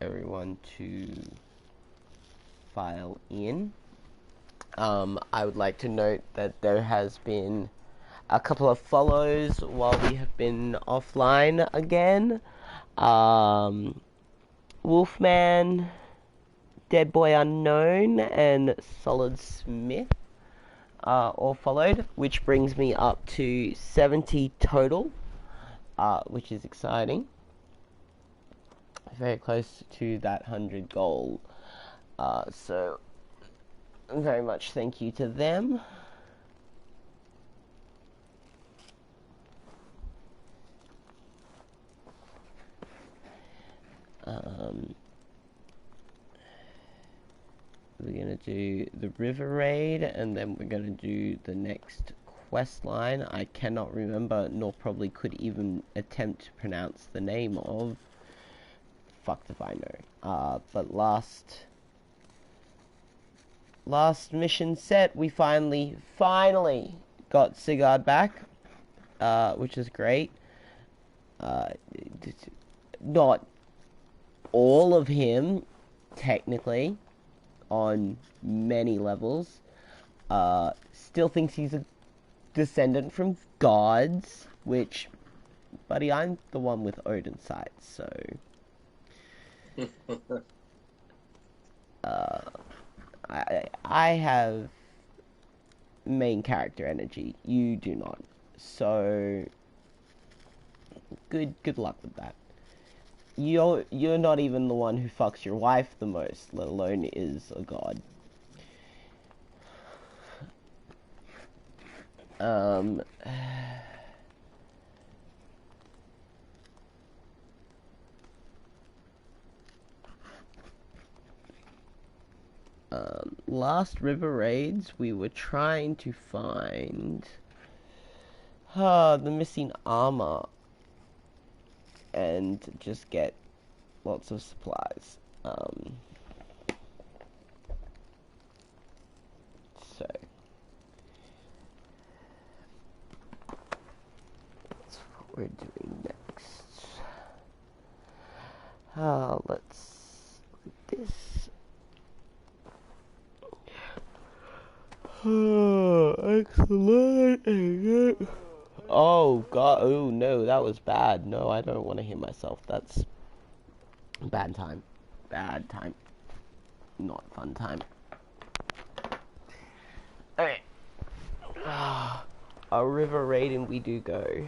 everyone to file in. I would like to note that there has been a couple of follows while we have been offline again. Wolfman, Dead Boy Unknown, and Solid Smith all followed, which brings me up to 70 total, which is exciting. Very close to that 100 goal. So, very much thank you to them. We're going to do the river raid, and then we're going to do the next quest line. I cannot remember, nor probably could even attempt to pronounce the name of. Fucked if I know. But last mission set, we finally got Sigurd back, which is great. Not all of him, technically, on many levels. Still thinks he's a descendant from gods, which, buddy, I'm the one with Odin sights, so... I have main character energy. You do not. So good luck with that. You're not even the one who fucks your wife the most, let alone is a god. Last river raids, we were trying to find the missing armor and just get lots of supplies. So that's what we're doing next. Let's look at this. Excellent. Oh god, oh no, that was bad. No, I don't want to hear myself. That's bad time. Bad time. Not fun time. Alright. A river raiding we do go.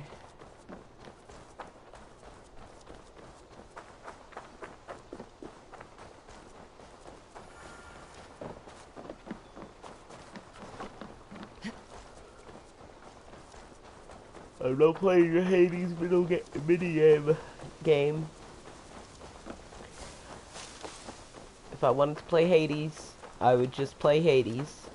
I'm not playing the Hades mini game. If I wanted to play Hades, I would just play Hades.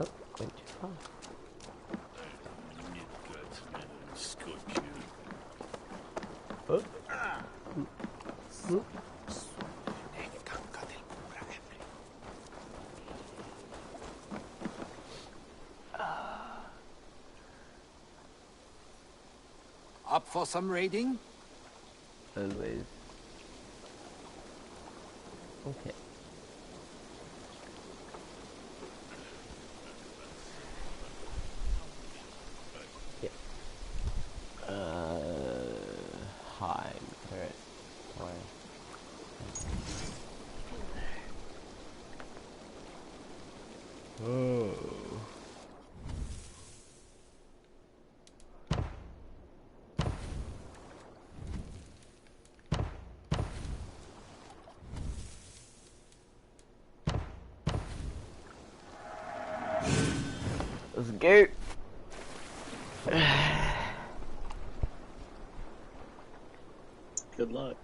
Oh, went too far. Oh. Up for some raiding? Always. Okay. Yeah. Hi. Alright. Why? Oh. Let's go. Good luck.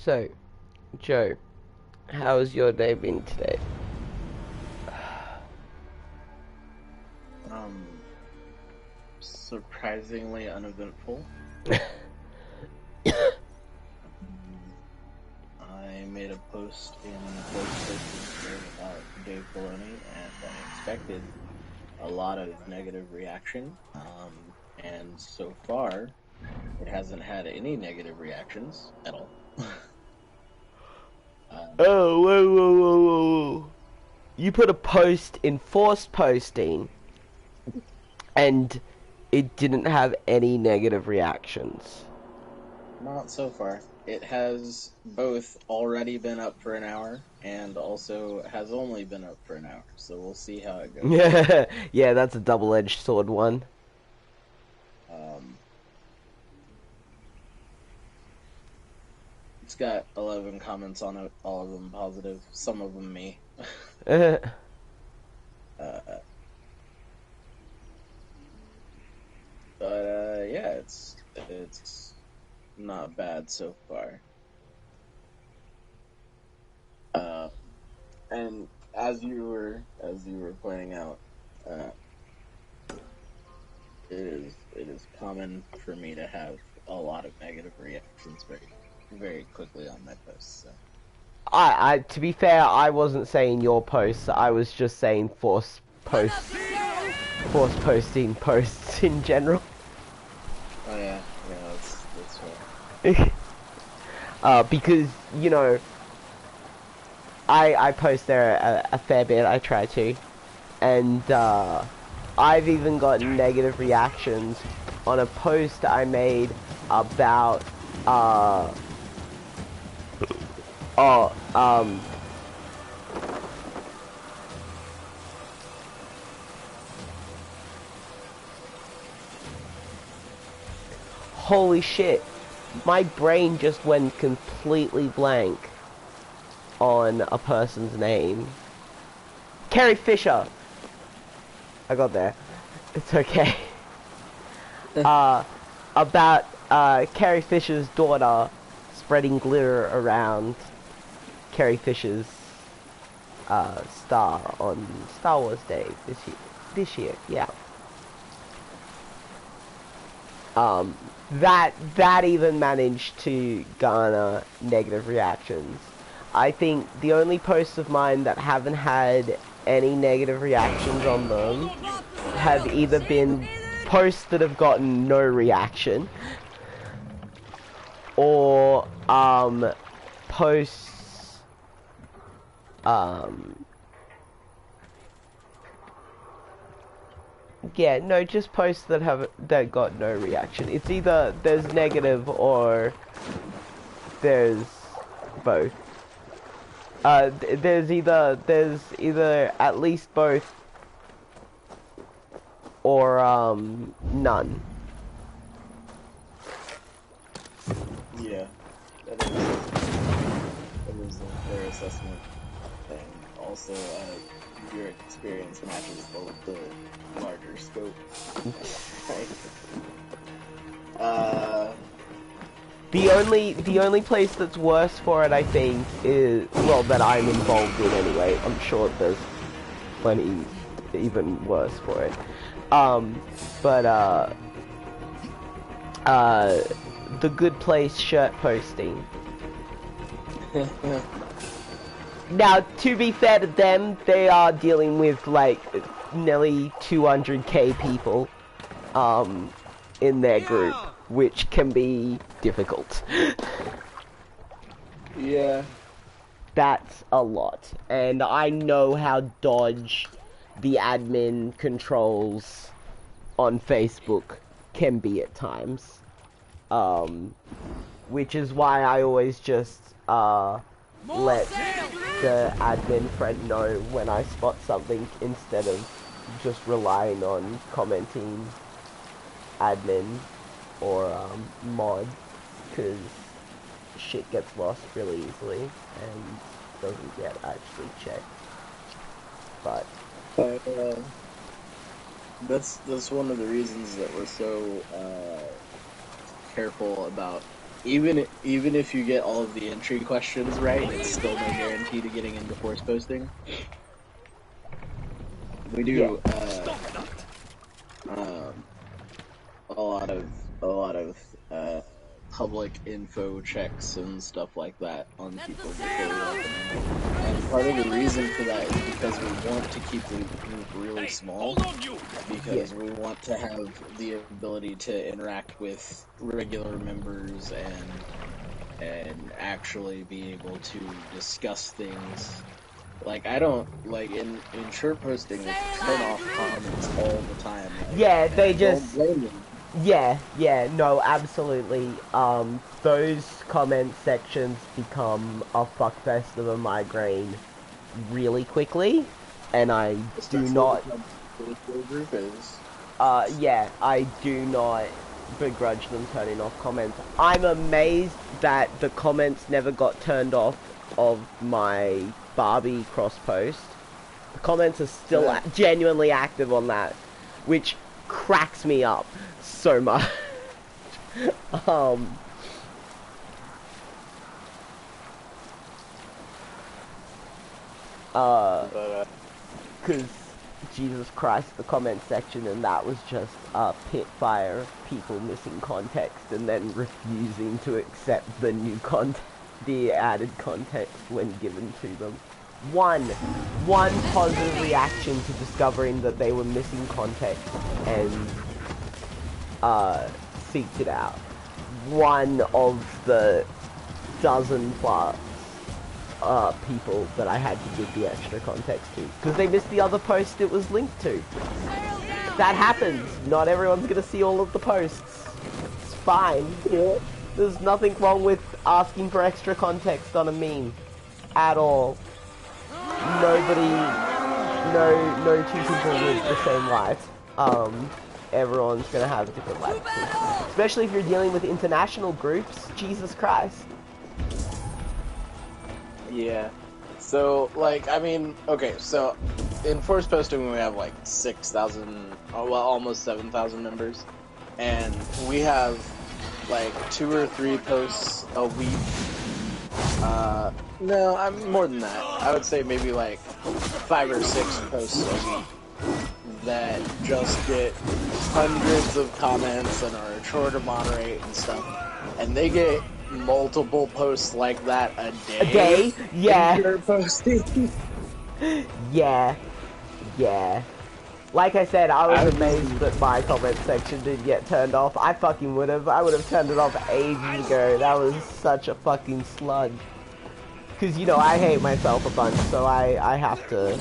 So, Joe, how's your day been today? Surprisingly uneventful. I made a post in Ghostwraithxx about Dave Filoni, and I expected a lot of negative reaction. And so far, it hasn't had any negative reactions at all. Oh, whoa. You put a post in forced posting, and it didn't have any negative reactions. Not so far. It has both already been up for an hour and also has only been up for an hour. So we'll see how it goes. Yeah, that's a double-edged sword one. It's got 11 comments on it, all of them positive, some of them me. But yeah, it's not bad so far. And as you were pointing out, it is common for me to have a lot of negative reactions very quickly on my posts. So. I to be fair, I wasn't saying your posts. I was just saying forced posting posts in general. Oh yeah, that's fair. Because you know, I post there a fair bit. I try to, and I've even got negative reactions on a post I made about holy shit, my brain just went completely blank on a person's name. Carrie Fisher. I got there. It's okay. About Carrie Fisher's daughter spreading glitter around Carrie Fisher's star on Star Wars Day this year, yeah. That even managed to garner negative reactions. I think the only posts of mine that haven't had any negative reactions on them have either been posts that have gotten no reaction, or posts yeah, no, just posts that got no reaction. It's either there's negative or there's both. There's either at least both or none. Yeah, that is a fair assessment. And also, your experience matches the larger scope. Right? The only place that's worse for it, I think, is, well, that I'm involved in anyway. I'm sure there's plenty even worse for it. The Good Place shirt posting. Now, to be fair to them, they are dealing with, like, nearly 200k people, in their group, which can be difficult. Yeah. That's a lot. And I know how dodged the admin controls on Facebook can be at times. Which is why I always just, let the admin friend know when I spot something instead of just relying on commenting admin or mod, because shit gets lost really easily and doesn't get actually checked. But that's one of the reasons that we're so careful about even if you get all of the entry questions right, it's still no guarantee to getting into force posting. We Yeah. do a lot of public info checks and stuff like that on people before we let them in. And part of the reason for that is because we want to keep the group really small, because we want to have the ability to interact with regular members and actually be able to discuss things. Like, I don't, like, in shirt posting, they turn off comments all the time. Like, Yeah, they and I don't just... blame them. Yeah, no, absolutely. Those comment sections become a fuckfest of a migraine really quickly, and I do not... Group is. Yeah, I do not begrudge them turning off comments. I'm amazed that the comments never got turned off of my Barbie cross post. The comments are still genuinely active on that, which cracks me up so much. Because Jesus Christ, the comment section, and that was just a pit fire of people missing context and then refusing to accept the new context, the added context when given to them. One positive reaction to discovering that they were missing context and seeked it out. One of the dozen plus people that I had to give the extra context to, because they missed the other post it was linked to. That happens. Not everyone's gonna see all of the posts. It's fine. Yeah. There's nothing wrong with asking for extra context on a meme at all. Nobody, no two people live the same life. Everyone's gonna have different lives, especially if you're dealing with international groups. Jesus Christ. Yeah. So, like, I mean, okay, so in force posting we have like 6,000, well, almost 7,000 members, and we have like 2 or 3 posts a week. No, I'm more than that. I would say maybe like 5 or 6 posts a week that just get hundreds of comments and are chore to moderate and stuff, and they get multiple posts like that a day. A day? Yeah. You're posting. Yeah. Like I said, I was amazed that my comment section didn't get turned off. I fucking would have. I would have turned it off ages ago. That was such a fucking sludge. Because, you know, I hate myself a bunch, so I have to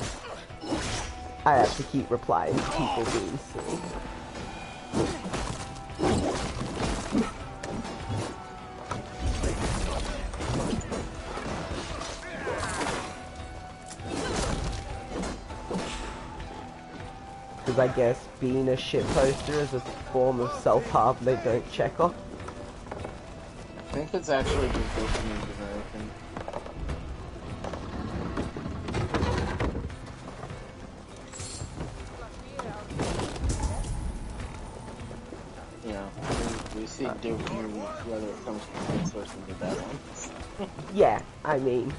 keep replying to people being silly. Because I guess being a shit poster is a form of self-harm they don't check off. I think it's actually the dopamine generation. You know, we see dopamine whether it comes from good sources or bad ones. Yeah, I mean...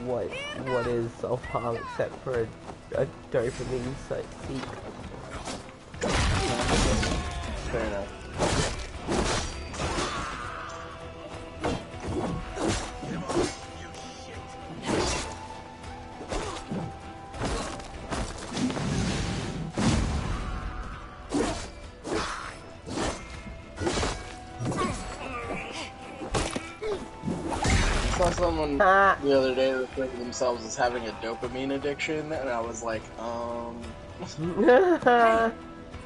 What is self-harm except for a dopamine seek? Fair enough. I saw someone the other day refer to themselves as having a dopamine addiction, and I was like,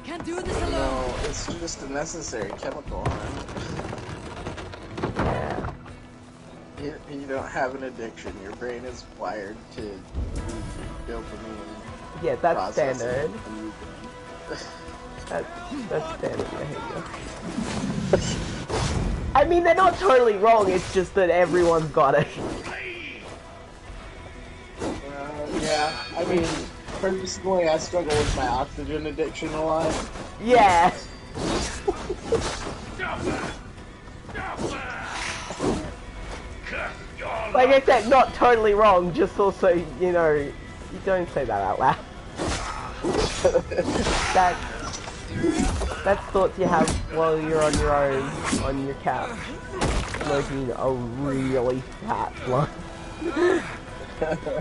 Can't do this alone. no, it's just a necessary chemical. You don't have an addiction. Your brain is wired to dopamine. Yeah, that's processing. standard. That's standard behavior. I mean, they're not totally wrong, it's just that everyone's got it. Yeah, I mean, Personally, I struggle with my oxygen addiction a lot. Yeah. Like I said, not totally wrong, just also, you know, you don't say that out loud. That's thoughts you have while you're on your own, on your couch, smoking a really fat blunt.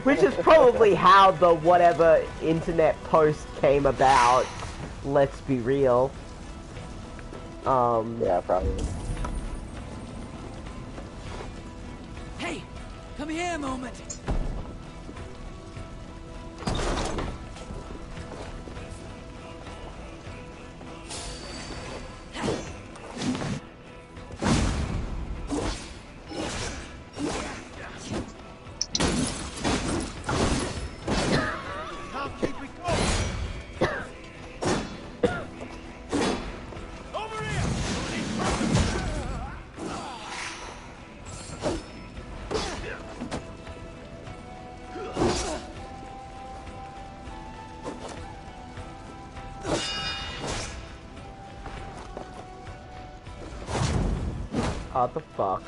Which is probably how the whatever internet post came about, let's be real. Yeah, probably. Hey, come here a moment. What the fuck?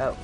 Oh.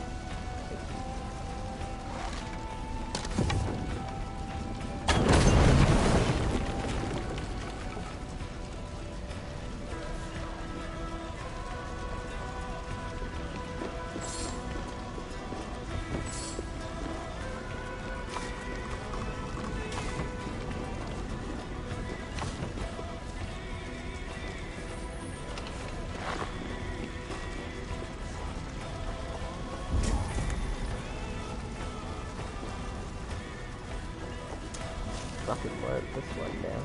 Fucking work this one now.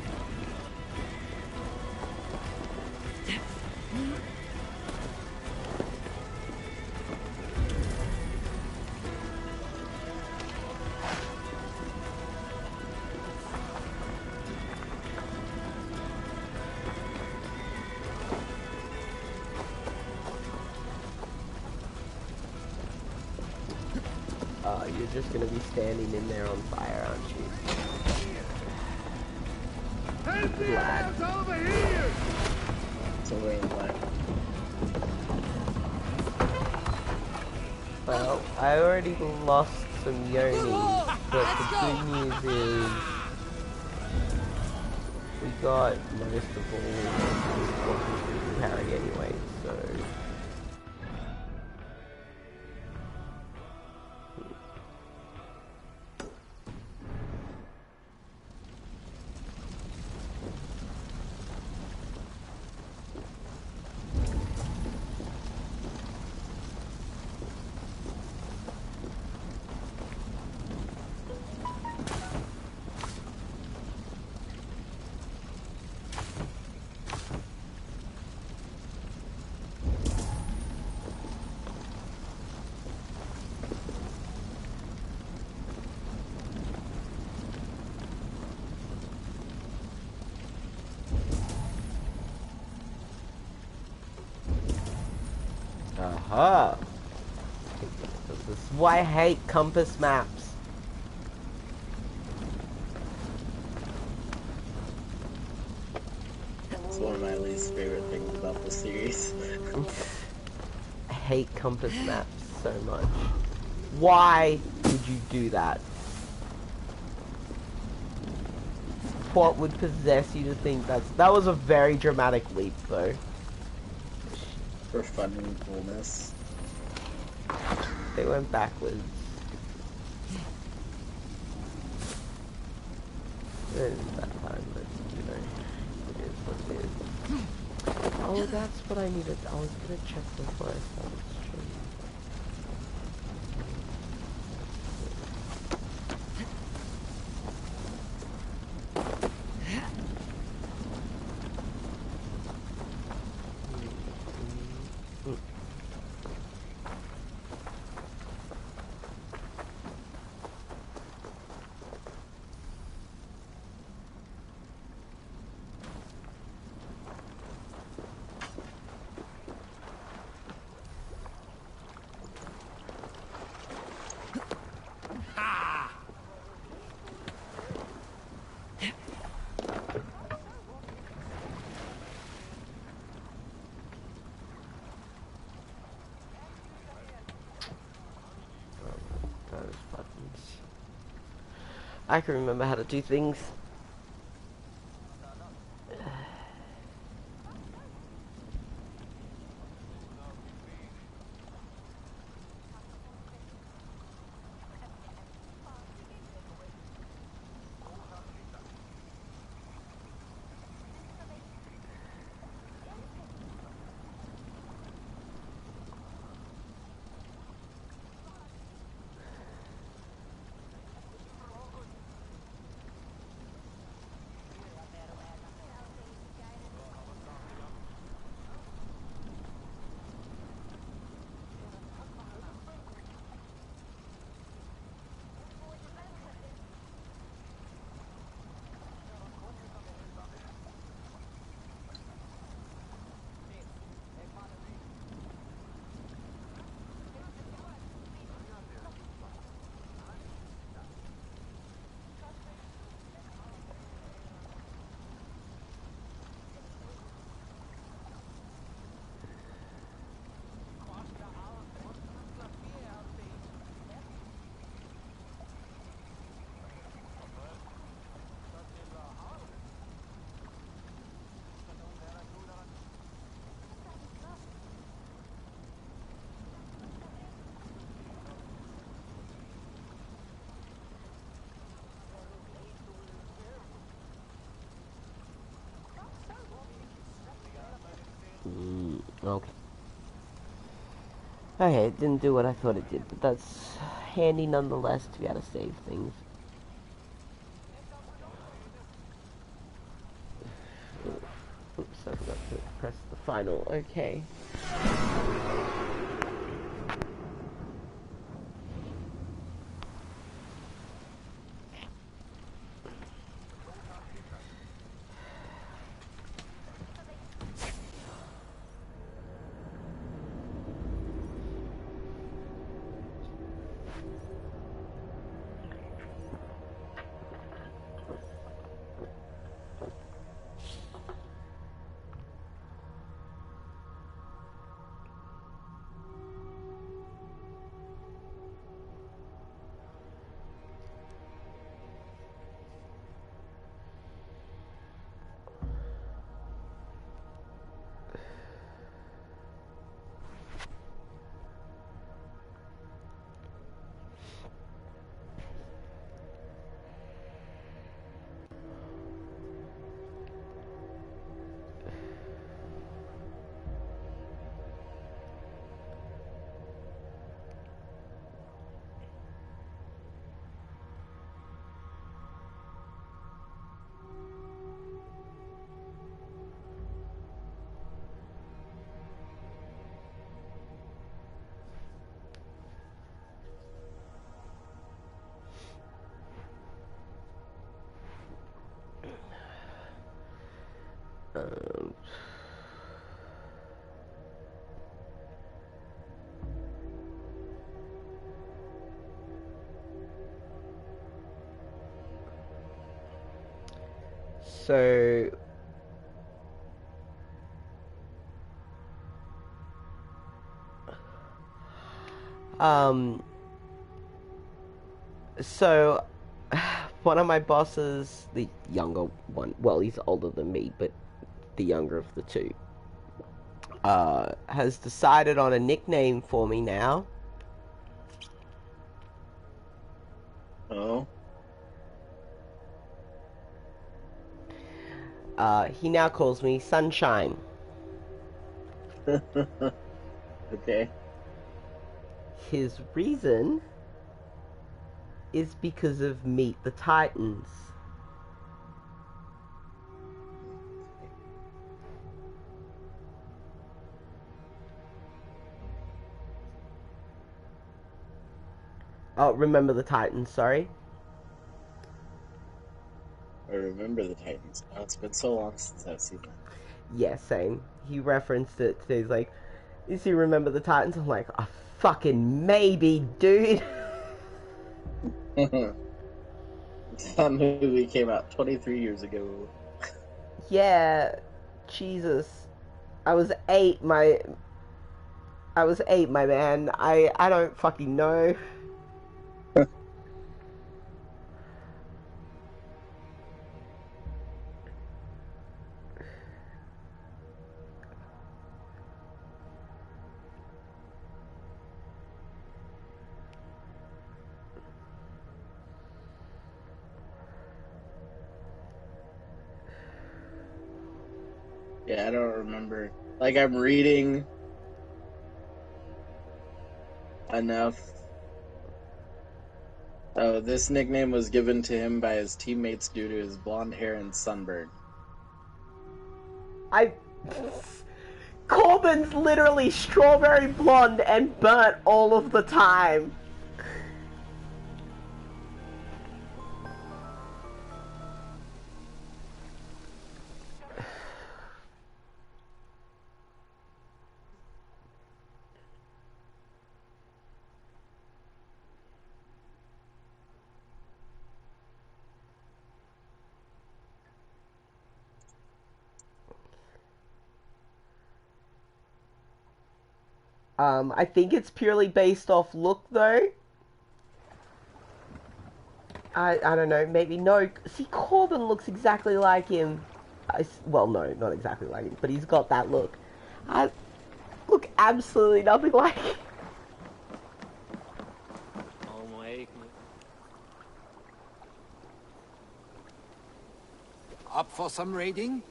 You're just gonna be standing in there on fire, aren't you? Lad. It's over in black. Well, I already lost some yoni, but the good news is we got most of all what we carry anyway, so... Aha! This is why I hate compass maps. It's one of my least favorite things about the series. I hate compass maps so much. Why would you do that? what would possess you to think that was a very dramatic leap, though. For funniness. They went backwards. It isn't that time, but you know, it is what it is. Oh, that's what I needed. I was gonna check before I started stream. Those buttons. I can remember how to do things. Okay. Okay, it didn't do what I thought it did, but that's handy nonetheless to be able to save things. Oops, I forgot to press the final. Okay. Um, so um so one of my bosses, the younger one, well, he's older than me, but the younger of the two, has decided on a nickname for me now. Oh. He now calls me Sunshine. Okay. His reason is because of Meet the Titans. Oh, Remember the Titans, sorry. I remember the Titans. Oh, it's been so long since I've seen that. Yeah, same. He referenced it today. He's like, "Is he Remember the Titans?" I'm like, "Oh, fucking maybe, dude." That movie came out 23 years ago. Yeah, Jesus. I was 8, my man. I don't fucking know. Yeah, I don't remember. Like, I'm reading enough. Oh, this nickname was given to him by his teammates due to his blonde hair and sunburn. Corbin's literally strawberry blonde and burnt all of the time. I think it's purely based off look, though. I don't know, maybe no. See, Corbin looks exactly like him. Well, no, not exactly like him, but he's got that look. I look absolutely nothing like him. Up for some raiding?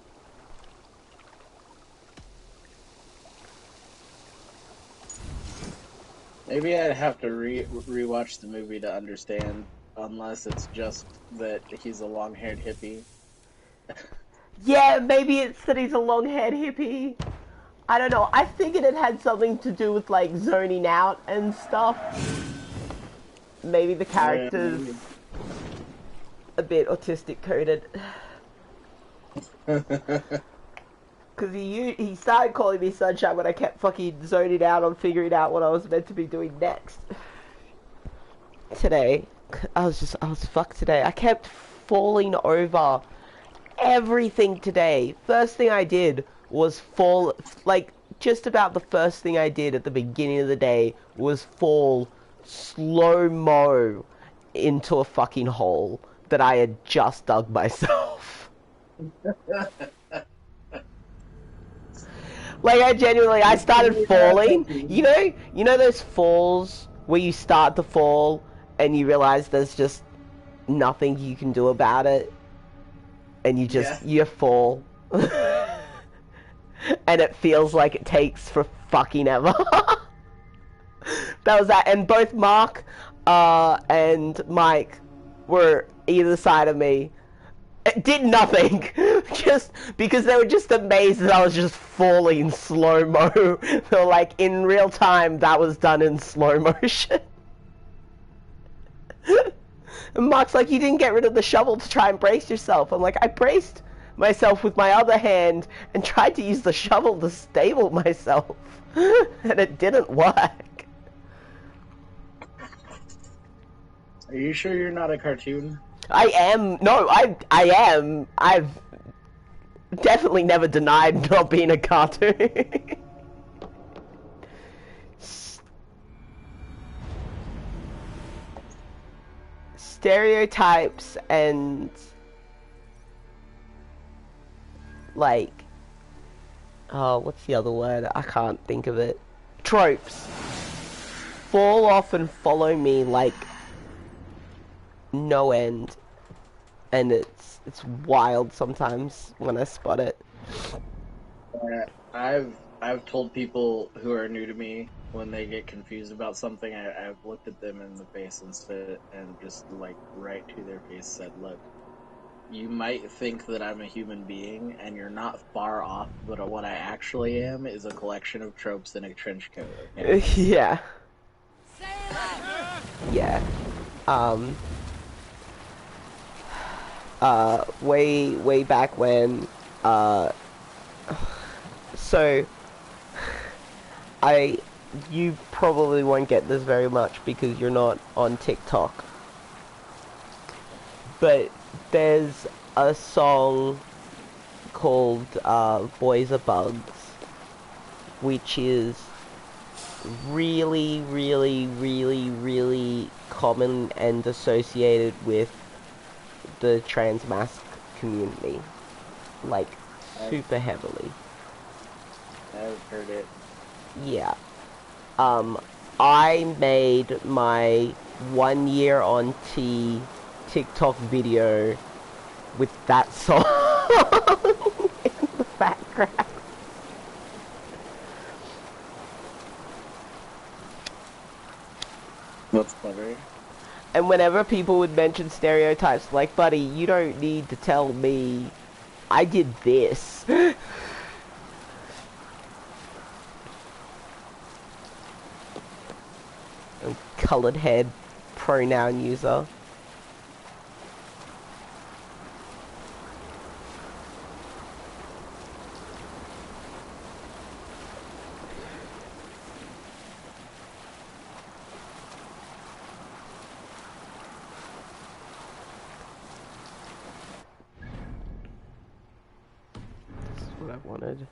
Maybe I'd have to rewatch the movie to understand, unless it's just that he's a long-haired hippie. Yeah, maybe it's that he's a long-haired hippie. I don't know. I figured it had something to do with, like, zoning out and stuff. Maybe the character's a bit autistic coded. Because he started calling me Sunshine when I kept fucking zoning out on figuring out what I was meant to be doing next. Today, I was fucked today. I kept falling over everything today. First thing I did was just about the first thing I did at the beginning of the day was fall slow-mo into a fucking hole that I had just dug myself. Like, I started falling. You know those falls where you start to fall and you realize there's just nothing you can do about it? And you fall. And it feels like it takes for fucking ever. That was that. And both Mark and Mike were either side of me. It did nothing, just because they were just amazed that I was just falling slow-mo. They were like, in real time, that was done in slow motion. And Mark's like, you didn't get rid of the shovel to try and brace yourself. I'm like, I braced myself with my other hand and tried to use the shovel to stable myself. And it didn't work. Are you sure you're not a cartoon? I am. No, I am. I've definitely never denied not being a cartoon. stereotypes and like, oh, what's the other word? I can't think of it. Tropes fall off and follow me like no end, and it's wild sometimes when I spot it. I've told people who are new to me when they get confused about something, I've looked at them in the face and just like right to their face said, "Look, you might think that I'm a human being, and you're not far off, but what I actually am is a collection of tropes in a trench coat." Okay? Yeah. Sail out! Yeah. Way back when, so, you probably won't get this very much because you're not on TikTok, but there's a song called, Boys Are Bugs, which is really, really, really, really common and associated with the trans masc community, like, super heavily. I've heard it. Yeah. I made my 1 year on T TikTok video with that song in the background. What's clever? And whenever people would mention stereotypes, like, buddy, you don't need to tell me I did this. Colored head pronoun user. This is what I wanted.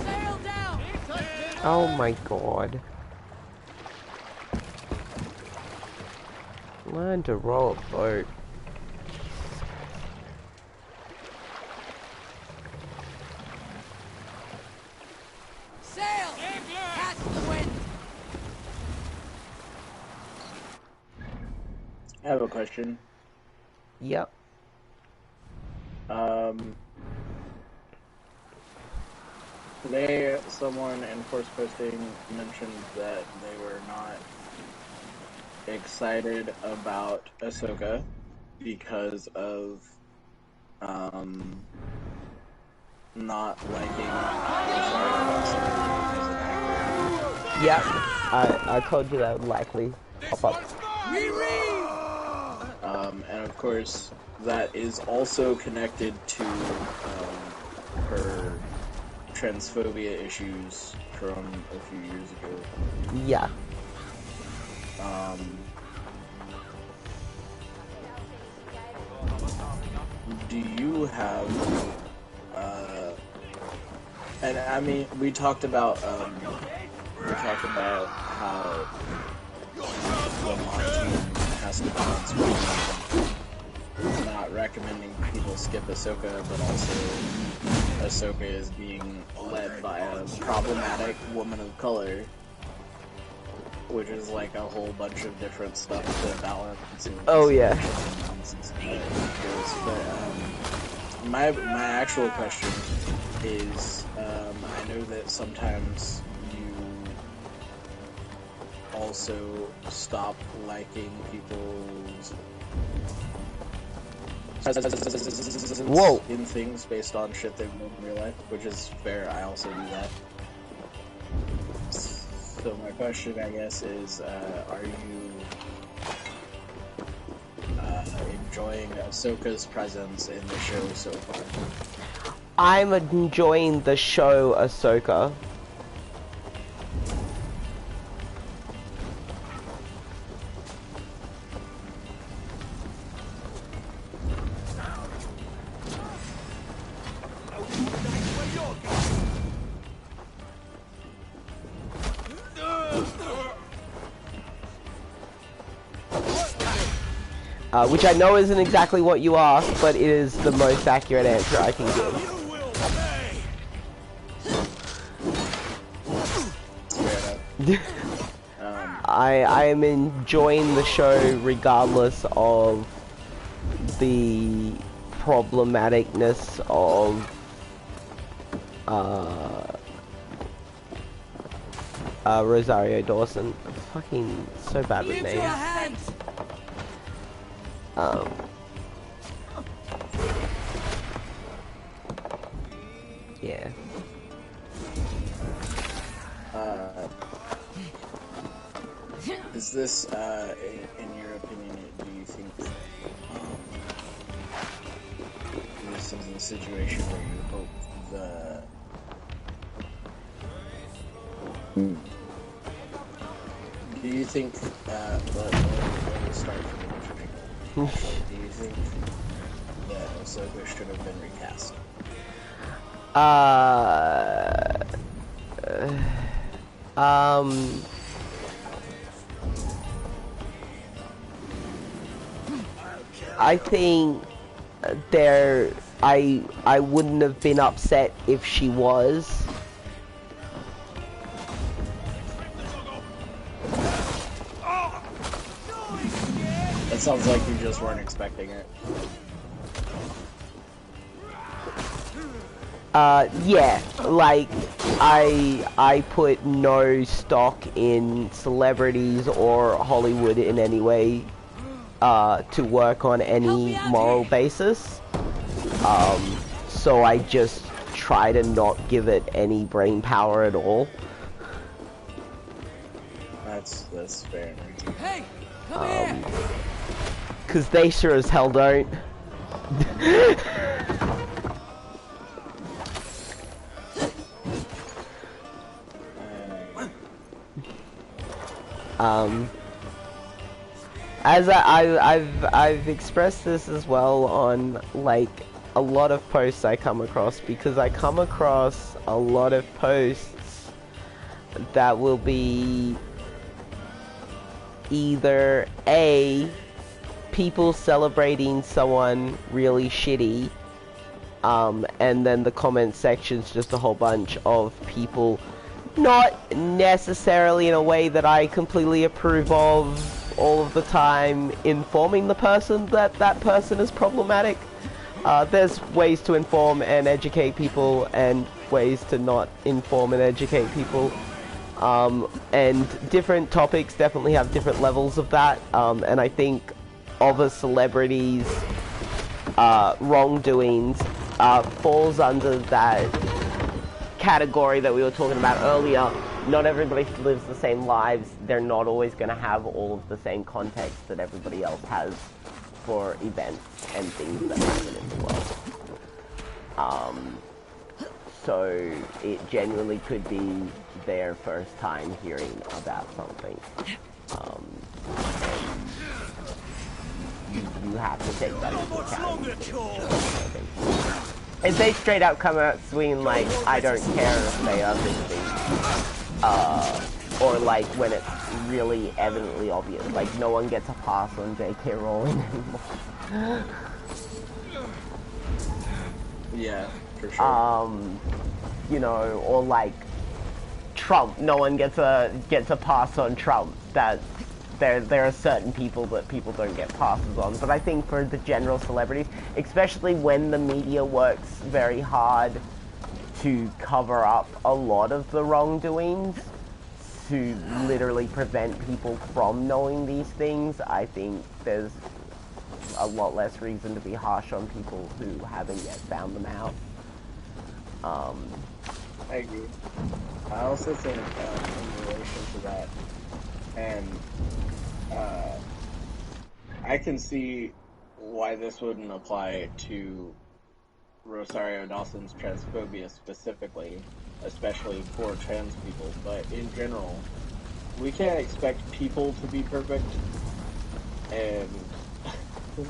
Sail down! Oh my god. Learn to row a boat. Sail! Catch the wind! I have a question. Yep. Today, someone in Force Posting mentioned that they were not excited about Ahsoka because of not liking Yep. I told you that would likely pop up. and of course that is also connected to her transphobia issues from a few years ago. Yeah. Do you have and I mean we talked about how the team has to balance between not recommending people skip Ahsoka, but also Ahsoka is being led by a problematic woman of color, which is like a whole bunch of different stuff to balance. Oh yeah. But my actual question is, I know that sometimes you also stop liking people's Whoa. in things based on shit they've done in real life, which is fair. I also do that. So my question, I guess, is, are you enjoying Ahsoka's presence in the show so far? I'm enjoying the show Ahsoka. which I know isn't exactly what you asked, but it is the most accurate answer I can give. You will pay. Straight up. I am enjoying the show regardless of the problematicness of Rosario Dawson. I'm fucking so bad with Into your names. hands. Yeah. Is this, in your opinion, do you think this is a situation where you hope do you think, let me start from the beginning. Do you think that Ahsoka should have been recast? I think I wouldn't have been upset if she was. It sounds like you just weren't expecting it. Yeah, like, I put no stock in celebrities or Hollywood in any way, to work on any moral basis. So I just try to not give it any brain power at all. That's fair. Hey, come here. Cause they sure as hell don't. As I've expressed this as well on, like, a lot of posts I come across, because I come across a lot of posts that will be either A, people celebrating someone really shitty, and then the comment section's just a whole bunch of people, not necessarily in a way that I completely approve of all of the time, informing the person that that person is problematic. There's ways to inform and educate people, and ways to not inform and educate people. And different topics definitely have different levels of that. And I think of a celebrity's wrongdoings falls under that category that we were talking about earlier. Not everybody lives the same lives. They're not always going to have all of the same context that everybody else has for events and things that happen in the world. So it genuinely could be their first time hearing about something. You have to take that into account. If they straight up come out swinging like, I don't care if they are things, or like when it's really evidently obvious, like no one gets a pass on J.K. Rowling anymore. Yeah, for sure. You know, or like Trump, no one gets a pass on Trump. That there are certain people that people don't get passes on. But I think for the general celebrities, especially when the media works very hard to cover up a lot of the wrongdoings, to literally prevent people from knowing these things, I think there's a lot less reason to be harsh on people who haven't yet found them out. I agree. I also think, in relation to that, and I can see why this wouldn't apply to Rosario Dawson's transphobia specifically, especially for trans people, but in general, we can't expect people to be perfect, and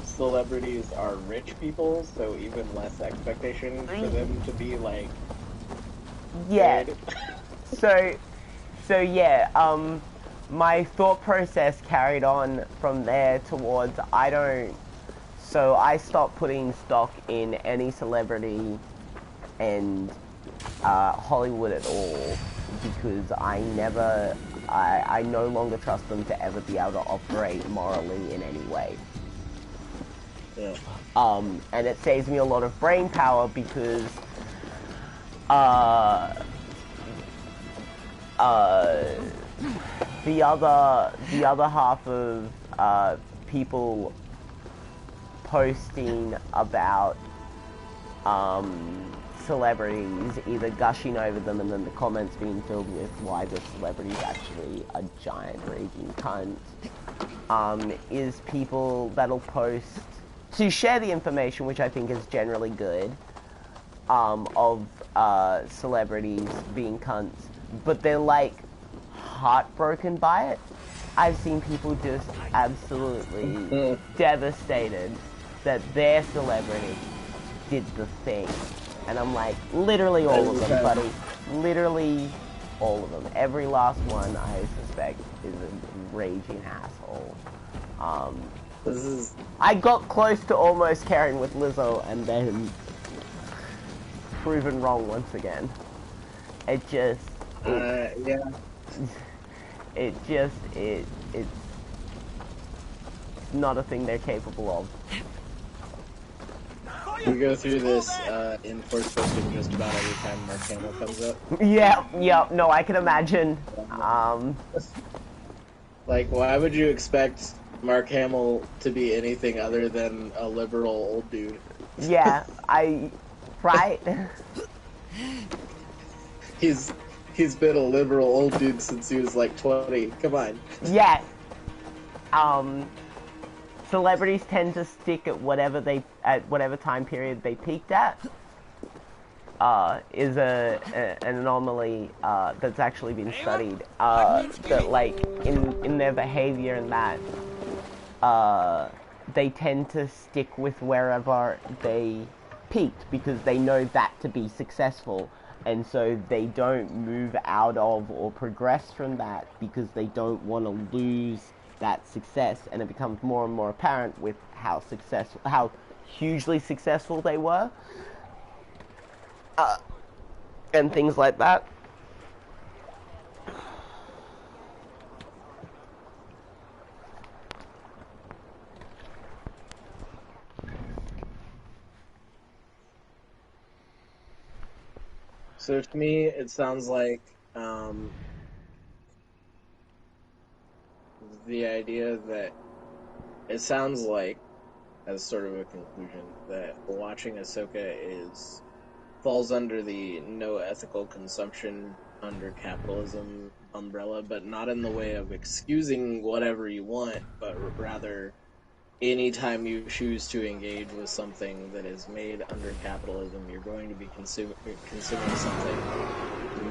celebrities are rich people, so even less expectation for them to be, like, yeah. good. So yeah, my thought process carried on from there towards so I stopped putting stock in any celebrity and Hollywood at all because I no longer trust them to ever be able to operate morally in any way. Yeah. And it saves me a lot of brain power because the other half of people posting about celebrities, either gushing over them and then the comments being filled with why the celebrity's actually a giant raging cunt, is people that'll post to share the information, which I think is generally good, of celebrities being cunts, but they're like heartbroken by it. I've seen people just absolutely devastated that their celebrity did the thing. And I'm like, literally all of them, buddy. Literally all of them. Every last one, I suspect, is a raging asshole. I got close to almost caring with Lizzo and then proven wrong once again. It's not a thing they're capable of. We go through this in force posting just about every time Mark Hamill comes up. Yeah, no, I can imagine. Like, why would you expect Mark Hamill to be anything other than a liberal old dude? Yeah, right? He's been a liberal old dude since he was like 20. Come on. Yeah. Celebrities tend to stick at whatever time period they peaked at. Is an anomaly that's actually been studied. That like in their behavior and that they tend to stick with wherever they peaked because they know that to be successful, and so they don't move out of or progress from that because they don't want to lose that success. And it becomes more and more apparent with how hugely successful they were, and things like that. So to me, it sounds like the idea that it sounds like, as sort of a conclusion, that watching Ahsoka falls under the no ethical consumption under capitalism umbrella, but not in the way of excusing whatever you want, but rather anytime you choose to engage with something that is made under capitalism, you're going to be consuming something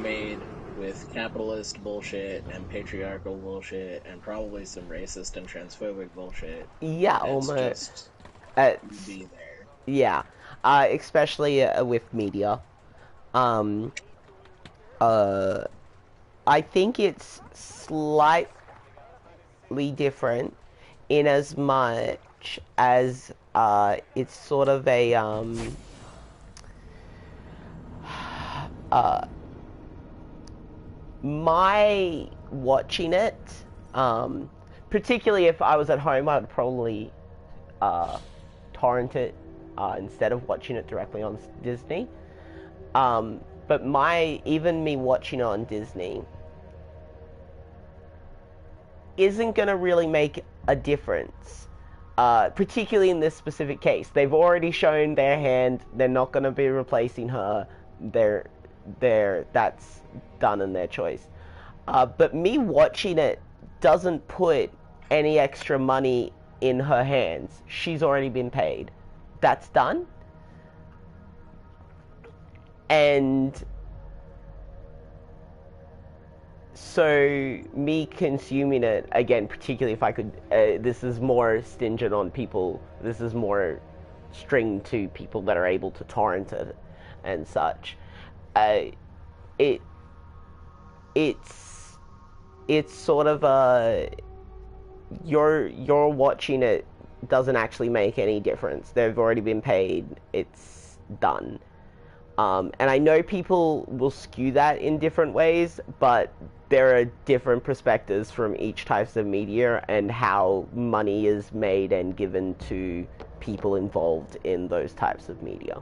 made with capitalist bullshit and patriarchal bullshit and probably some racist and transphobic bullshit. Yeah, almost. Be there. Yeah, especially with media. I think it's slightly different in as much as it's sort of a my watching it, particularly if I was at home, I'd probably torrent it instead of watching it directly on Disney. But even me watching it on Disney isn't going to really make a difference, particularly in this specific case. They've already shown their hand. They're not going to be replacing her. That's done in their choice. But me watching it doesn't put any extra money in her hands. She's already been paid. That's done. And so me consuming it, again, particularly if I could, this is more stingent on people, this is more stringed to people that are able to torrent it and such. It's it's sort of you're watching it doesn't actually make any difference. They've already been paid. It's done. And I know people will skew that in different ways, but there are different perspectives from each types of media and how money is made and given to people involved in those types of media.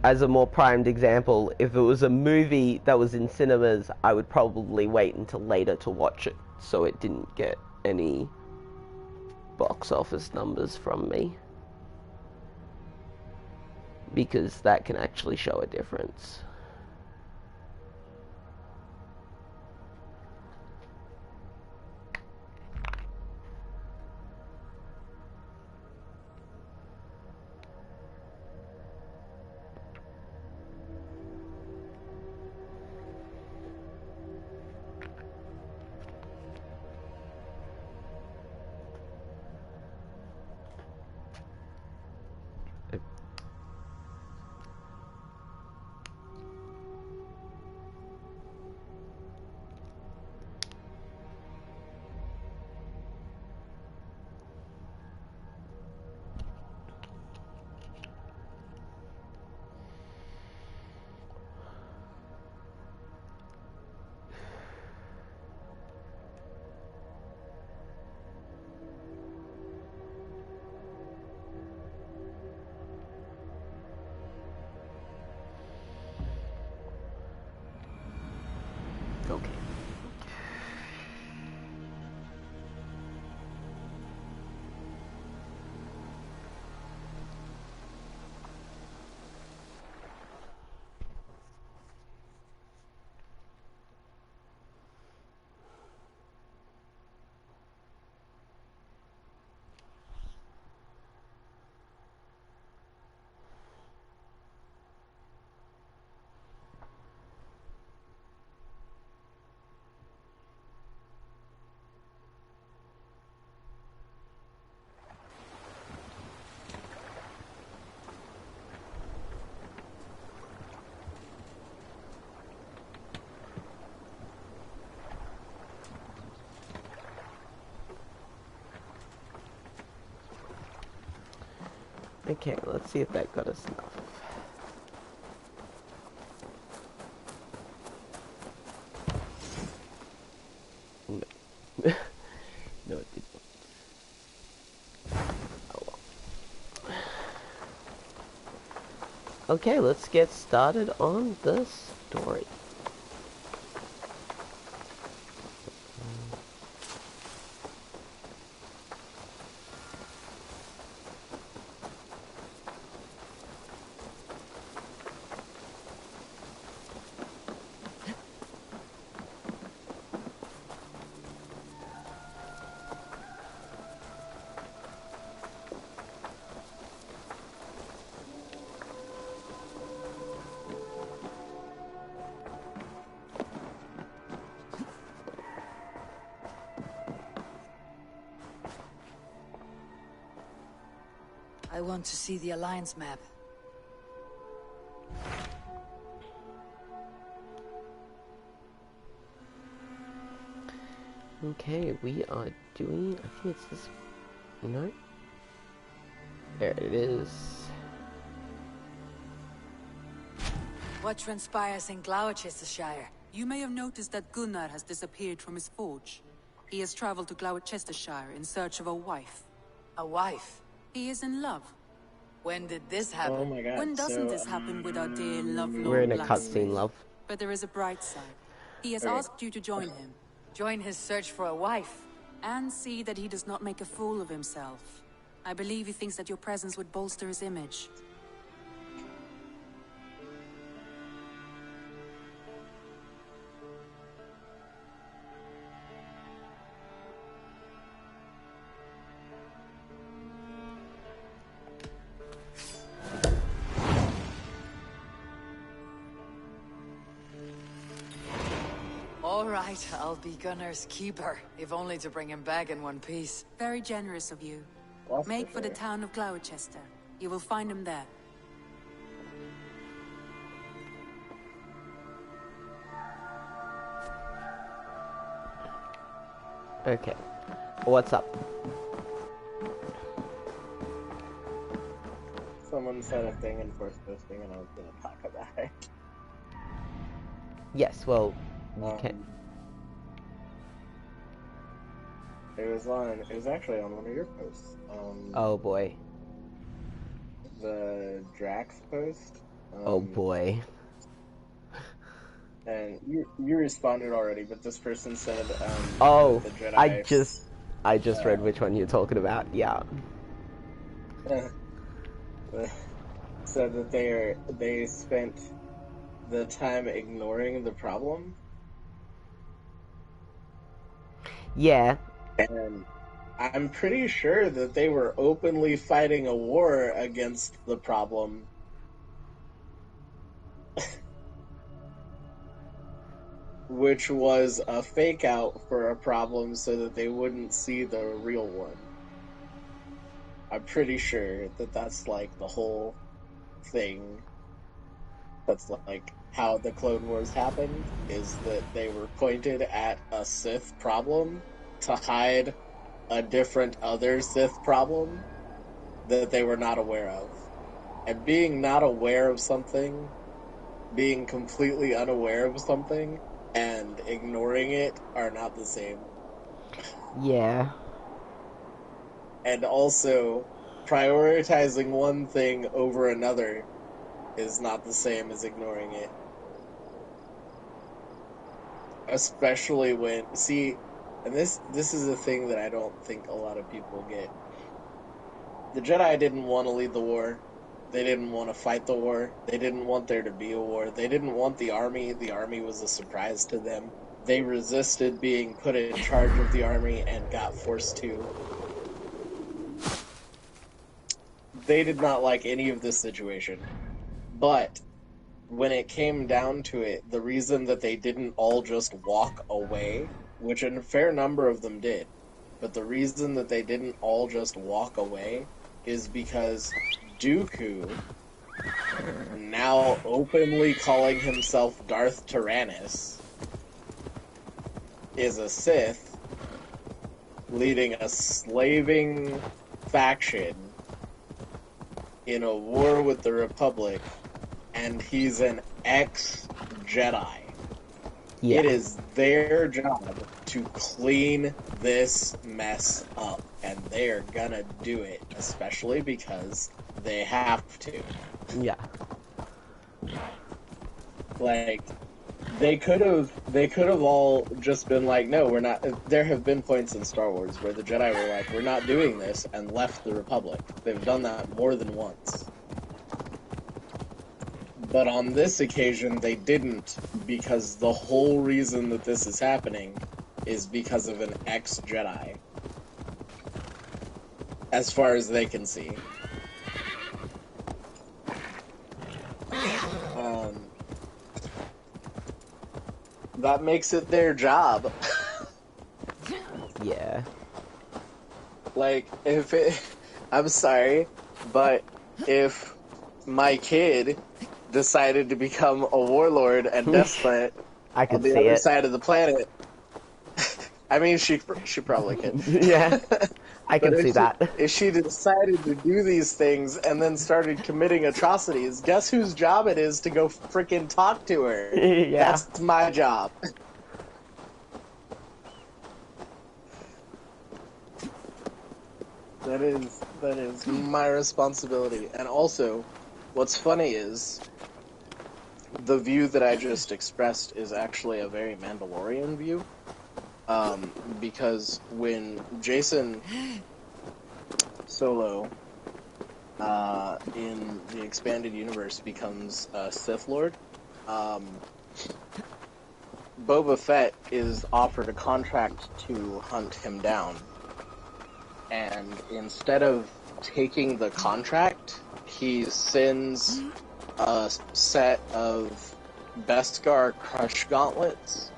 As a more primed example, if it was a movie that was in cinemas, I would probably wait until later to watch it, so it didn't get any box office numbers from me. Because that can actually show a difference. Okay. Okay, let's see if that got us enough. No. No, it didn't. Oh well. Okay, let's get started on the story. I want to see the Alliance map. Okay, we are doing, I think it's this, no? There it is. What transpires in Gloucestershire? You may have noticed that Gunnar has disappeared from his forge. He has traveled to Gloucestershire in search of a wife. A wife? He is in love. When did this happen? Oh my god. When doesn't this happen with our dear lovelorn We're in a blacksmith? cutscene, love. But there is a bright side. He has Okay. asked you to join him. Join his search for a wife? And see that he does not make a fool of himself. I believe he thinks that your presence would bolster his image. All right, I'll be Gunnar's keeper, if only to bring him back in one piece. Very generous of you. That's Make for the fair. town of Gloucester. You will find him there. Okay. What's up? Someone said a thing in force posting, and I was gonna talk about it. Yes, well, you can. It was actually on one of your posts. Oh boy. The Drax post. Oh boy. And you responded already, but this person said, Oh, the Jedi. I just read which one you're talking about. Yeah. said that they spent the time ignoring the problem. Yeah. And I'm pretty sure that they were openly fighting a war against the problem. Which was a fake out for a problem so that they wouldn't see the real one. I'm pretty sure that that's like the whole thing. That's like how the Clone Wars happened, is that they were pointed at a Sith problem to hide a different other Sith problem that they were not aware of. And being not aware of something, being completely unaware of something, and ignoring it are not the same. Yeah. And also, prioritizing one thing over another is not the same as ignoring it. Especially when, see, and this is a thing that I don't think a lot of people get. The Jedi didn't want to lead the war. They didn't want to fight the war. They didn't want there to be a war. They didn't want the army. The army was a surprise to them. They resisted being put in charge of the army and got forced to. They did not like any of this situation. But when it came down to it, the reason that they didn't all just walk away, which a fair number of them did, but the reason that they didn't all just walk away is because Dooku, now openly calling himself Darth Tyrannus, is a Sith leading a slaving faction in a war with the Republic, and he's an ex-Jedi. Yeah. It is their job to clean this mess up, and they're gonna do it, especially because they have to. Yeah. Like, they could have all just been like, no, we're not. There have been points in Star Wars where the Jedi were like, we're not doing this, and left the Republic. They've done that more than once. But on this occasion, they didn't, because the whole reason that this is happening is because of an ex-Jedi. As far as they can see. That makes it their job. Yeah. Like, I'm sorry, but if my kid decided to become a warlord and despot I could on the see other it. side of the planet, I mean, she probably could. Yeah. I can But see that. If she decided to do these things and then started committing atrocities, guess whose job it is to go frickin' talk to her? Yeah. That's my job. That is my responsibility. And also, what's funny is, the view that I just expressed is actually a very Mandalorian view. Because when Jason Solo in the expanded universe becomes a Sith Lord, Boba Fett is offered a contract to hunt him down. And instead of taking the contract, he sends a set of Beskar Crush Gauntlets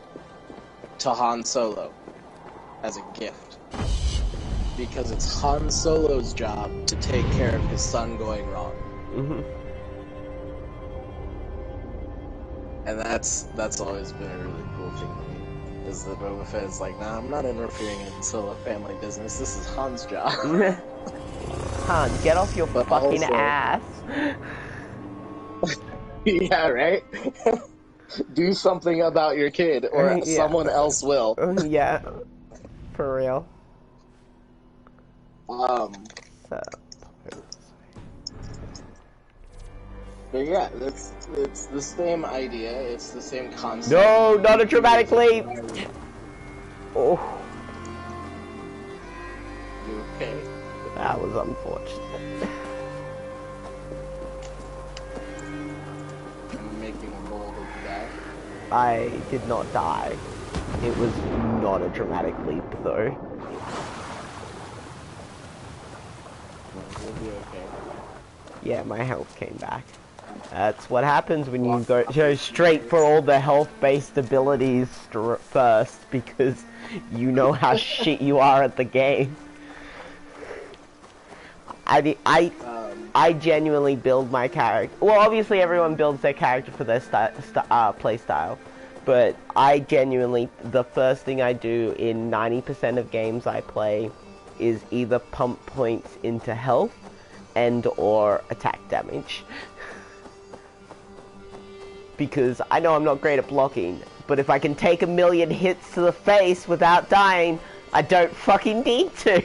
to Han Solo as a gift. Because it's Han Solo's job to take care of his son going wrong. Mm-hmm. And that's always been a really cool thing to me. Is that Boba Fett is like, nah, I'm not interfering in Solo family business. This is Han's job. Han, get off your But fucking also- ass. Yeah, right? Do something about your kid, or Yeah. someone else will. Yeah, for real. So, But yeah, it's the same idea. It's the same concept. no, not a dramatic leap. Oh, You okay? that was unfortunate. I'm making a bold of that. I did not die. It was not a dramatic leap, though. You'll be okay. Yeah, my health came back. That's what happens when you go straight for all the health-based abilities first, because you know how shit you are at the game. I genuinely build my character. Well, obviously everyone builds their character for their play style, but I genuinely, the first thing I do in 90% of games I play is either pump points into health and or attack damage. Because I know I'm not great at blocking, but if I can take 1,000,000 hits to the face without dying, I don't fucking need to.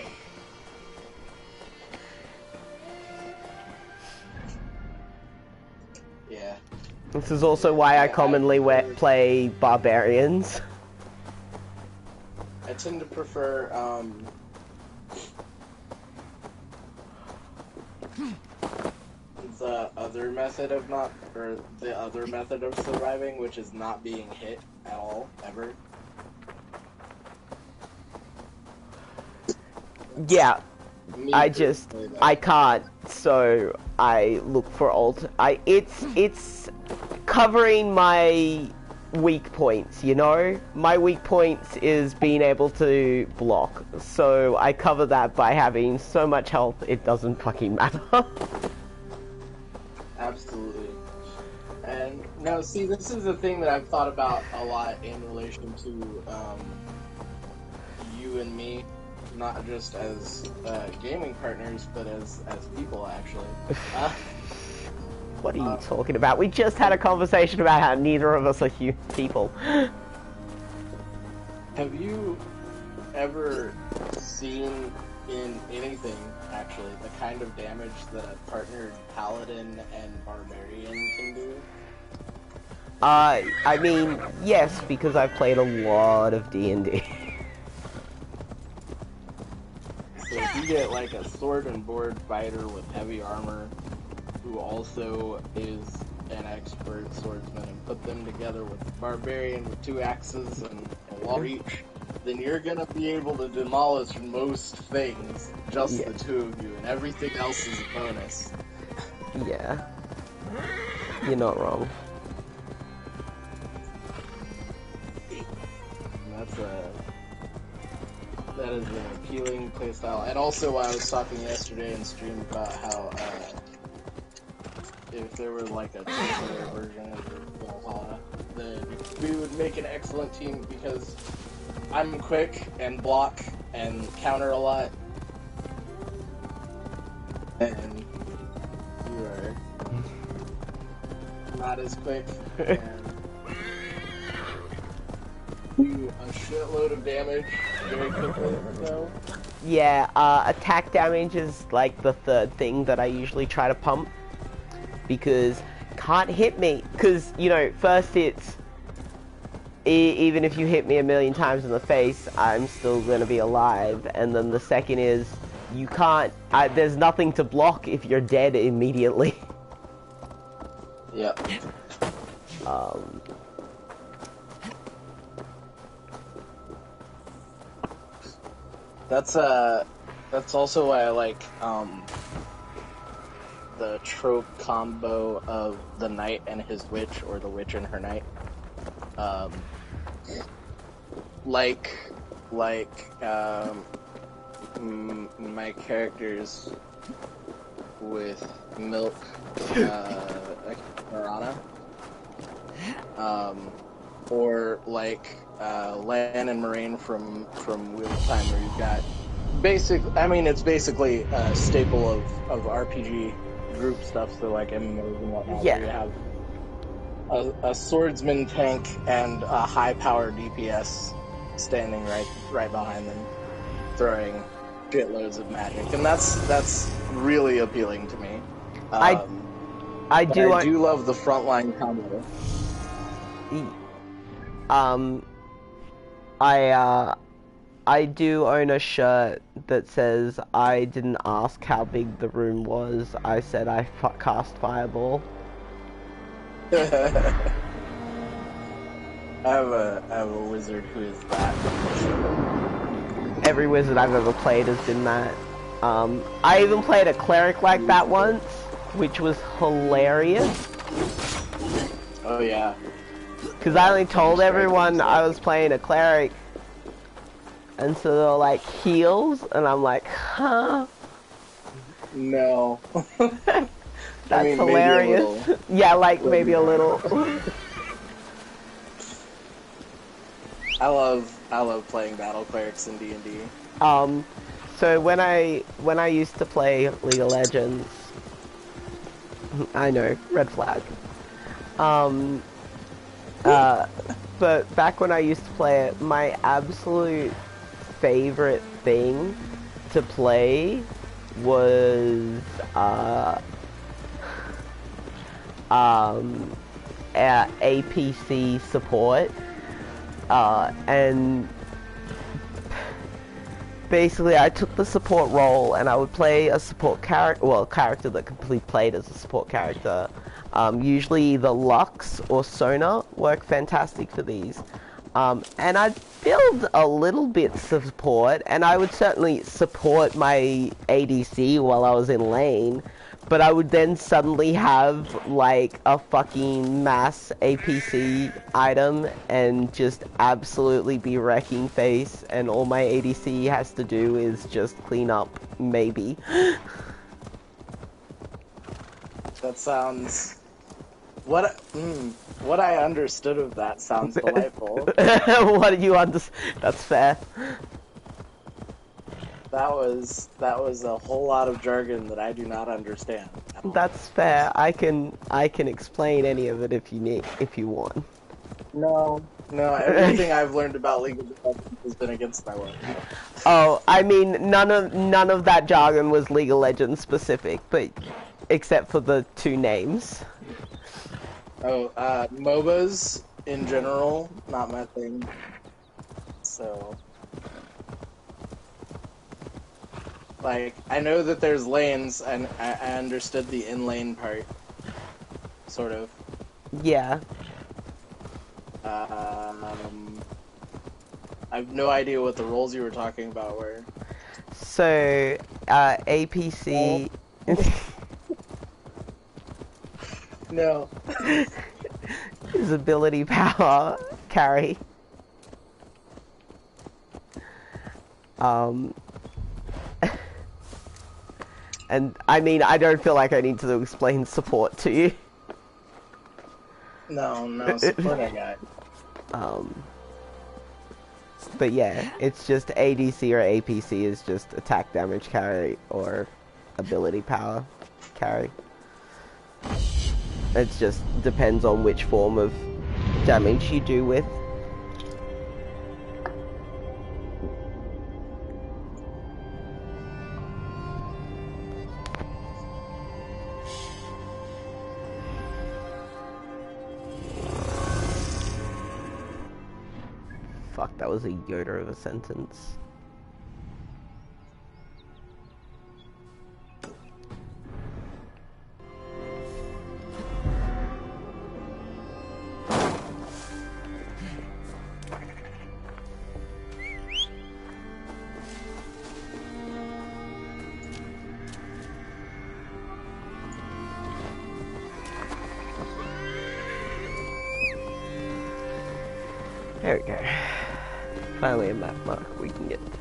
Yeah. This is also why I commonly play barbarians. I tend to prefer, the other method of surviving, which is not being hit at all, ever. Yeah, Me I personally, though. can't, so I look for it's covering my weak points, you know? My weak points is being able to block, so I cover that by having so much health it doesn't fucking matter. Absolutely. And now, see, this is the thing that I've thought about a lot in relation to you and me, not just as gaming partners, but as people, actually. What are you talking about? We just had a conversation about how neither of us are people. Have you ever seen in anything, actually, the kind of damage that a partnered paladin and barbarian can do? I mean, yes, because I've played a lot of D&D. So if you get like a sword and board fighter with heavy armor, who also is an expert swordsman, and put them together with a barbarian with 2 axes and a long reach, then you're gonna be able to demolish most things, just Yeah. the 2 of you, and everything else is a bonus. Yeah. You're not wrong. And that is an appealing playstyle. And also, I was talking yesterday in stream about how if there were like a two-player version of Valhalla, then we would make an excellent team because I'm quick and block and counter a lot, and you are not as quick and do a shitload of damage very quickly. So Yeah, attack damage is like the third thing that I usually try to pump. Because can't hit me. Because, you know, first it's even if you hit me a million times in the face, I'm still gonna be alive. And then the second is, you can't, there's nothing to block if you're dead immediately. Yep. That's also why I like the trope combo of the knight and his witch, or the witch and her knight. My characters with Milk, Marana, or like Lan and Moraine from Wheel of Time, where you've got it's basically a staple of RPG group stuff, so like MMOs and whatnot. Yeah. Where you have a swordsman tank and a high power DPS standing right behind them, throwing shitloads of magic, and that's really appealing to me. I do love the frontline combo. I do own a shirt that says, "I didn't ask how big the room was, I said I cast Fireball." I have a wizard who is that. Every wizard I've ever played has been that. I even played a cleric like that once, which was hilarious. Oh yeah. Because I only told everyone I was playing a cleric. And so they're like, heals? And I'm like, huh? No. That's hilarious. Yeah, like maybe a little. I love playing battle clerics in D&D. So when I used to play League of Legends, I know, red flag. But back when I used to play it, my absolute favorite thing to play was APC support, and basically I took the support role and I would play a support character, well, a character that completely played as a support character. Usually the Lux or Sona work fantastic for these. And I'd build a little bit support, and I would certainly support my ADC while I was in lane, but I would then suddenly have like a fucking mass APC item and just absolutely be wrecking face, and all my ADC has to do is just clean up, maybe. That sounds... What I understood of that sounds delightful. What did you understand? That's fair. That was a whole lot of jargon that I do not understand at all. That's fair. I can explain any of it if you want. No, everything I've learned about League of Legends has been against my will. Oh, I mean, none of that jargon was League of Legends specific, but except for the two names. Oh, MOBAs in general, not my thing. So, like, I know that there's lanes, and I understood the in-lane part, sort of. Yeah. I have no idea what the roles you were talking about were. So, APC... No. His ability power carry. And I mean, I don't feel like I need to explain support to you. No, support I got. But yeah, it's just ADC or APC is just attack damage carry or ability power carry. It just depends on which form of damage you do with. That was a Yoda of a sentence. There we go. Finally a map mark we can get to.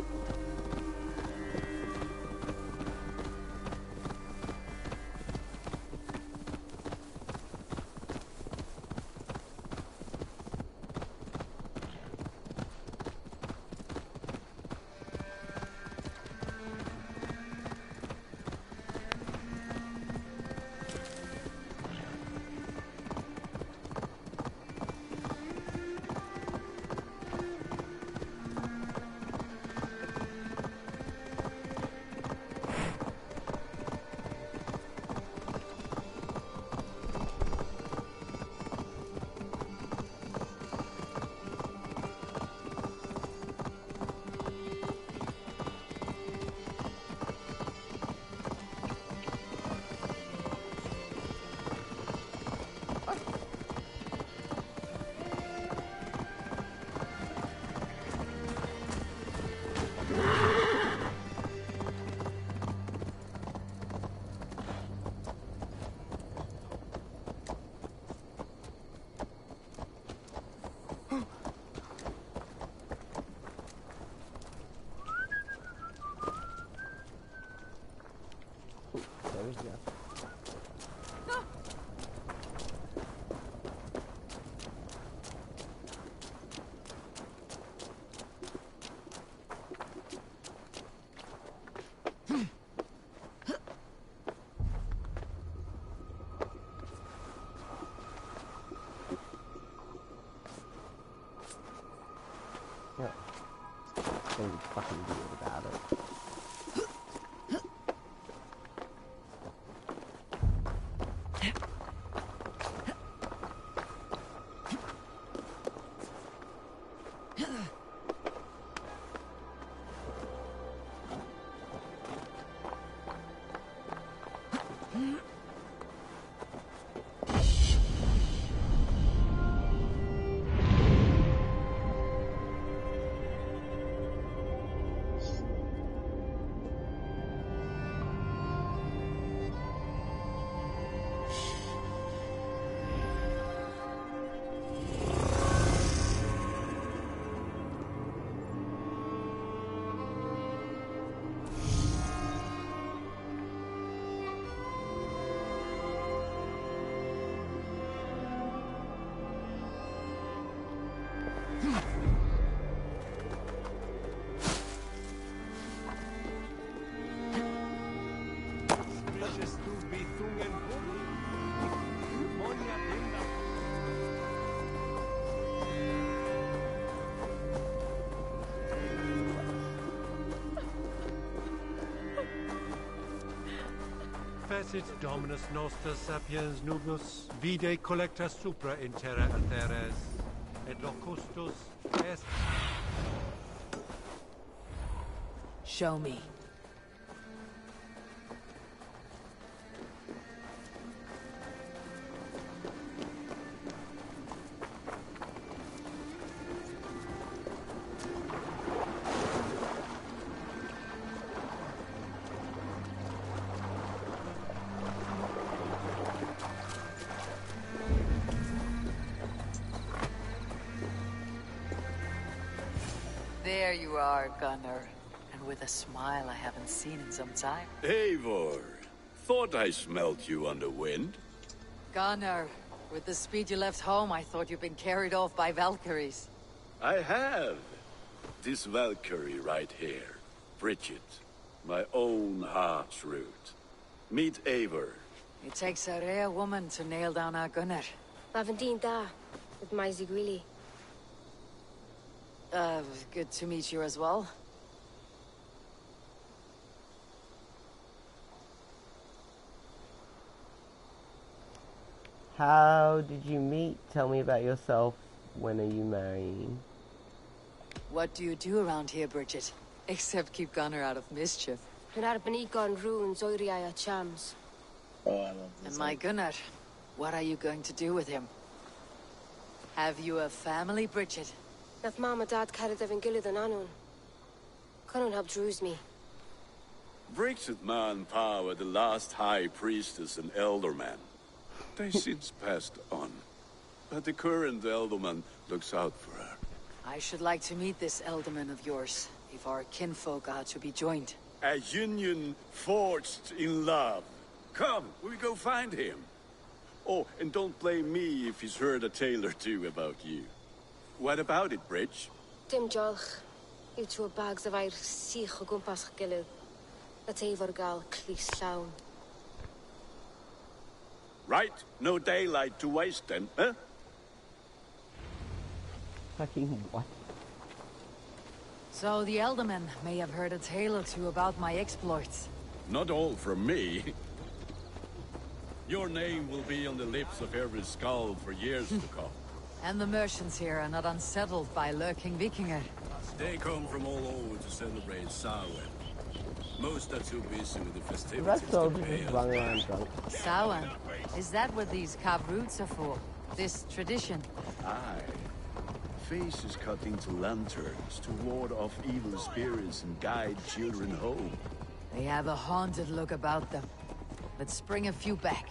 There we go. Yeah. Gonna be fucking weird about it. Facit Dominus Noster Sapiens Nugnus, vide collecta supra in terra alteres, et locustus est... Show me. There you are, Gunnar. And with a smile I haven't seen in some time. Eivor, thought I smelt you on the wind. Gunnar, with the speed you left home, I thought you'd been carried off by Valkyries. I have. This Valkyrie right here, Bridget, my own heart's root. Meet Eivor. It takes a rare woman to nail down our Gunnar. Lavendine da, with my Zigrili. Good to meet you as well. How did you meet? Tell me about yourself. When are you marrying? What do you do around here, Bridget? Except keep Gunnar out of mischief. Gunnar Benikon runes Oiriaya Chams. Oh, I love this. And my Gunnar, what are you going to do with him? Have you a family, Bridget? Naf Mama Dad carried Evan Gillid and Anun. Conan helped druise me. Brixit Man Pa were the last High Priestess and Elderman. They since passed on. But the current Elderman looks out for her. I should like to meet this Elderman of yours, if our kinfolk are to be joined. A union forged in love. Come, we go find him. Oh, and don't blame me if he's heard a tale or two about you. What about it, Bridge? Dim Jolch. You two bags of air sich o gwmpas gilydd. That efo'r gal clis llawn. Right, no daylight to waste then, huh? Fucking what? So the Elderman may have heard a tale or two about my exploits. Not all from me. Your name will be on the lips of every skull for years to come. And the merchants here are not unsettled by lurking Vikinger. They come from all over to celebrate Samhain. Most are too busy with the festivities That soldier to pay just us. running around drunk. Samhain? Is that what these carved roots are for? This tradition? Aye. Faces cut into lanterns to ward off evil spirits and guide children home. They have a haunted look about them. Let's bring a few back.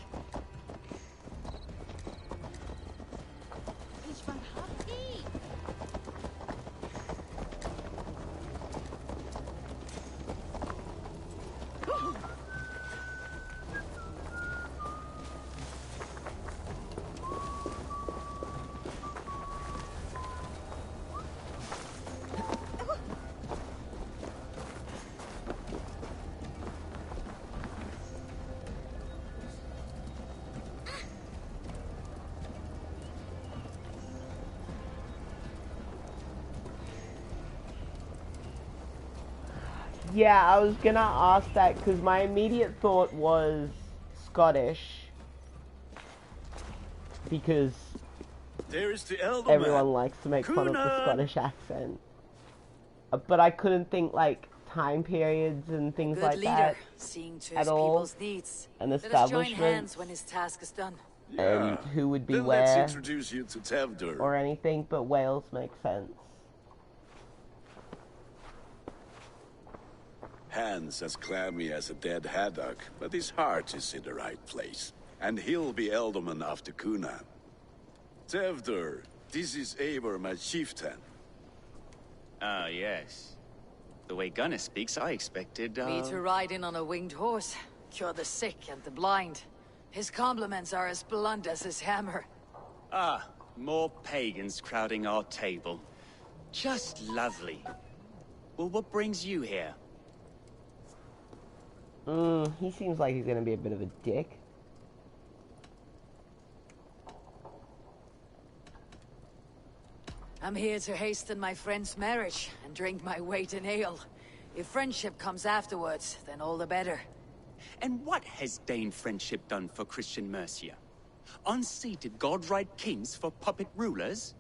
Yeah, I was gonna ask that because my immediate thought was Scottish. Because There is the elder everyone man. likes to make fun of the Conan! Scottish accent. But I couldn't think like time periods and things Good like leader, that. seeing to at his all, people's needs. and Let us join establishments. hands when his task is done. And who would be Then where let's introduce you to Tevder. or anything, but Wales makes sense. Hands as clammy as a dead haddock, but his heart is in the right place. And he'll be Elderman after Conan. Tevder, this is Eivor, my chieftain. Ah, yes. The way Gunnar speaks, I expected, Me to ride in on a winged horse, cure the sick and the blind. His compliments are as blunt as his hammer. Ah, more pagans crowding our table. Just lovely. Well, what brings you here? He seems like he's gonna be a bit of a dick. I'm here to hasten my friend's marriage and drink my weight in ale. If friendship comes afterwards, then all the better. And what has Dane friendship done for Christian Mercia? Unseated godright kings for puppet rulers?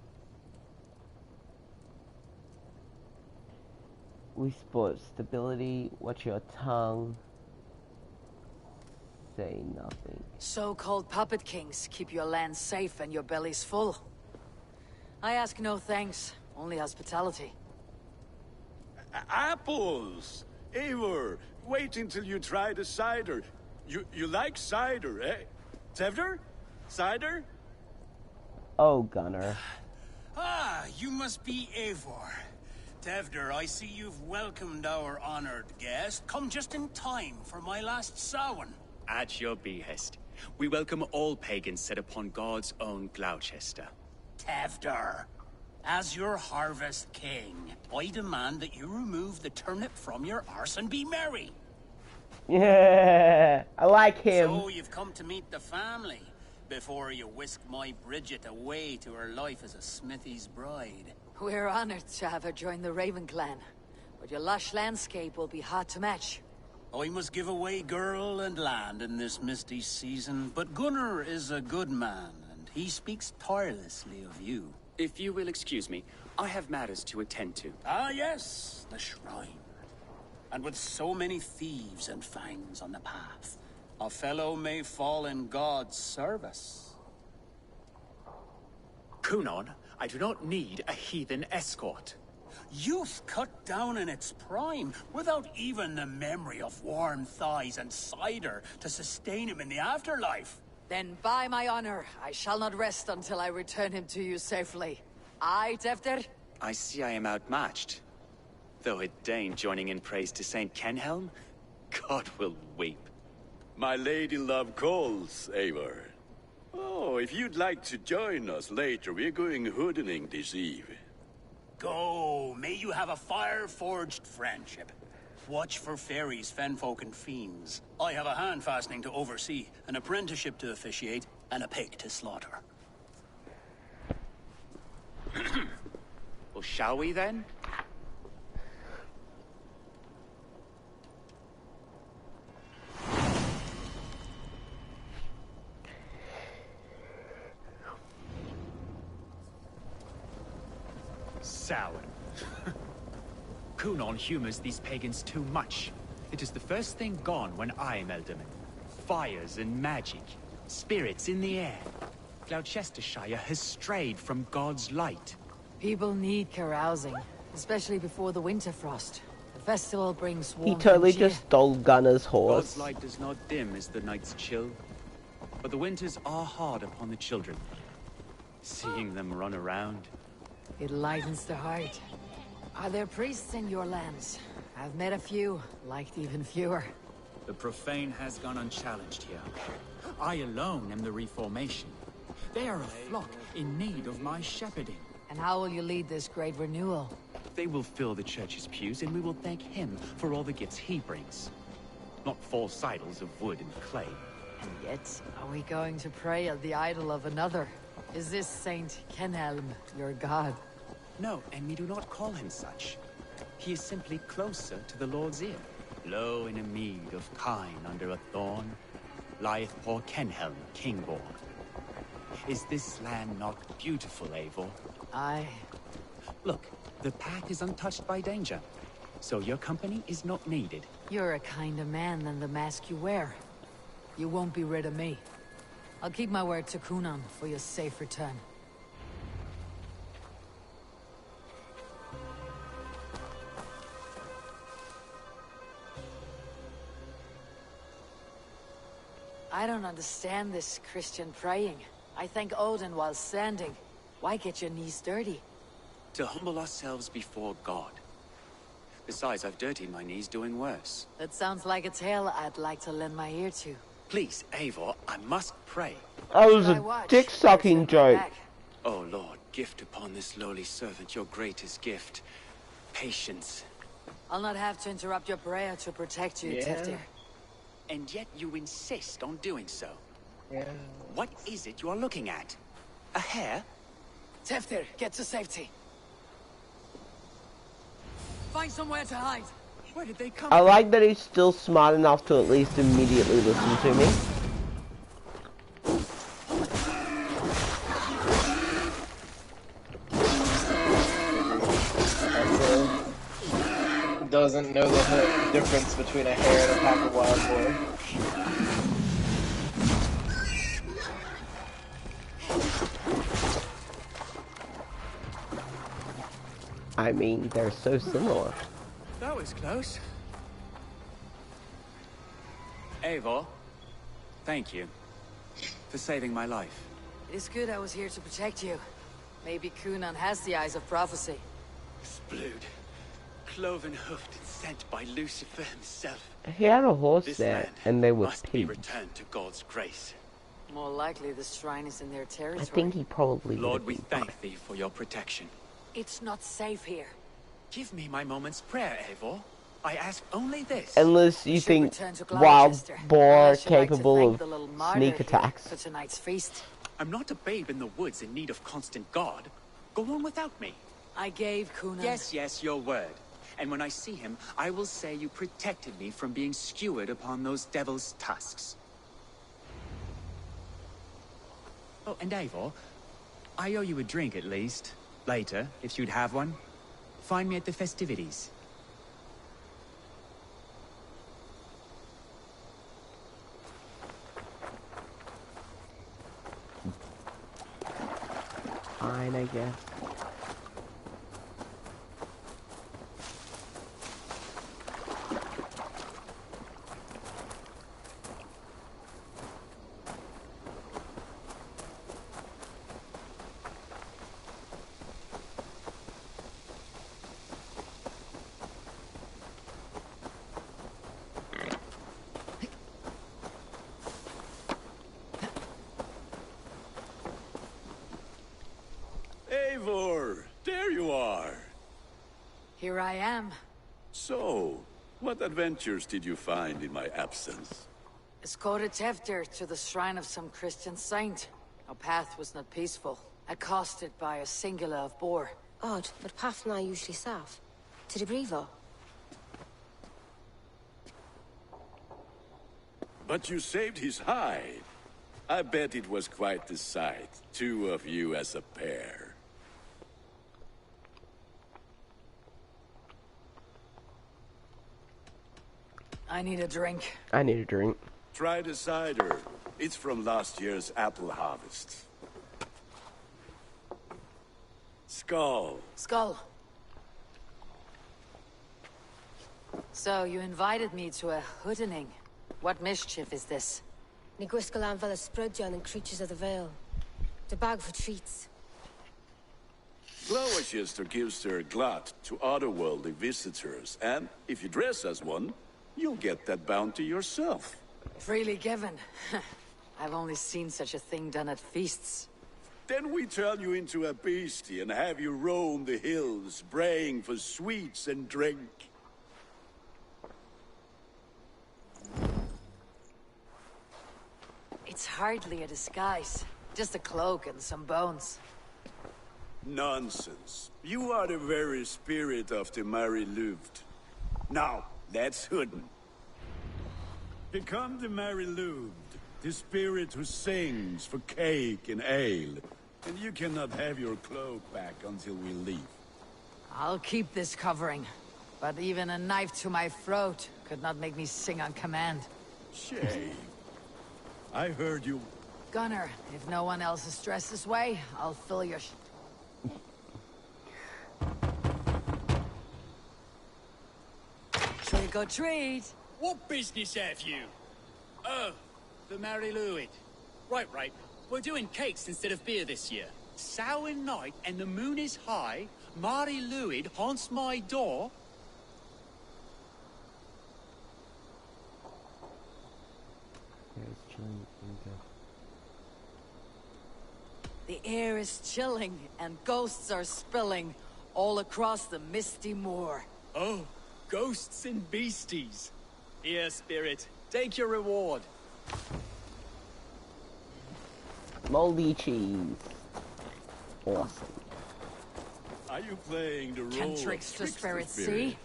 We sport stability, watch your tongue. Say nothing. So-called puppet kings keep your land safe and your bellies full. I ask no thanks, only hospitality. Apples! Eivor, wait until you try the cider. You like cider, eh? Tevder? Cider? Oh, Gunnar. Ah, you must be Eivor. Tevder, I see you've welcomed our honored guest. Come just in time for my last Samhain. At your behest. We welcome all pagans set upon God's own Gloucester. Tevder, as your harvest king, I demand that you remove the turnip from your arse and be merry. Yeah, I like him. So you've come to meet the family before you whisk my Bridget away to her life as a smithy's bride. We're honored to have her join the Raven clan, but your lush landscape will be hard to match. I must give away girl and land in this misty season, but Gunnar is a good man, and he speaks tirelessly of you. If you will excuse me, I have matters to attend to. Ah, yes, the shrine. And with so many thieves and fangs on the path, a fellow may fall in God's service. Kunon, I do not need a heathen escort. Youth cut down in its prime, without even the memory of warm thighs and cider to sustain him in the afterlife. Then by my honor, I shall not rest until I return him to you safely. Aye, Tefter? I see I am outmatched. Though it deign joining in praise to Saint Kenhelm, God will weep. My lady love calls, Eivor. Oh, if you'd like to join us later, we're going hoodening this eve. Go, may you have a fire-forged friendship. Watch for fairies, fenfolk, and fiends. I have a hand fastening to oversee, an apprenticeship to officiate, and a pig to slaughter. Well, shall we then? Sour. Kunon humors these pagans too much. It is the first thing gone when I am Elderman. Fires and magic, spirits in the air. Gloucestershire has strayed from God's light. People need carousing, especially before the winter frost. The festival brings He warmth totally and cheer. just stole Gunner's horse. God's light does not dim as the nights chill, but the winters are hard upon the children. Seeing them run around. It lightens the heart. Are there priests in your lands? I've met a few, liked even fewer. The profane has gone unchallenged here. I alone am the reformation. They are a flock in need of my shepherding. And how will you lead this great renewal? They will fill the church's pews, and we will thank him for all the gifts he brings. Not false idols of wood and clay. And yet, are we going to pray at the idol of another? Is this Saint Kenhelm your god? No, and we do not call him such. He is simply closer to the Lord's ear. Low in a mead of kine under a thorn, lieth poor Kenhelm, Kingborg. Is this land not beautiful, Eivor? Aye. Look, the path is untouched by danger, so your company is not needed. You're a kinder man than the mask you wear. You won't be rid of me. I'll keep my word to Kunon for your safe return. I don't understand this Christian praying. I thank Odin while standing. Why get your knees dirty? To humble ourselves before God. Besides, I've dirtied my knees doing worse. That sounds like a tale I'd like to lend my ear to. Please, Eivor, I must pray. That was a dick-sucking joke. Oh Lord, gift upon this lowly servant your greatest gift. Patience. I'll not have to interrupt your prayer to protect you, Teftir. And yet you insist on doing so. Yeah. What is it you are looking at? A hare? Teftir, get to safety. Find somewhere to hide. Where did they come I from? like that he's still smart enough to at least immediately listen to me. Doesn't know the difference between a hare and a pack of wild boar. I mean, they're so similar. That was close. Eivor, thank you for saving my life. It is good I was here to protect you. Maybe Kunon has the eyes of prophecy. Splood, cloven-hoofed and sent by Lucifer himself. He had a horse This there, land and they were must be pigs. returned to God's grace. More likely the shrine is in their territory. I think he probably would Lord, have we been thank fine. thee for your protection. It's not safe here. Give me my moment's prayer, Eivor. I ask only this. Unless you should think return to wild Gloucester. boar Unless you'd like to capable thank of the little martyr sneak here attacks. for tonight's feast. I'm not a babe in the woods in need of constant guard. Go on without me. I gave Kunon... Yes, your word. And when I see him, I will say you protected me from being skewered upon those devil's tusks. Oh, and Eivor, I owe you a drink at least. Later, if you'd have one. Find me at the festivities. Fine, I guess. Eivor, there you are. Here I am. So, what adventures did you find in my absence? Escorted Tefter to the shrine of some Christian saint. Our path was not peaceful, accosted by a singular of boar. Odd, but path na usually safe. To the Brevo. But you saved his hide. I bet it was quite the sight, two of you as a pair. I need a drink. I need a drink. Try the cider. It's from last year's apple harvest. Skull. Skull. So, you invited me to a hoodening. What mischief is this? Ni gwisgalan fel ysbrydion and creatures of the Vale. The bag for treats. Gloucester gives their glut to otherworldly visitors, and if you dress as one, you'll get that bounty yourself. Freely given. I've only seen such a thing done at feasts. Then we turn you into a beastie and have you roam the hills, braying for sweets and drink. It's hardly a disguise. Just a cloak and some bones. Nonsense. You are the very spirit of the Mary Louved. Now, let's hoodin. Become the Mary Louved, the spirit who sings for cake and ale. And you cannot have your cloak back until we leave. I'll keep this covering. But even a knife to my throat could not make me sing on command. Shame. I heard you... Gunnar, if no one else is dressed this way, I'll fill your Trick or treat! What business have you? Oh, the Mary Louid. Right. We're doing cakes instead of beer this year. Sour night and the moon is high. Mary Louid haunts my door. The air is chilling, and ghosts are spilling all across the misty moor. Oh, ghosts and beasties. Here, spirit, take your reward. Moldy cheese. Awesome. Are you playing the role Can of trickster spirits spirit? see?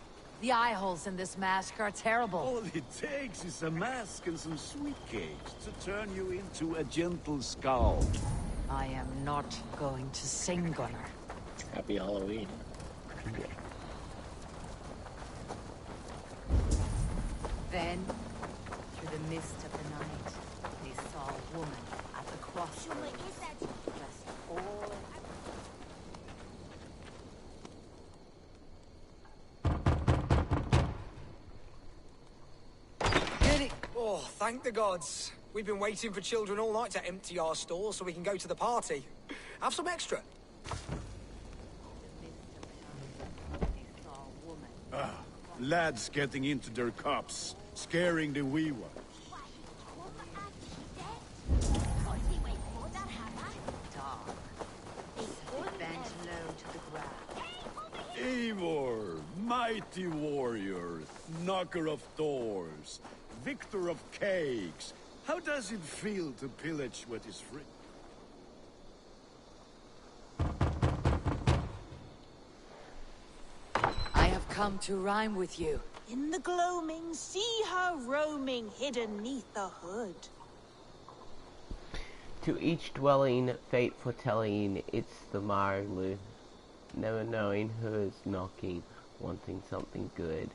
The eye holes in this mask are terrible. All it takes is a mask and some sweet cakes to turn you into a gentle skull. I am not going to sing, Gunnar. Happy Halloween. Then, through the mist of the night, they saw a woman at the crossroads, dressed all in... Oh, thank the gods. We've been waiting for children all night to empty our stores so we can go to the party. Have some extra. Lads getting into their cups, scaring the wee ones. Bent low to the ground. Eivor, mighty warrior, knocker of doors, victor of cakes. How does it feel to pillage what is free? I have come to rhyme with you. In the gloaming, see her roaming hidden neath the hood. To each dwelling, fate foretelling, it's the Marilu. Never knowing who is knocking, wanting something good.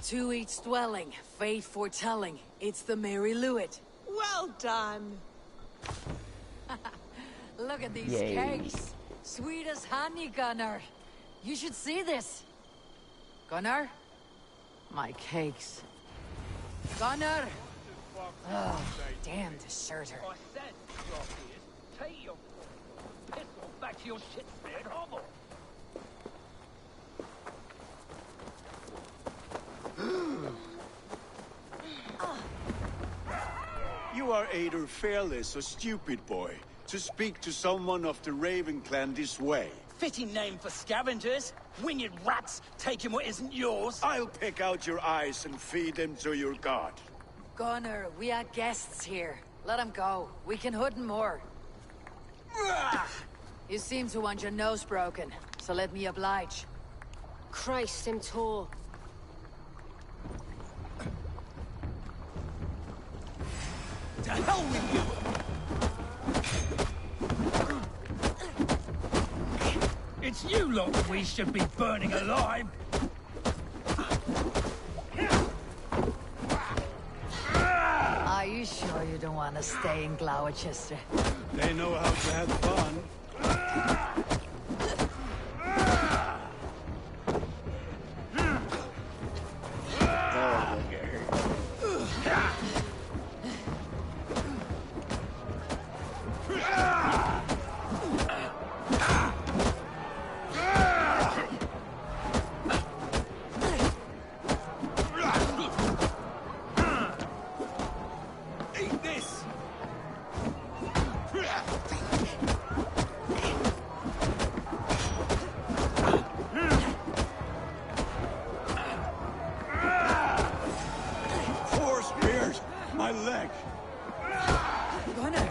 To each dwelling, fate foretelling, it's the Mary Lewitt. Well done. Look at these Yay. cakes. Sweet as honey, Gunnar. You should see this. Gunnar? My cakes. Gunnar! Oh, damn deserter. I said, take your piss off back to your shit-smeared hovel. You are either fearless or stupid, boy, to speak to someone of the Raven clan this way. Fitting name for scavengers. Winged rats taking what isn't yours. I'll pick out your eyes and feed them to your god. Gunnar, we are guests here. Let him go. We can hood him more. You seem to want your nose broken, so let me oblige. Christ, him tall. To hell with you! It's you lot that we should be burning alive. Are you sure you don't want to stay in Gloucester? They know how to have fun. Eat this! Four spears! My leg! Gunnar!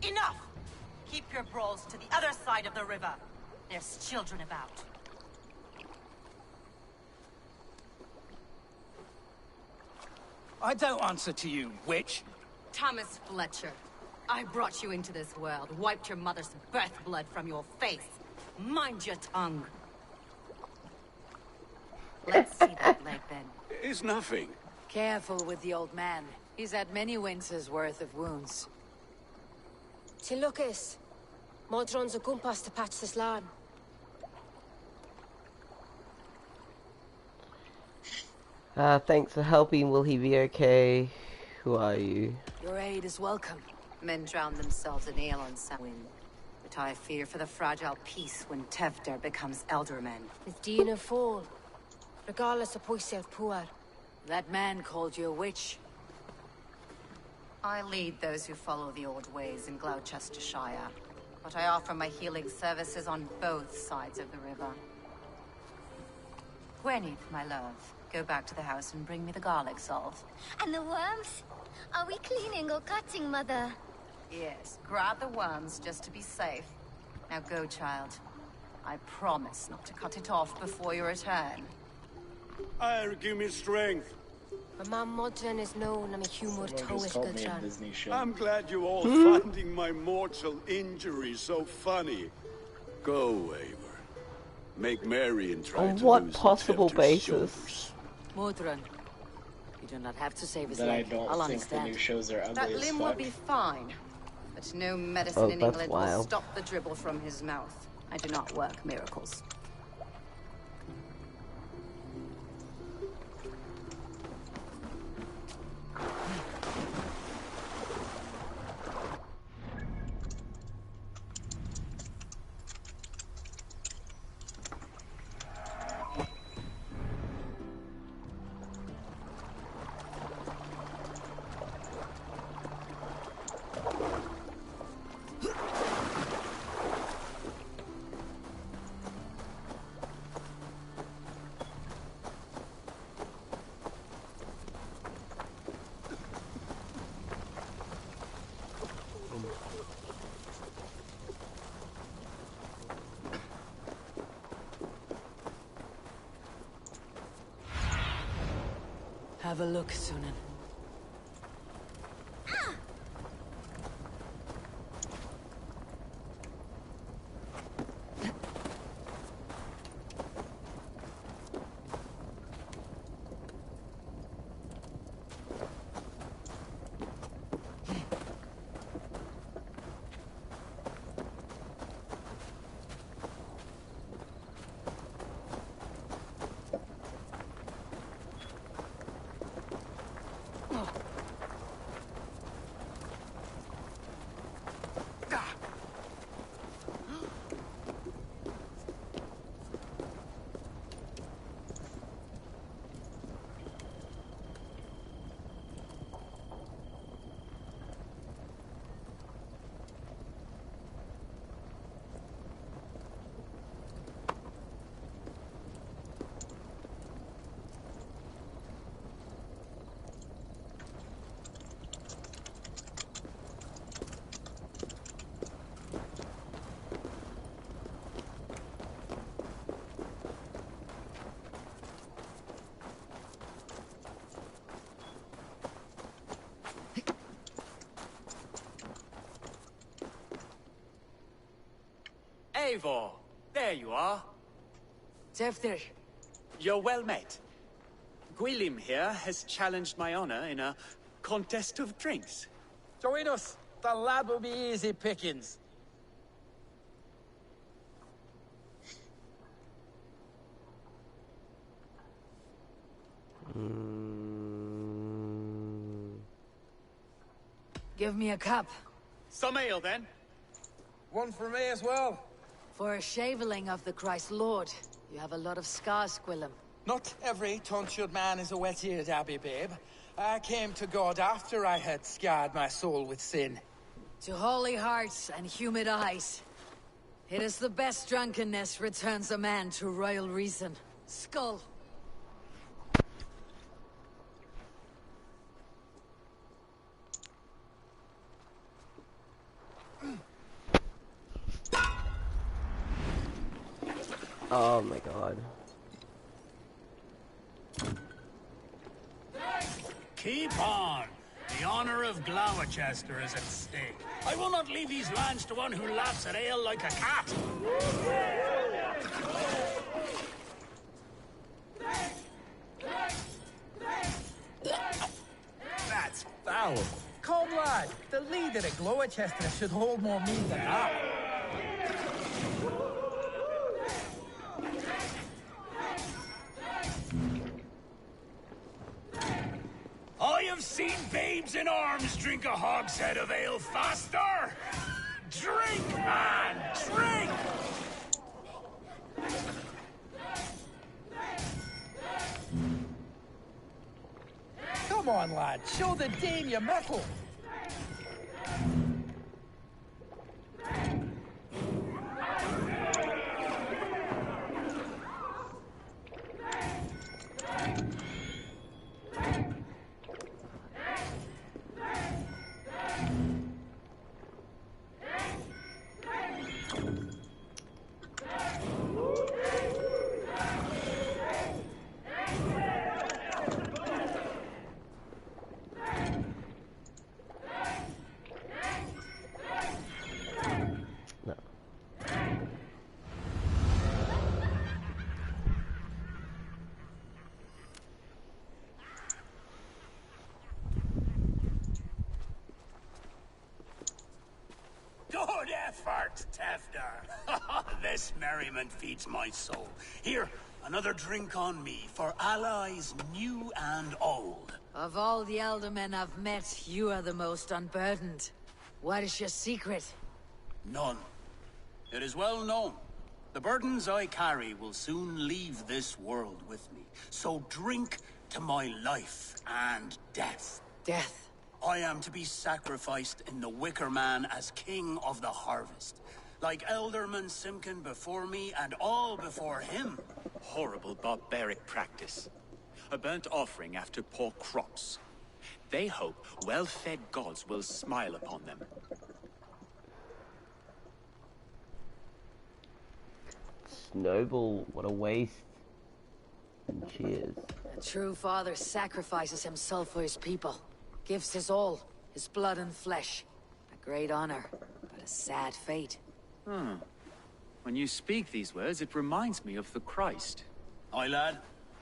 Enough! Keep your brawls to the other side of the river. There's children about. I don't answer to you, witch. Thomas Fletcher, I brought you into this world, wiped your mother's birth blood from your face. Mind your tongue. Let's see that leg then. It's nothing. Careful with the old man. He's had many winters' worth of wounds. Till Lucas. Modron's a gumpas to patch this land. Thanks for helping. Will he be okay? Who are you? Your aid is welcome. Men drown themselves in ale on Samhain. But I fear for the fragile peace when Tevder becomes eldermen. With Dina fall. Regardless of Poisel Puar. That man called you a witch. I lead those who follow the old ways in Gloucestershire. But I offer my healing services on both sides of the river. Gwyneth, my love, go back to the house and bring me the garlic salt. And the worms? Are we cleaning or cutting, Mother? Yes, grab the worms just to be safe. Now go, child. I promise not to cut it off before your return. I'll give me strength. My mam Modron is known I'm a humor towish gudran. I'm glad you're all finding my mortal injury so funny. Go, Eivor. Make merry and try On to what loosen possible Tevder's basis? shoulders. Modron, you do not have to save his That I leg. don't I'll think the understand. new shows are ugly That as limb will fuck. be fine. But no medicine Oh, in that's England will wild. stop the dribble from his mouth. I do not work miracles. Have a look, Sunan. Eivor, there you are. Tefter. You're well met. Gwilym here has challenged my honor in a contest of drinks. Join us. The lad will be easy pickings. Give me a cup. Some ale, then. One for me as well. For a shaveling of the Christ Lord, you have a lot of scars, Gwilym. Not every tonsured man is a wet-eared abbey, babe. I came to God after I had scarred my soul with sin. To holy hearts and humid eyes. It is the best drunkenness returns a man to royal reason. Skull. Oh my god. Keep on. The honor of Gloucester is at stake. I will not leave these lands to one who laps at ale like a cat. That's foul. Come, lad. The leader of Gloucester should hold more mead than that. I have seen babes in arms drink a hogshead of ale faster! Drink, man! Drink! Come on, lad. Show the dame your mettle. Good effort, Tefter. This merriment feeds my soul. Here, another drink on me for allies new and old. Of all the elder men I've met, you are the most unburdened. What is your secret? None. It is well known. The burdens I carry will soon leave this world with me. So drink to my life and death. Death? I am to be sacrificed in the Wicker Man as king of the harvest. Like Elderman Simkin before me and all before him. Horrible barbaric practice. A burnt offering after poor crops. They hope well-fed gods will smile upon them. Snowball, what a waste. And cheers. A true father sacrifices himself for his people. Gives his all, his blood and flesh. A great honor, but a sad fate. When you speak these words, it reminds me of the Christ. Aye, lad.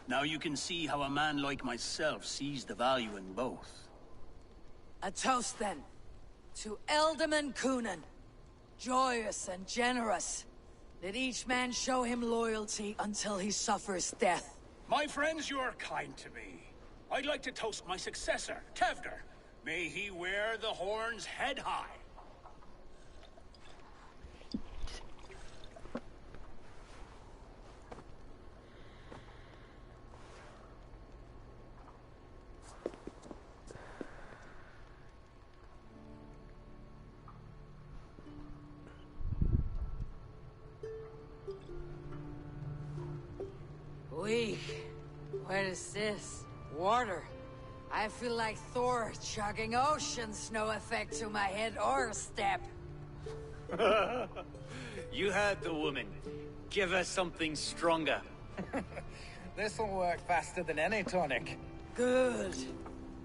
Now you can see how a man like myself sees the value in both. A toast, then. To Ealdorman Coonan. Joyous and generous. Let each man show him loyalty until he suffers death. My friends, you are kind to me. I'd like to toast my successor, Kevgar. May he wear the horns head high. Weak. What is this? Water. I feel like Thor chugging oceans. No effect to my head or step. You heard the woman. Give her something stronger. This'll work faster than any tonic. Good.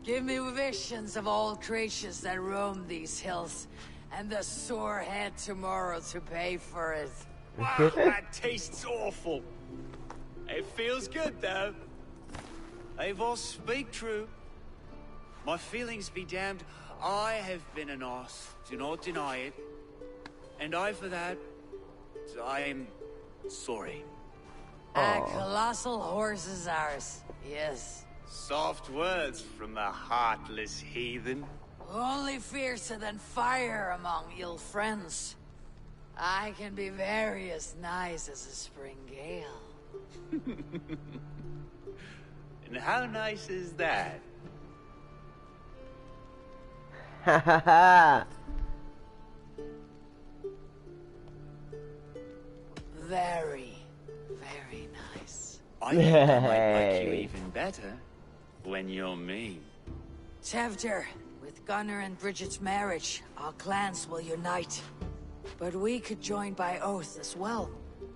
Give me visions of all creatures that roam these hills, and the sore head tomorrow to pay for it. Wow, that tastes awful. It feels good, though. Eivor, speak true. My feelings be damned. I have been an arse. Do not deny it. And I, for that, I am sorry. A colossal horse is ours. Yes. Soft words from a heartless heathen. Only fiercer than fire among ill friends. I can be very as nice as a spring gale. And how nice is that? Ha ha ha! Very, very nice. I think I might like you even better when you're mean. Tevdir, with Gunnar and Bridget's marriage, our clans will unite. But we could join by oath as well.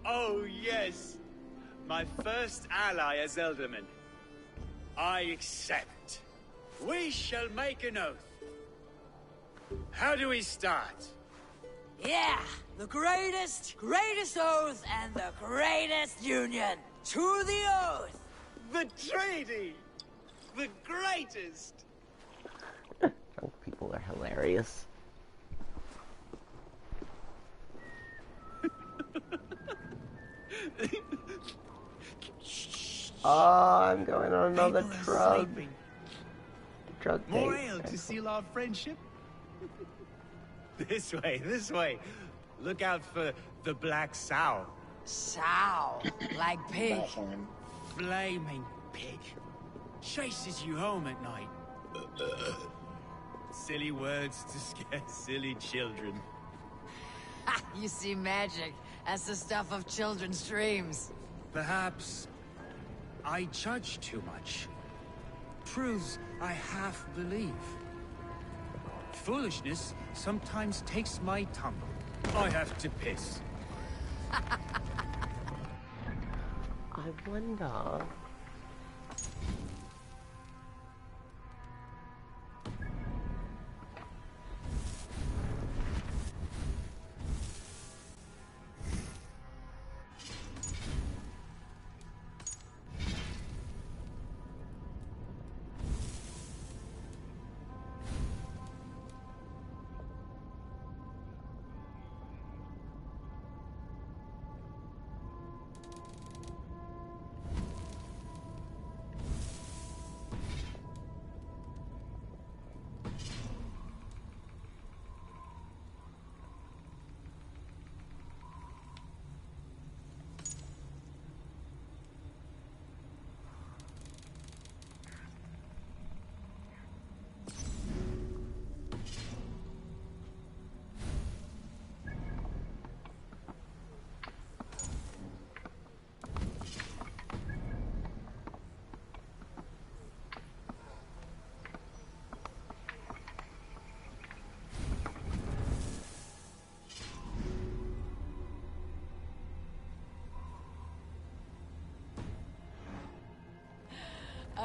Oh, yes. My first ally as Ealdorman. I accept. We shall make an oath. How do we start? Yeah! The greatest oath and the greatest union! To the oath! The treaty! The greatest! Drunk people are hilarious. Oh, I'm going on another drug. Drug More date. ale to seal our friendship? This way, this way. Look out for the black sow. Sow. Like pig. Flaming pig. Chases you home at night. Silly words to scare silly children. You see magic. That's the stuff of children's dreams. Perhaps I judge too much. Proves I half believe. Foolishness sometimes takes my tongue. I have to piss. I wonder.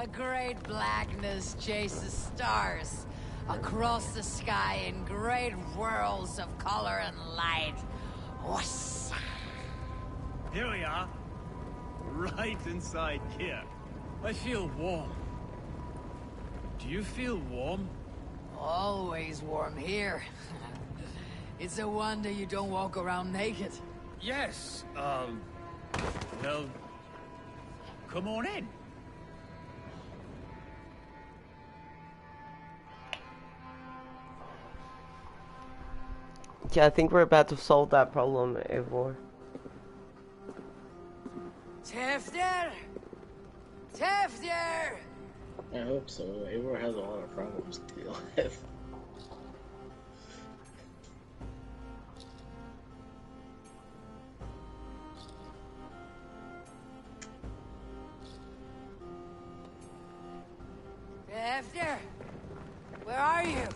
A great blackness chases stars across the sky in great whirls of color and light. Whoosh. Here we are. Right inside here. I feel warm. Do you feel warm? Always warm here. It's a wonder you don't walk around naked. Yes, well, come on in. Yeah, I think we're about to solve that problem, Eivor. Tefter! Tefter! I hope so. Eivor has a lot of problems to deal with. Tefter! Where are you?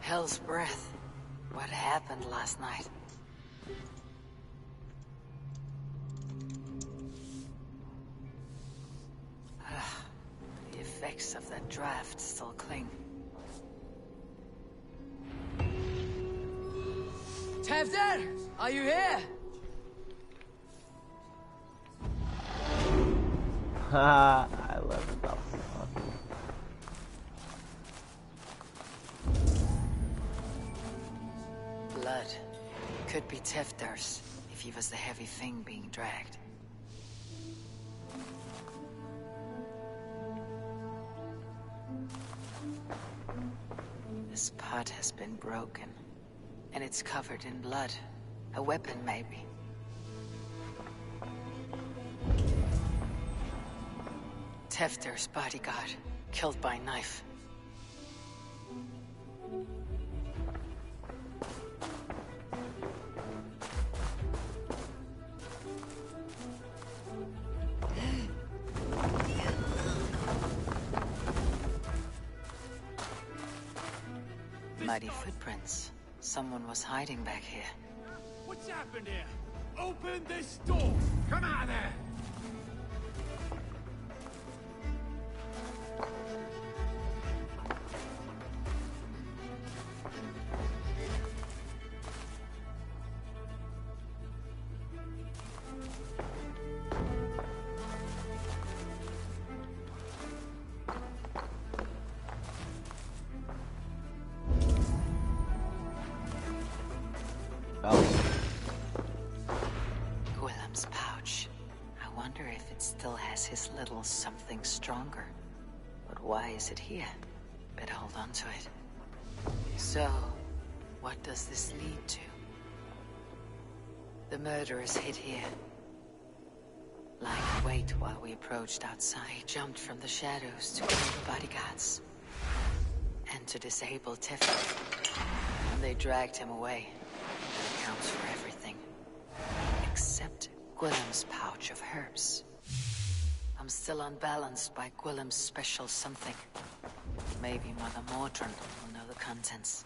Hell's breath. What happened last night? The effects of that draft still cling. Tefter! Are you here? Ha! I love that song. Blood. Could be Tefter's, if he was the heavy thing being dragged. This pot has been broken, and it's covered in blood. A weapon, maybe. Tefter's bodyguard, killed by knife. Muddy footprints. Someone was hiding back here. What's happened here? Open this door! Come out there! Gwillem's pouch. I wonder if it still has his little something stronger. But why is it here? Better hold on to it. So, what does this lead to? The murderers hid here. Lying in wait while we approached outside. He jumped from the shadows to kill the bodyguards. And to disable Tefter. And they dragged him away. That accounts for everything. Except Gwillem's pouch of herbs. I'm still unbalanced by Gwillem's special something. Maybe Mother Mordrin will know the contents.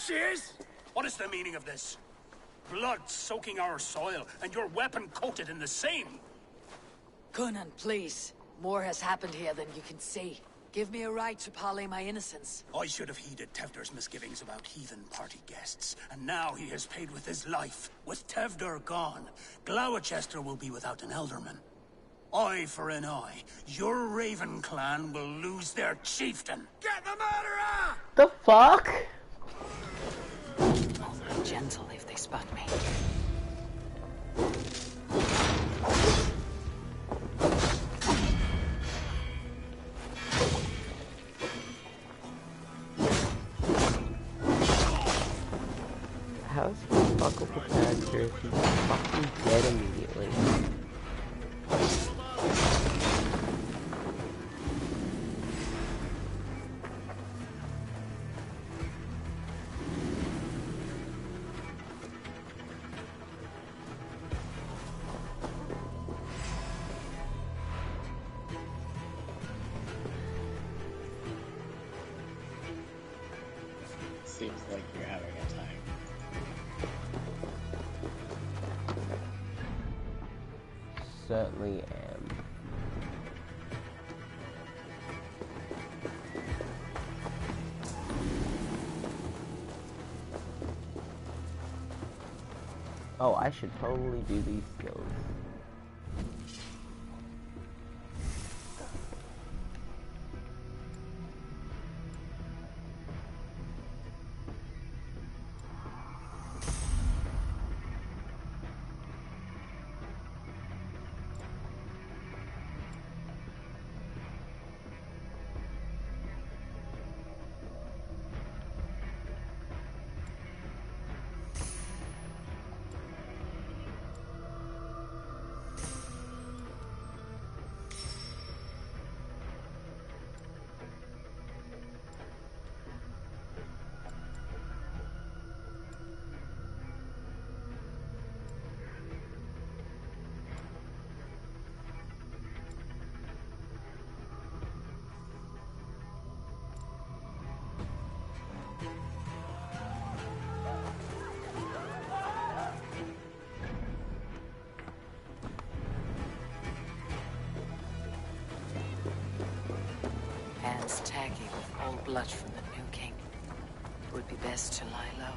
she is! What is the meaning of this? Blood soaking our soil, and your weapon coated in the same! Conan, please. More has happened here than you can see. Give me a right to parley my innocence. I should have heeded Tevder's misgivings about heathen party guests, and now he has paid with his life. With Tevder gone, Gloucester will be without an elderman. Eye for an eye. Your Raven clan will lose their chieftain. Get the murderer! The fuck? I'll be gentle if they spot me. How is he fuck up a character if he's fucking dead immediately? Seems like you're having a time. Certainly am. Oh, I should totally do these skills. Hands tacky with old blood from the new king. It would be best to lie low.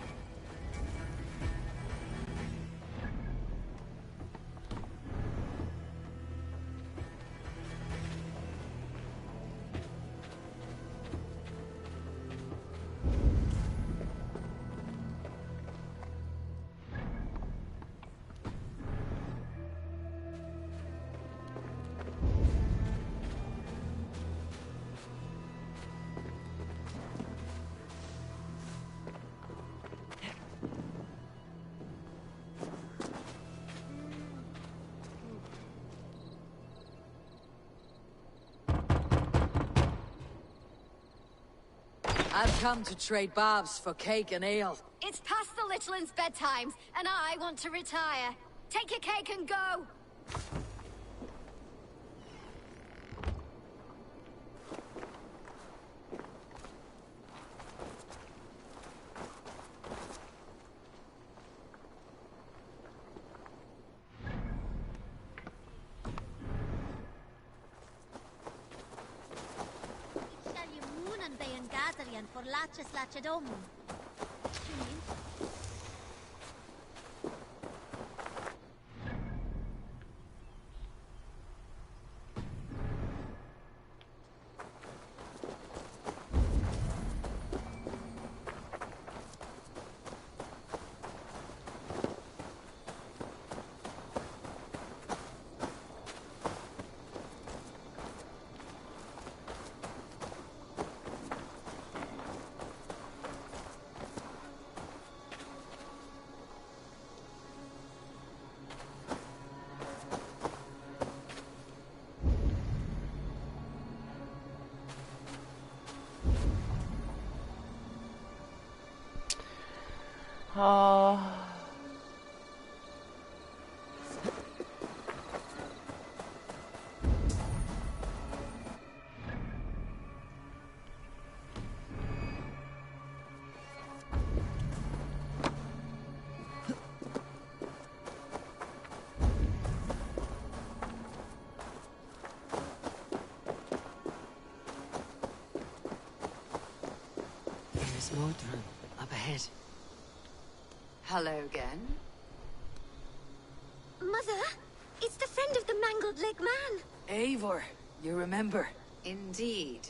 I've come to trade barbs for cake and ale. It's past the little one's bedtimes, and I want to retire. Take your cake and go! For Latches Latchadum. Hello again. Mother, it's the friend of the mangled leg man. Eivor, you remember? Indeed.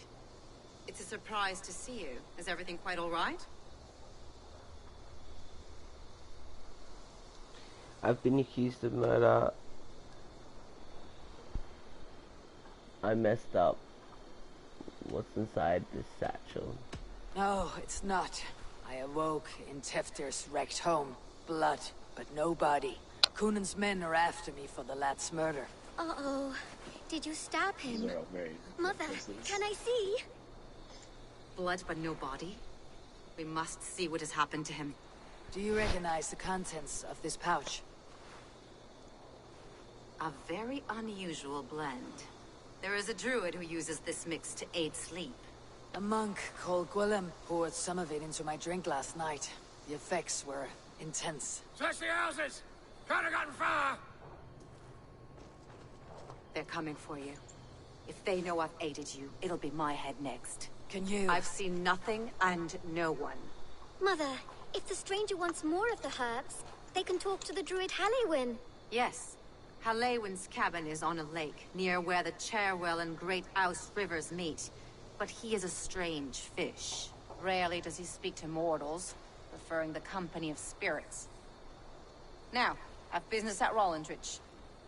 It's a surprise to see you. Is everything quite all right? I've been accused of murder. I messed up. What's inside this satchel? No, it's not. I awoke in Teftir's wrecked home. Blood, but no body. Cunan's men are after me for the lad's murder. Uh-oh. Did you stab him? These are all very Mother, can I see? Blood, but no body? We must see what has happened to him. Do you recognize the contents of this pouch? A very unusual blend. There is a druid who uses this mix to aid sleep. A monk called Gwillem poured some of it into my drink last night. The effects were intense. Search the houses! Can't have gotten far! They're coming for you. If they know I've aided you, it'll be my head next. Can you? I've seen nothing and no one. Mother, if the stranger wants more of the herbs, they can talk to the druid Halewyn. Yes. Halewyn's cabin is on a lake, near where the Cherwell and Great Ouse rivers meet. But he is a strange fish. Rarely does he speak to mortals, preferring the company of spirits. Now, I've business at Rollindridge.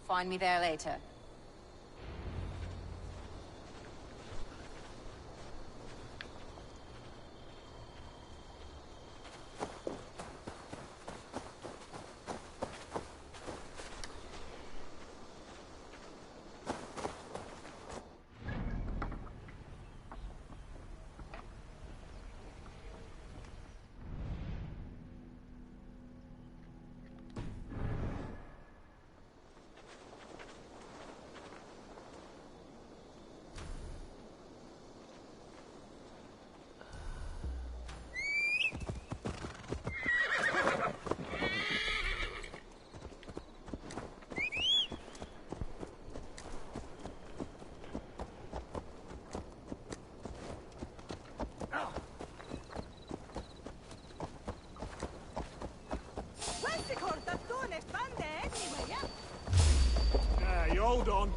Find me there later. You hold on.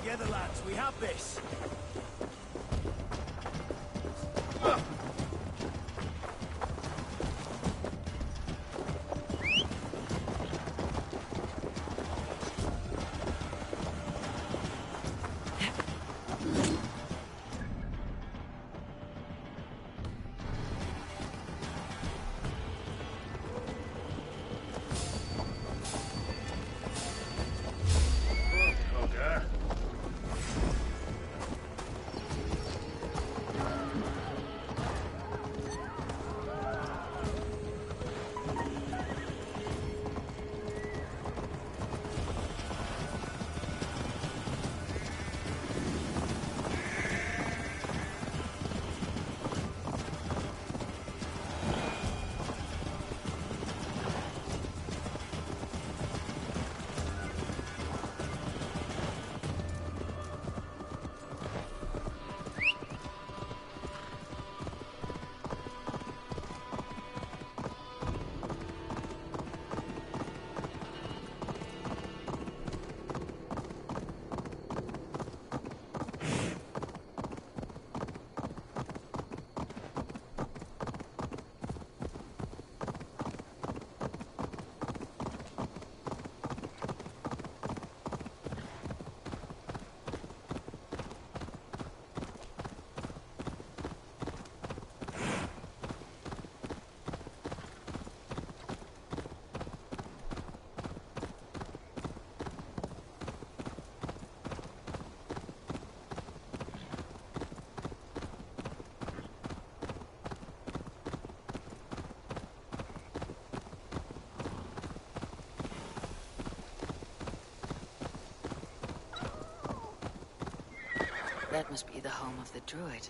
Together, lads, we have this. That must be the home of the druid.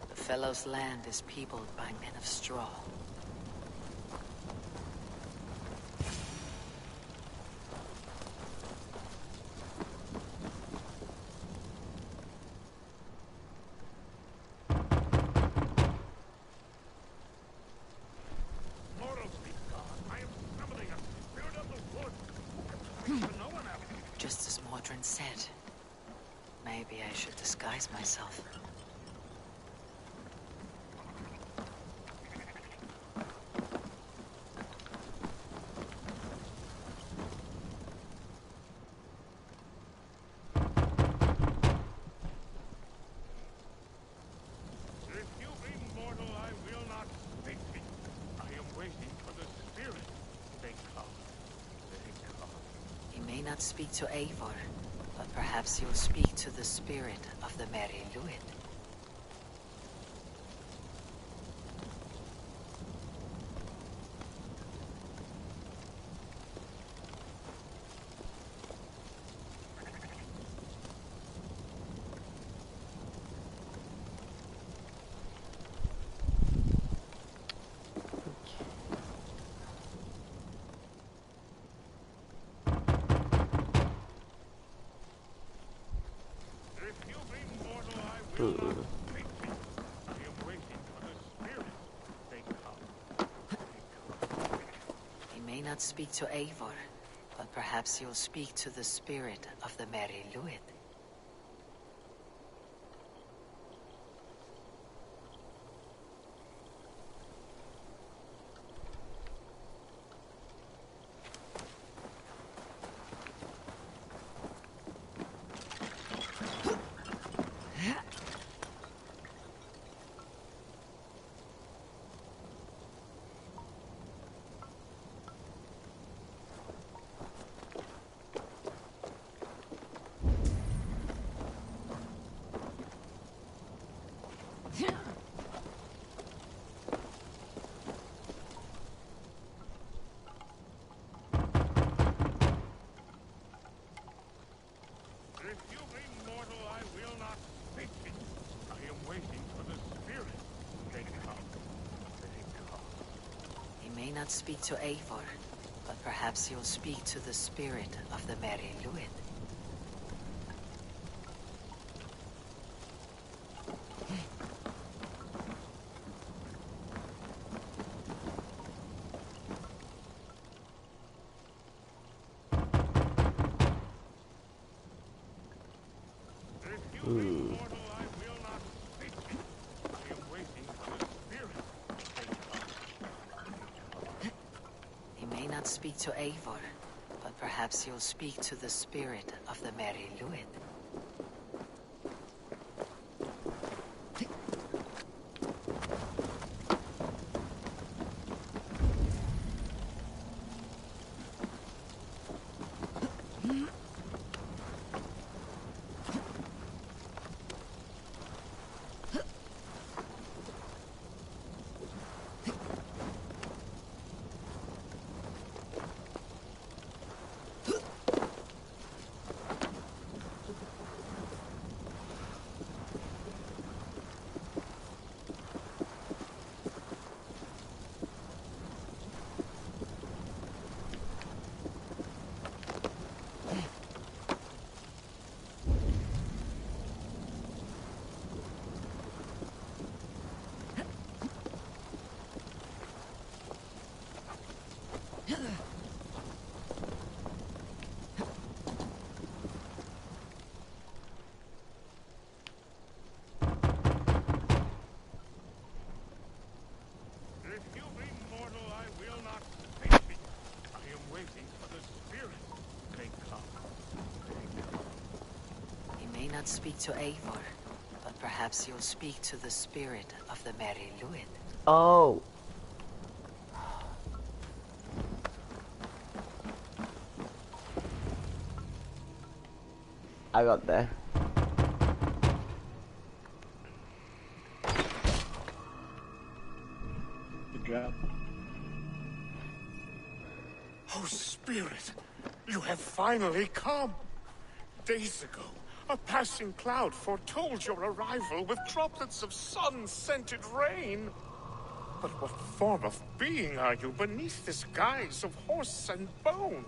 The fellow's land is peopled by men of straw. Just as Mordrin said, maybe I should disguise myself. Not speak to Eivor, but perhaps you'll speak to the spirit of the Merry Luid. Not speak to Eivor, but perhaps you'll speak to the spirit of the Merry Luid. Not speak to Eivor, but perhaps you'll speak to the spirit of the Merry Luid. Speak to Eivor, but perhaps you'll speak to the spirit of the Merry Luid. Speak to Eivor, but Perhaps you'll speak to the spirit of the Merry Luid. Oh. I got there. Good job. Oh, Spirit, you have finally come. Days ago, a passing cloud foretold your arrival with droplets of sun-scented rain. But what form of being are you beneath this guise of horse and bone?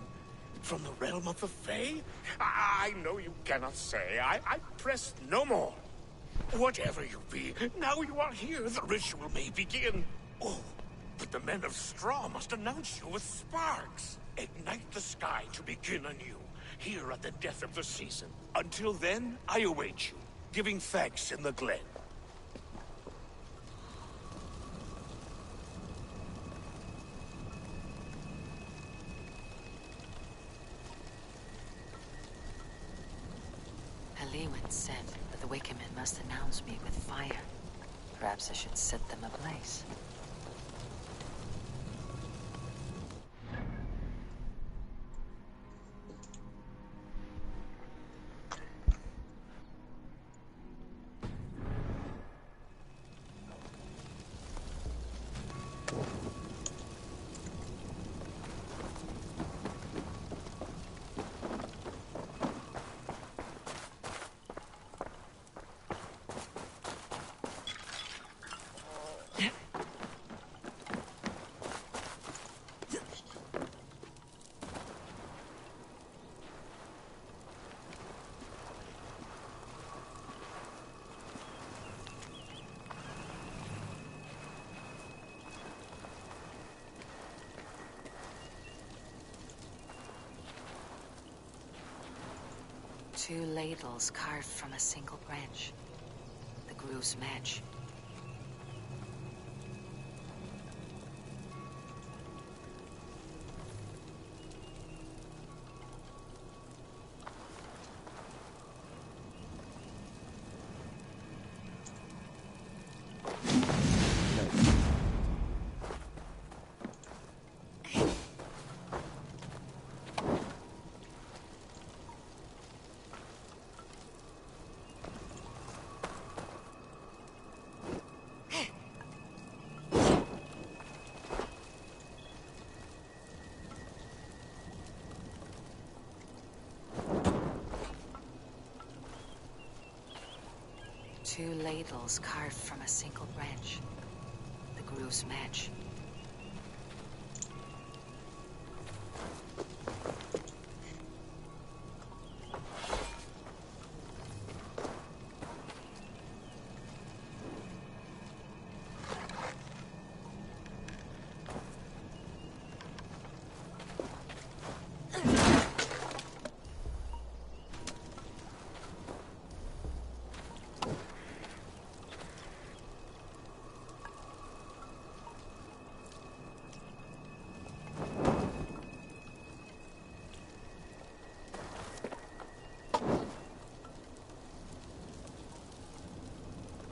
From the realm of the Fae? I know you cannot say. I press no more. Whatever you be, now you are here, the ritual may begin. Oh, but the men of Straw must announce you with sparks. Ignite the sky to begin anew, here at the death of the season. Until then, I await you, giving thanks in the glen. Lewin said that the Wickermen must announce me with fire. Perhaps I should set them ablaze. Two ladles carved from a single branch. The Gru's match. Two ladles carved from a single branch. The Gru's match.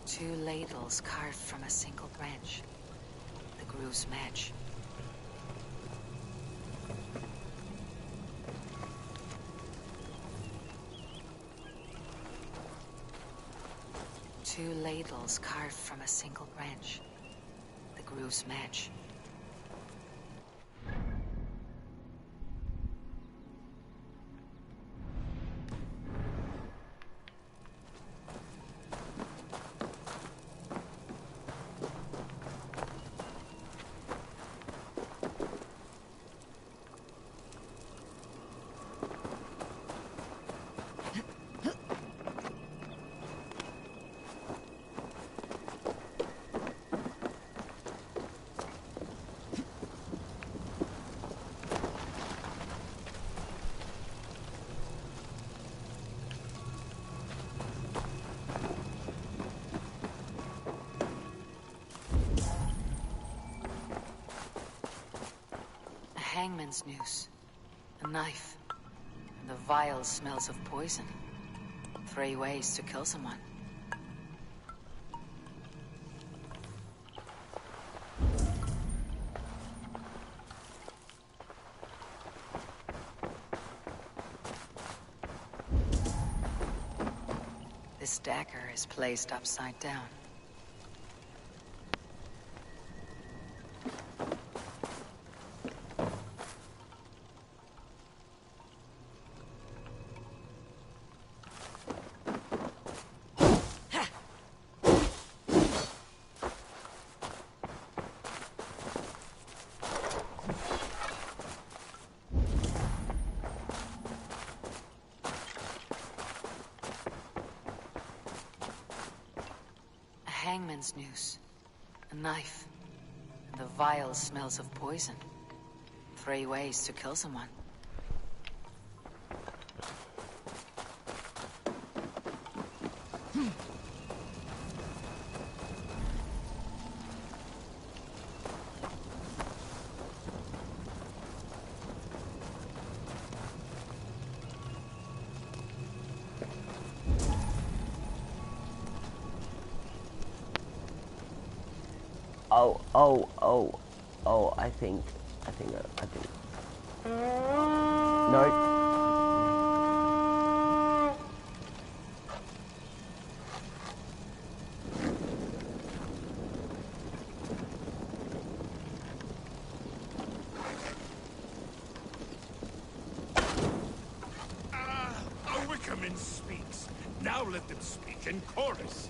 Two ladles carved from a single branch. The Gru's match. Two ladles carved from a single branch. The Gru's match. Hangman's noose, a knife, and the vile smells of poison. 3 ways to kill someone. This dagger is placed upside down. Hangman's noose. A knife. The vial smells of poison. 3 ways to kill someone. Oh, I think. Nope. A Wickerman speaks. Now let them speak in chorus.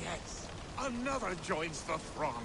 Yes, another joins the throng.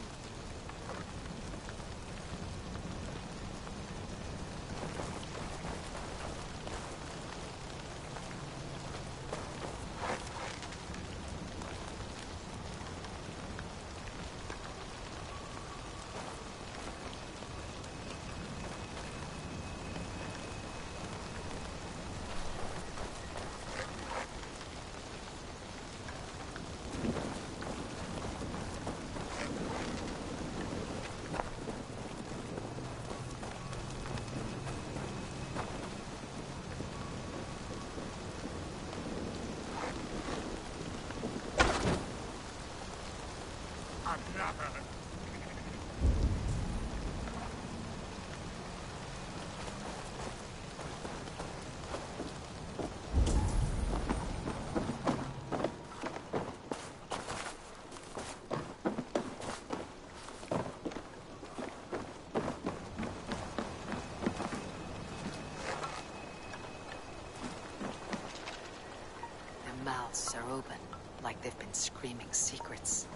Another. Their mouths are open, like they've been screaming secrets.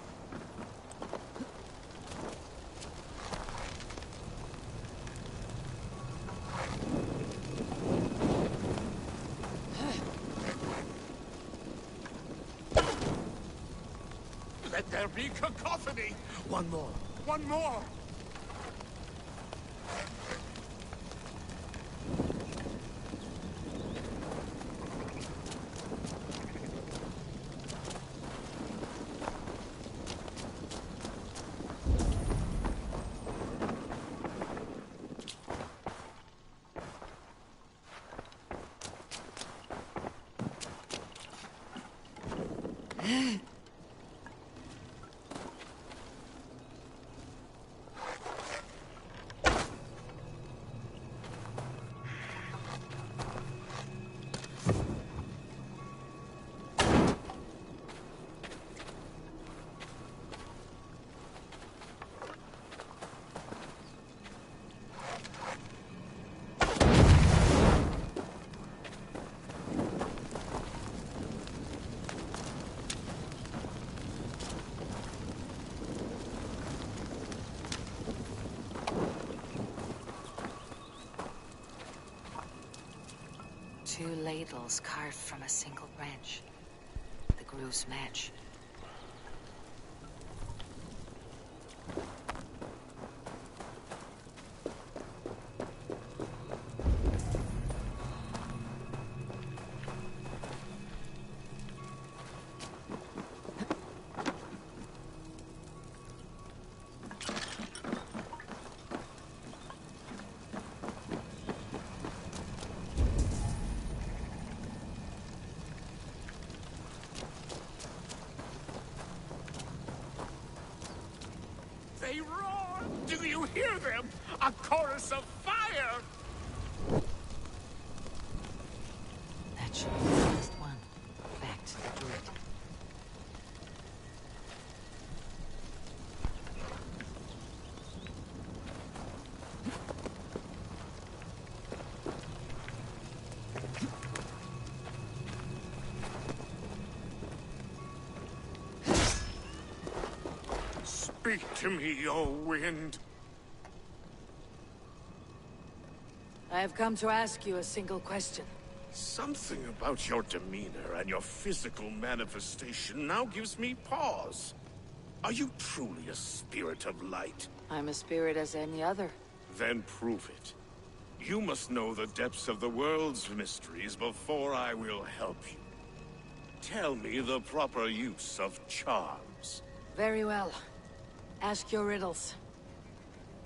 Let there be cacophony. One more. One more. Two ladles carved from a single branch. The grooves match. they roar! Do you hear them? A chorus of fire! That should be the last one. Back to the druid. Speak to me, O wind. I have come to ask you a single question. Something about your demeanor and your physical manifestation now gives me pause. Are you truly a spirit of light? I'm a spirit as any other. Then prove it. You must know the depths of the world's mysteries before I will help you. Tell me the proper use of charms. Very well. Ask your riddles.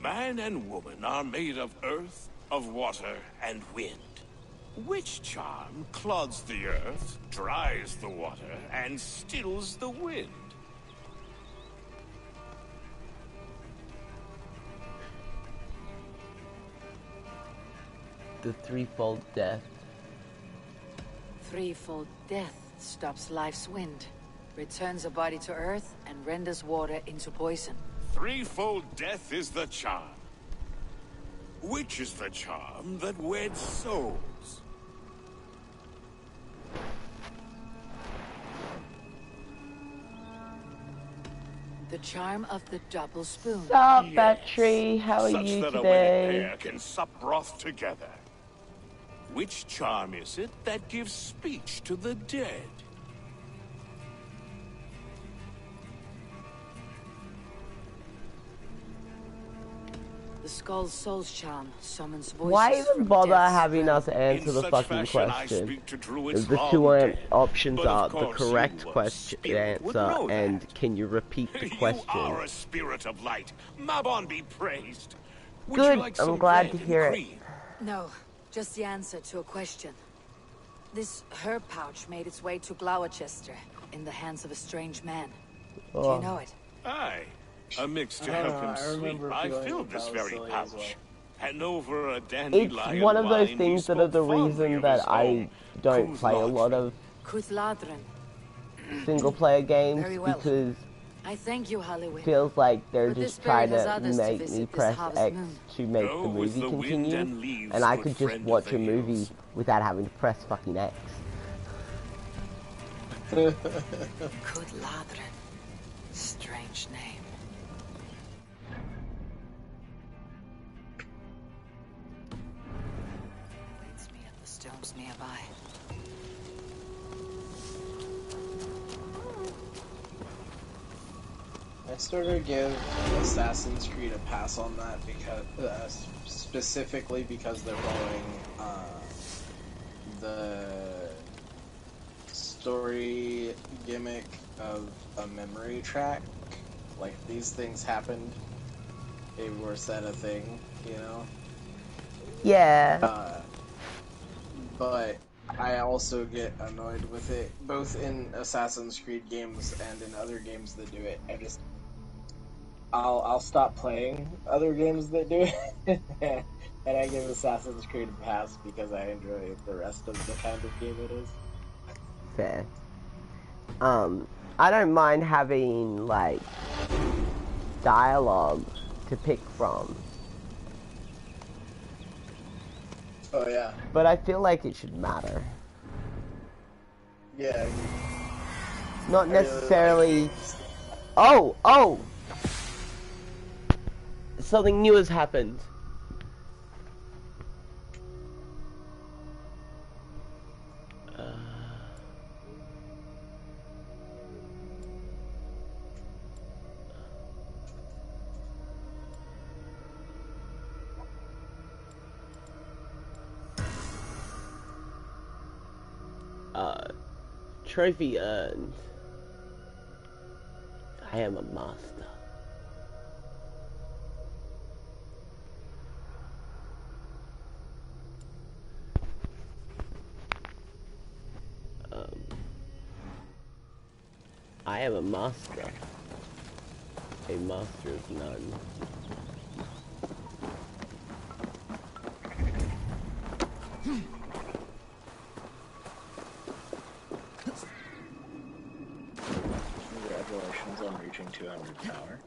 Man and woman are made of earth, of water, and wind. Which charm clods the earth, dries the water, and stills the wind? The threefold death. Threefold death stops life's wind, returns a body to earth, and renders water into poison. Threefold death is the charm. Which is the charm that weds souls? The charm of the double spoon. Sup, Battery? How are Such you that a today? wedded pair can sup broth together. Which charm is it that gives speech to the dead? The Skull's Soul's charm summons voices. Why even from bother death's having us realm. answer the such fucking fashion, I question? speak to druids If the long two dead. options But of are the course correct you, a question spirit, would answer know that. and can you repeat the question? You are a spirit of light. Mabon be praised. Would Good, you like I'm some glad bread to and hear it. cream? No, just the answer to a question. This herb pouch made its way to Gloucester in the hands of a strange man. Do Oh. you know it? Aye. A mix to I don't help know, him I sleep. remember I feeling filled that this was very silly pouch. as well. And over a It's dandelion one of those wine, things he that are the spoke fondly reason of that his I home. don't play a lot of Kuthladren. single player games Very well. because I thank you, Hollywood. it feels like they're But this just trying spirit has to others to make me visit this press harvest X moon. to make Go the with movie the wind continue, and leaves, and I good could just friend of watch the a movie hills. without having to press fucking X. Kuthladren. Strange name. Waits me at the stones nearby. I sort of give Assassin's Creed a pass on that because, specifically because they're following the story gimmick of a memory track. Like, these things happened, they were said a thing, you know? Yeah. But I also get annoyed with it, both in Assassin's Creed games and in other games that do it. I'll stop playing other games that do it, and I give Assassin's Creed a pass because I enjoy the rest of the kind of game it is. Fair. I don't mind having, like, dialogue to pick from. Oh, yeah. But I feel like it should matter. Yeah. Not necessarily... Oh! Something new has happened. Trophy earned. I am a master. I am a master. a master of none. Congratulations on reaching 200 power.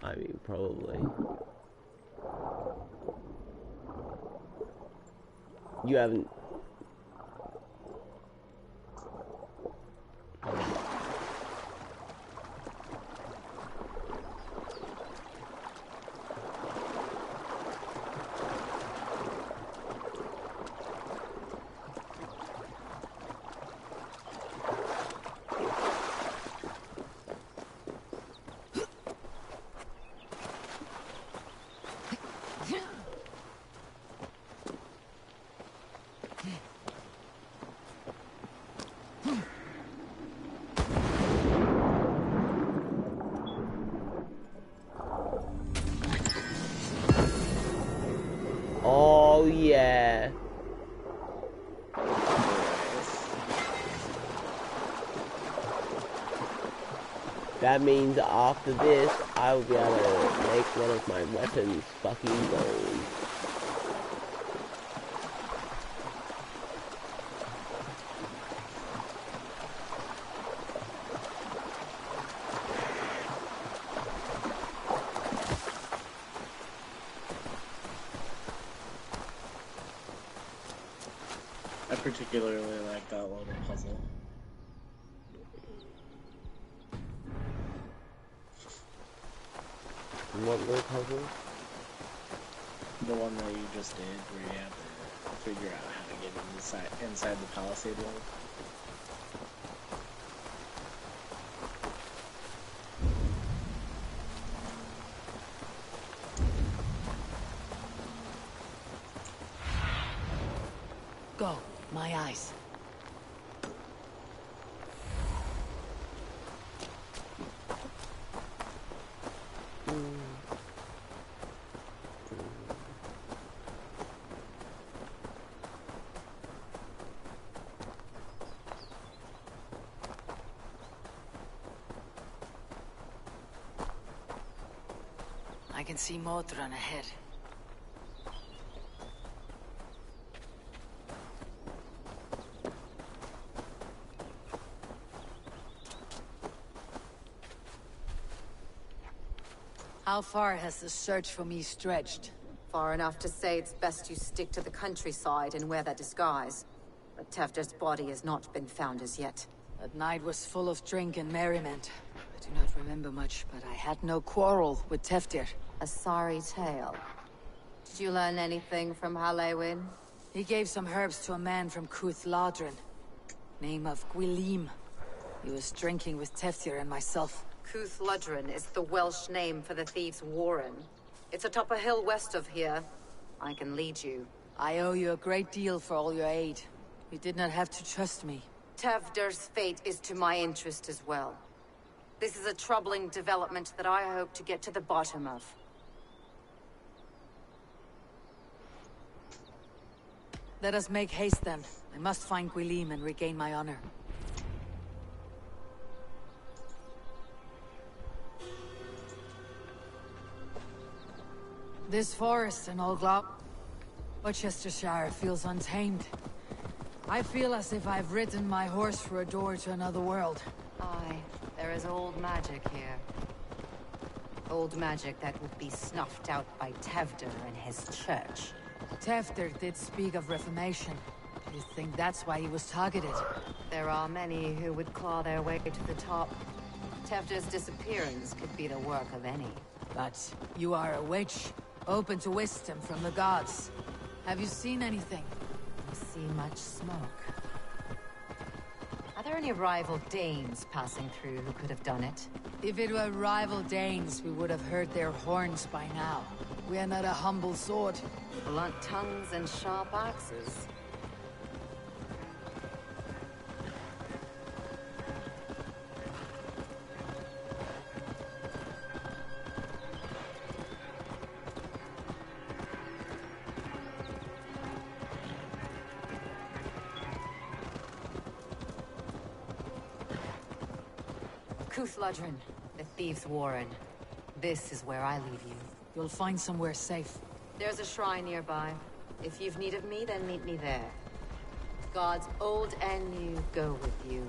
I mean, probably. You haven't... Oh, yeah. That means after this, I will be able to make one of my weapons fucking gold. I particularly like that little puzzle. What little puzzle? The one that you just did, where you have to figure out how to get inside the palisade wall. Go, my eyes. I can see Modron ahead. How far has the search for me stretched? Far enough to say it's best you stick to the countryside and wear that disguise. But Tefder's body has not been found as yet. That night was full of drink and merriment. I do not remember much, but I had no quarrel with Tefder. A sorry tale. Did you learn anything from Halewin? He gave some herbs to a man from Cuth Ladrin. Name of Gwilim. He was drinking with Tefder and myself. Cuth Ladrin is the Welsh name for the thieves' warren. It's atop a hill west of here. I can lead you. I owe you a great deal for all your aid. You did not have to trust me. Tefder's fate is to my interest as well. This is a troubling development that I hope to get to the bottom of. Let us make haste then. I must find Gwilim and regain my honor. This forest in Worcestershire feels untamed. I feel as if I've ridden my horse through a door to another world. Aye, there is old magic here. Old magic that would be snuffed out by Tefder and his church. Tefder did speak of reformation. Do you think that's why he was targeted? There are many who would claw their way to the top. Tefder's disappearance could be the work of any. But you are a witch, open to wisdom from the gods. Have you seen anything? I see much smoke. Are there any rival Danes passing through who could have done it? If it were rival Danes, we would have heard their horns by now. We are not a humble sword. Blunt tongues and sharp axes. To Sludrin, the Thieves' Warren. This is where I leave you. You'll find somewhere safe. There's a shrine nearby. If you've need of me, then meet me there. Gods old and new go with you.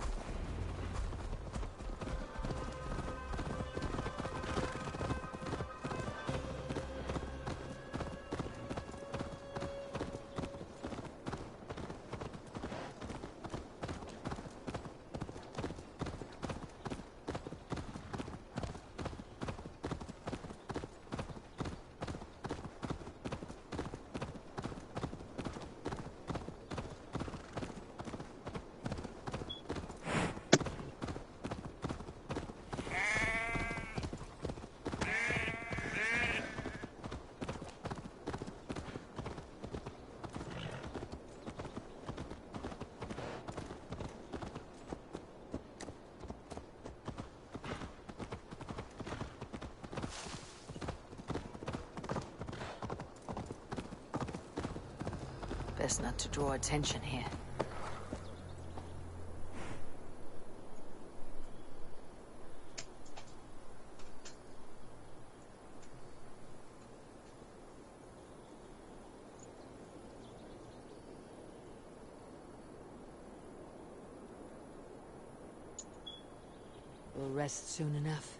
Best not to draw attention here. We'll rest soon enough.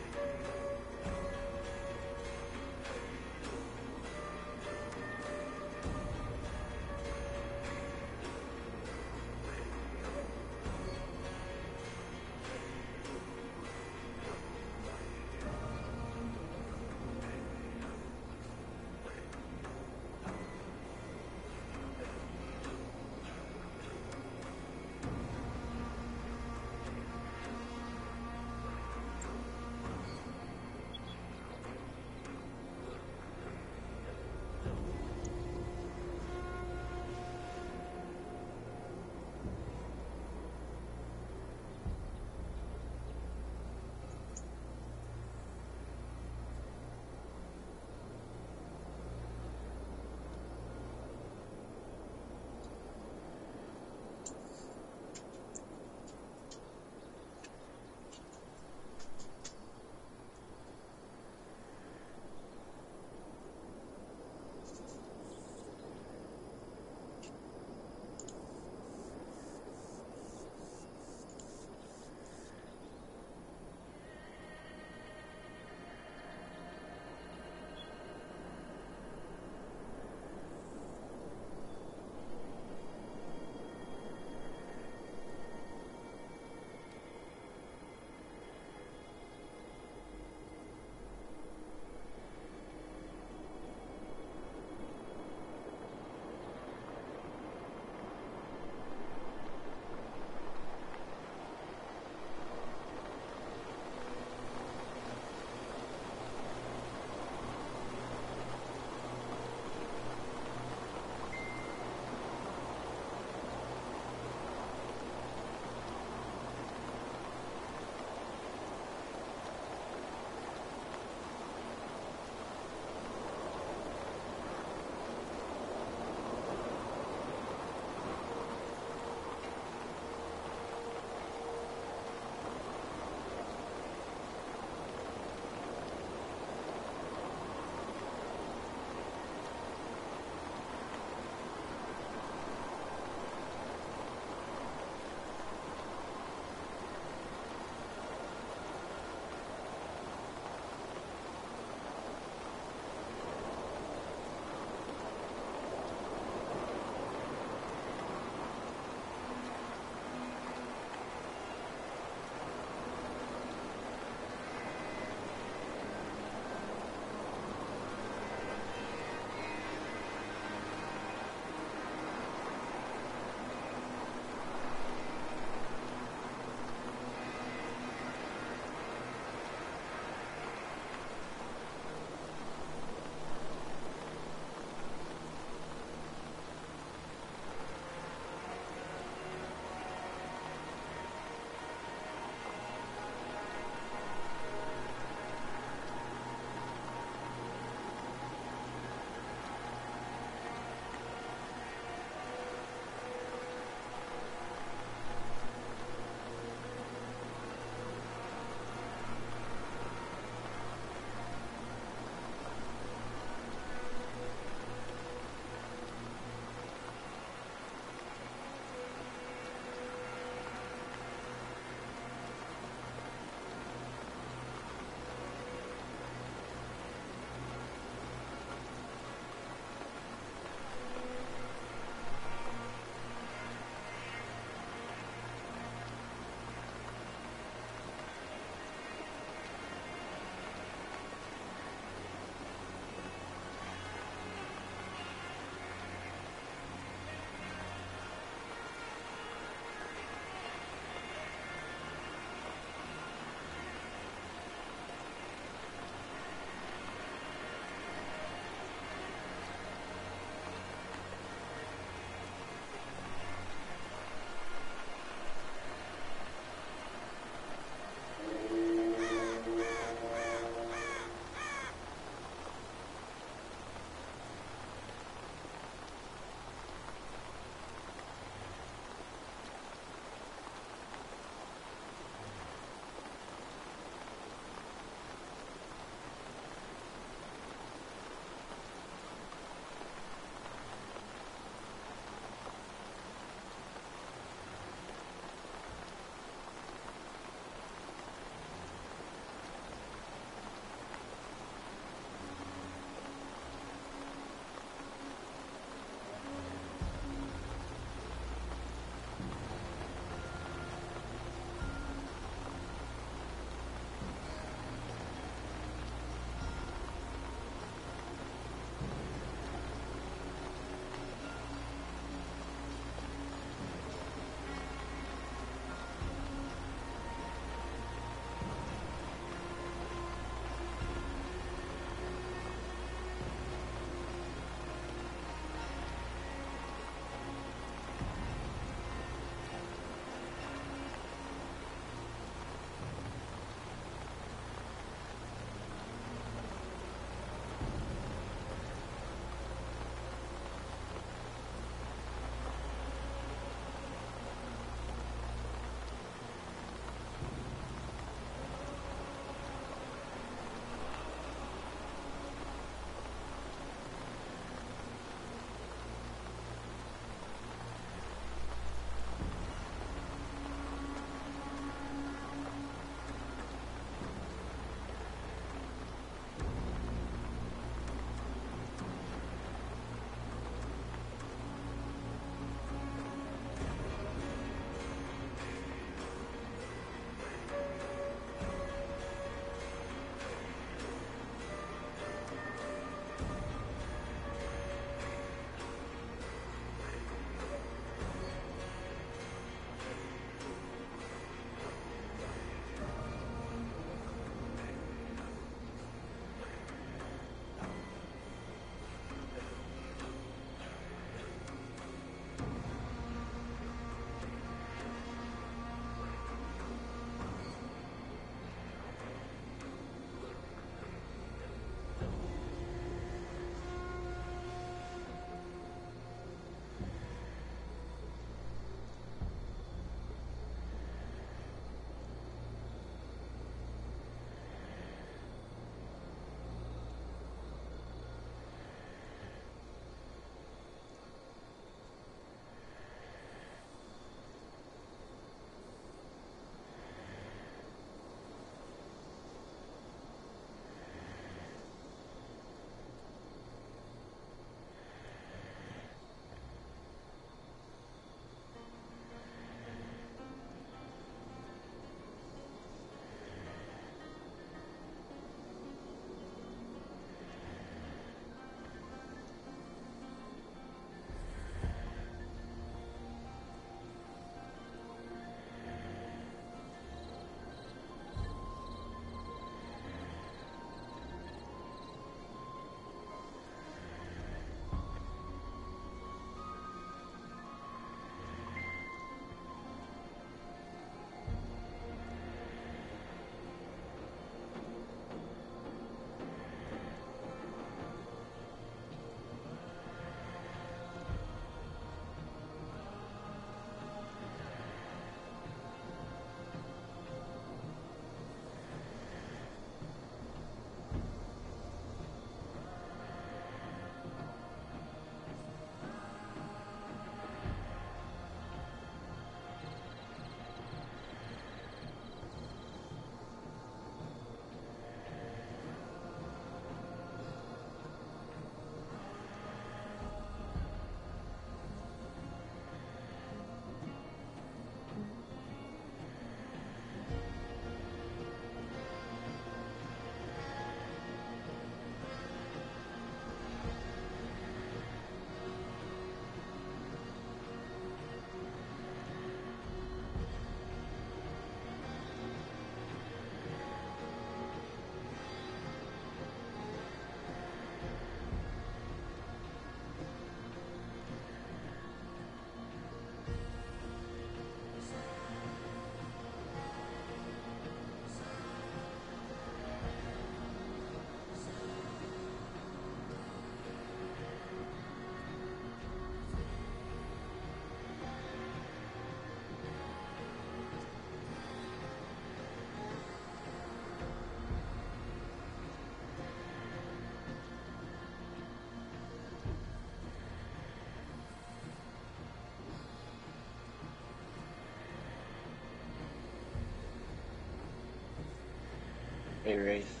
Hey, Wraith.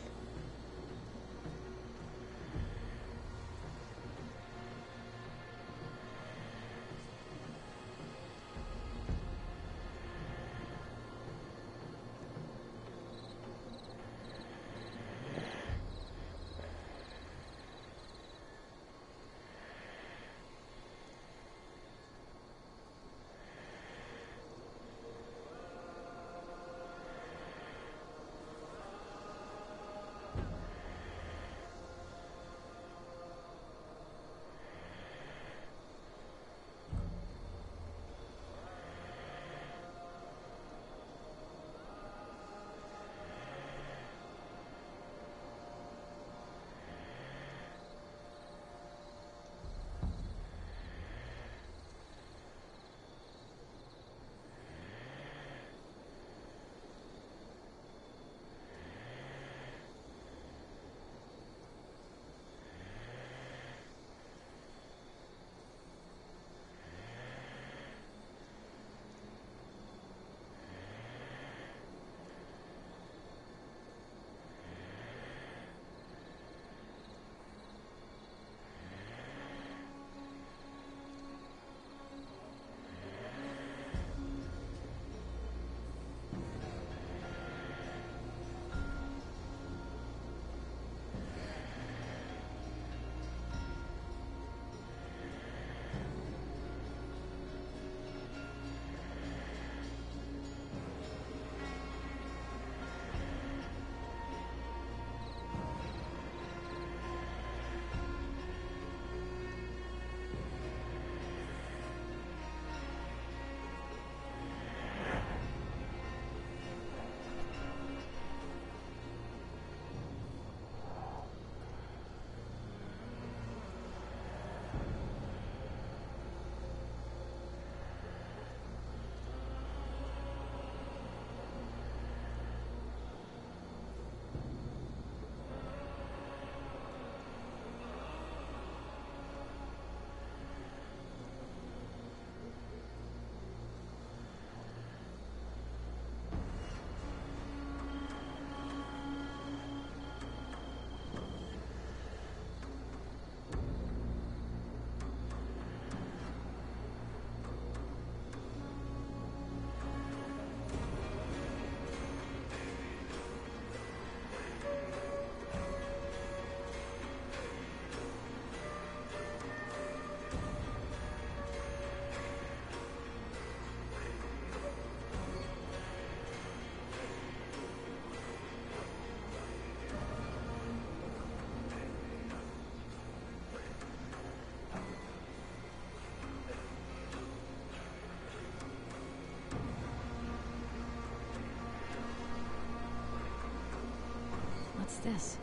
What's this?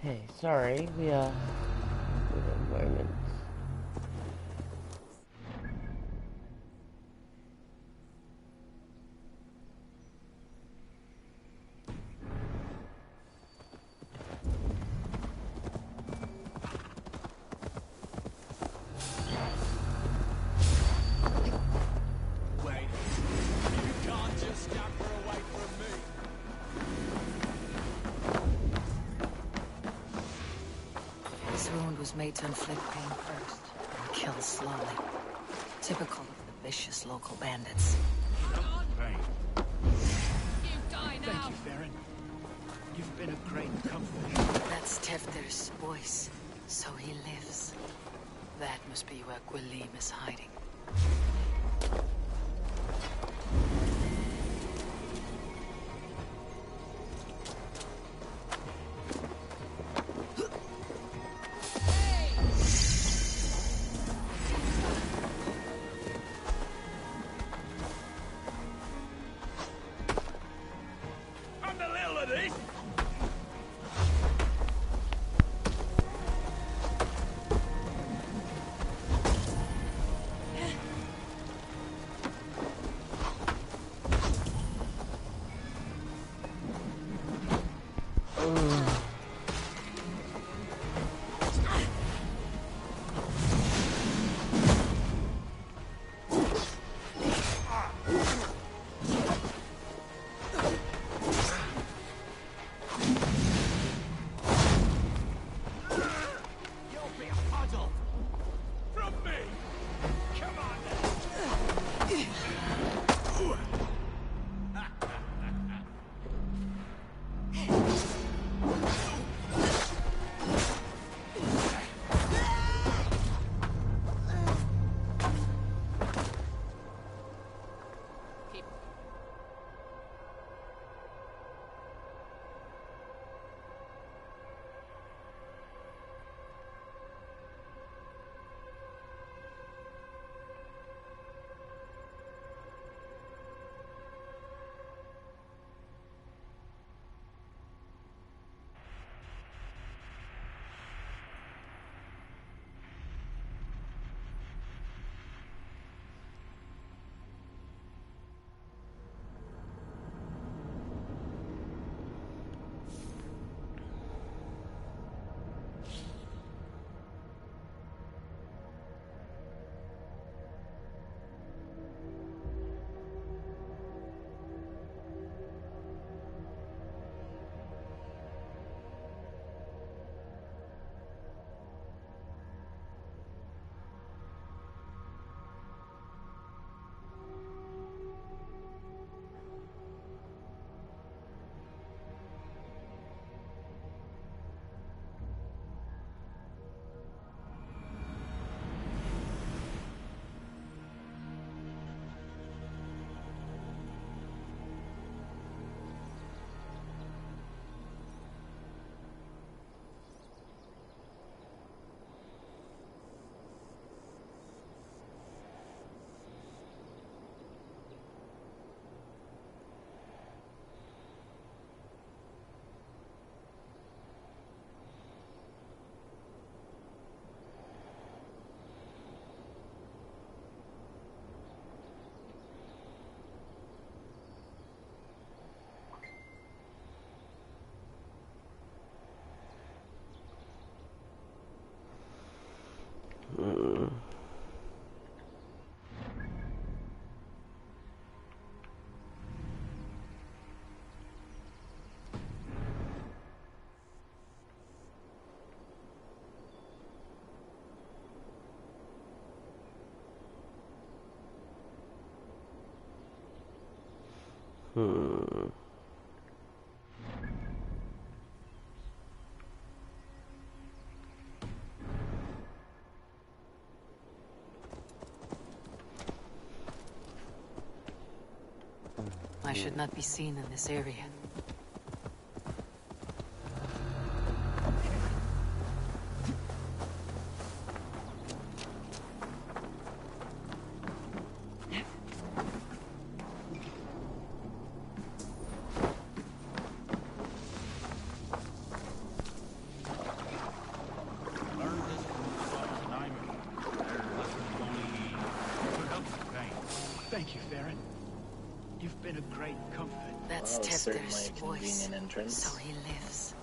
Hey, sorry, we a moment. Wait, you can't just scamper away from me. His wound was made to inflict pain first, and kill slowly. Typical of the vicious local bandits. Pain. You die now. Thank you, Baron. You've been a great comfort. That's Tefter's voice, so he lives. That must be where Gwilim is hiding. I'm the little of this. You'll be a puddle. From me. Come on then. I should not be seen in this area. certainly a convenient entrance. So he lives.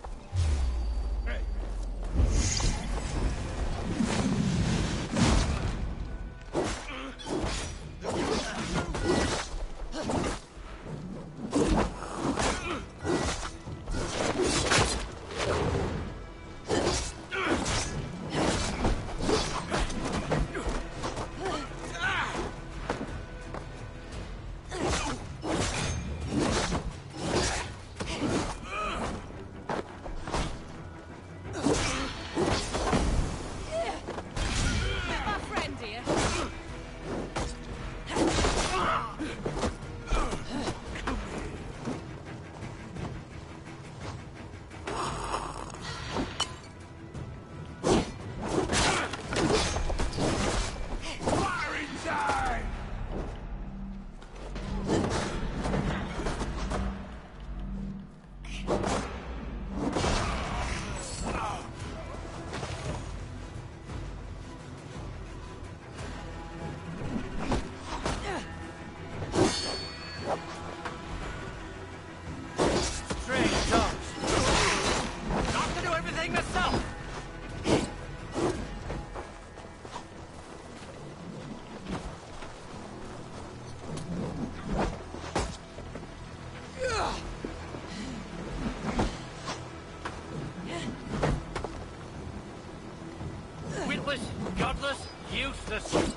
Witless, godless, useless.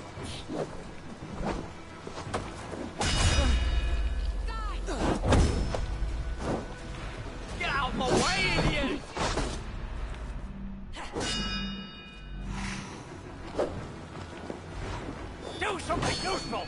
Get out of my way, idiot! Do something useful!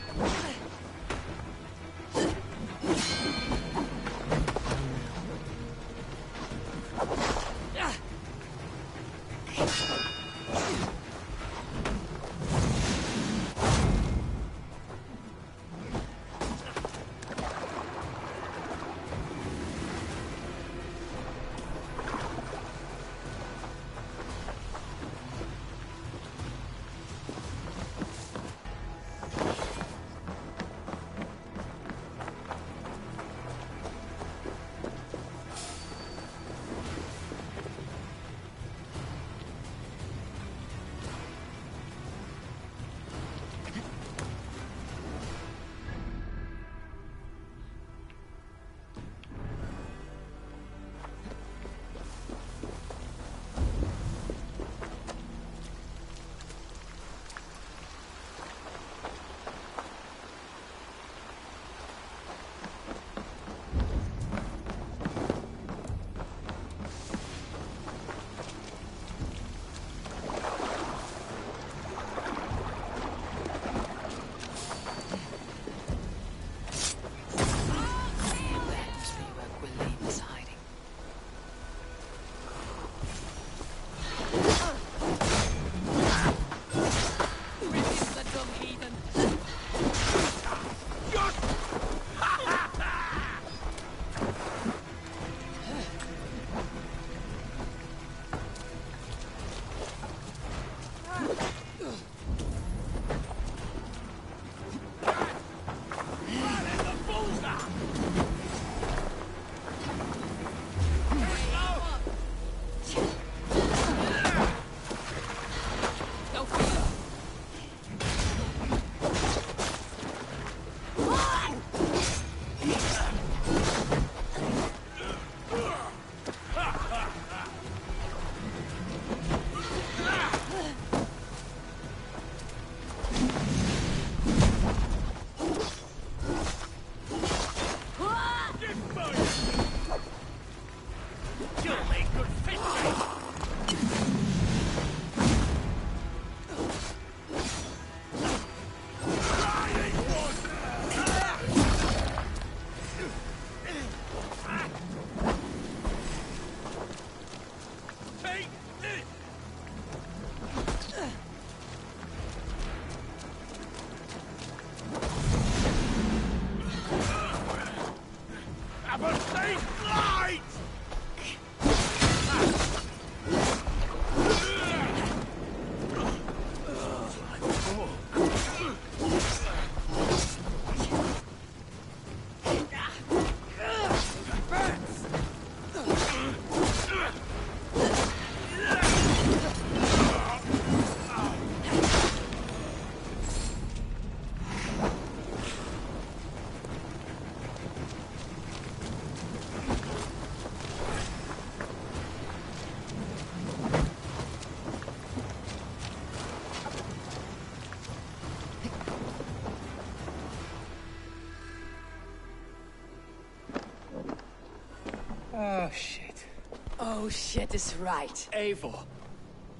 Oh shit is right. Eivor,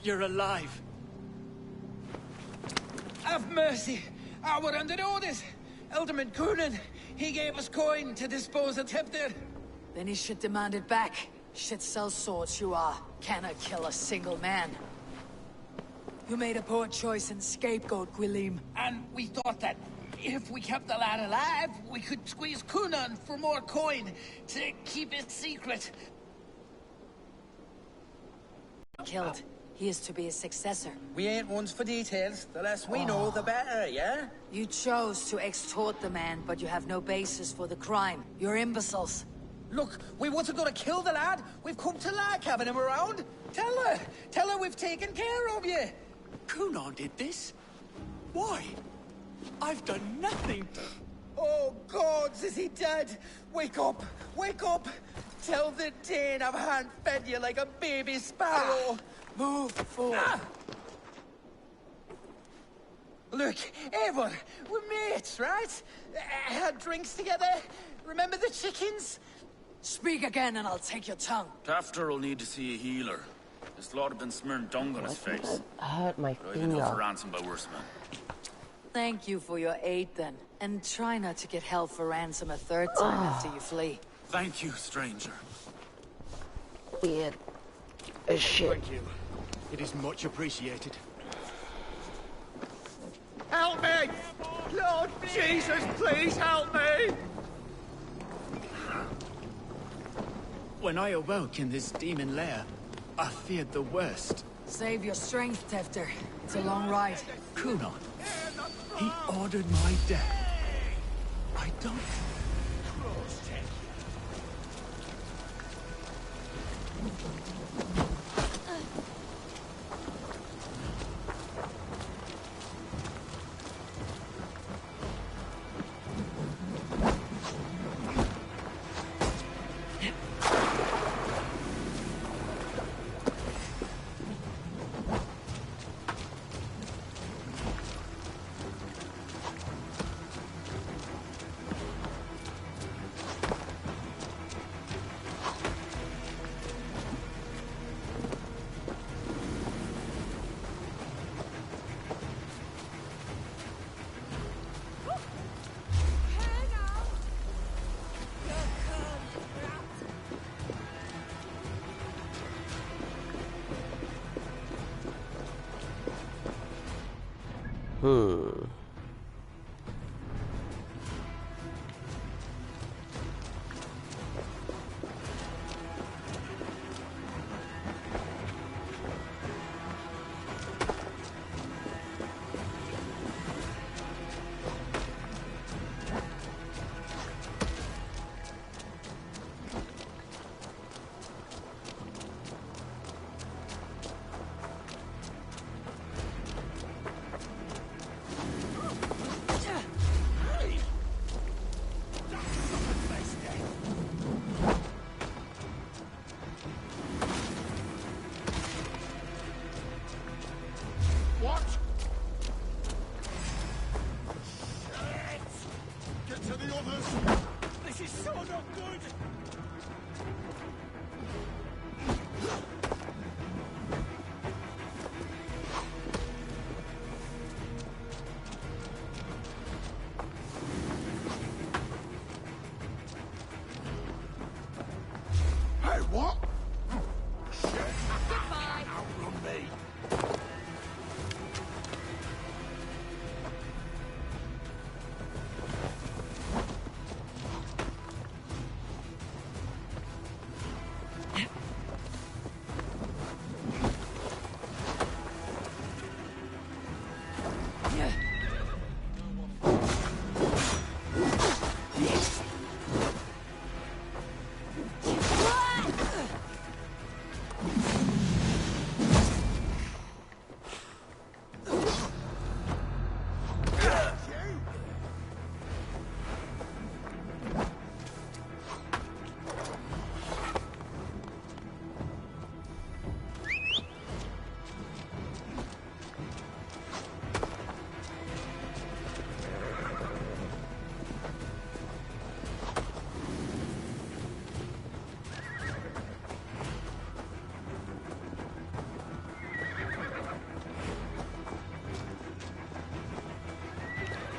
you're alive. Have mercy. We're under orders. Alderman Coonan, he gave us coin to dispose of Tipter. Then he should demand it back. Shit sells swords you are. Cannot kill a single man. You made a poor choice in scapegoat, Gwilym. And we thought that if we kept the lad alive, we could squeeze Coonan for more coin to keep it secret. Killed. He is to be his successor. We ain't ones for details. The less we know, the better, yeah? You chose to extort the man, but you have no basis for the crime. You're imbeciles. Look, we wasn't gonna kill the lad. We've come to like having him around. Tell her we've taken care of you. Coonan did this? Why? I've done nothing. Oh, gods, is he dead? Wake up! Wake up! Tell the Dane I've hand-fed you like a baby sparrow. Move forward. Look, Eivor, we're mates, right? Had drinks together. Remember the chickens? Speak again and I'll take your tongue. Tafter will need to see a healer. This lot have been smearing dung on his face. Hurt my But I didn't go for finger. ransom by worse men. Thank you for your aid then. And try not to get held for ransom a third time after you flee. Thank you, stranger. Weird as shit. Thank you. It is much appreciated. Help me! Lord Jesus, please help me! When I awoke in this demon lair, I feared the worst. Save your strength, Tefter. It's a long ride. Coonan, he ordered my death. I don't...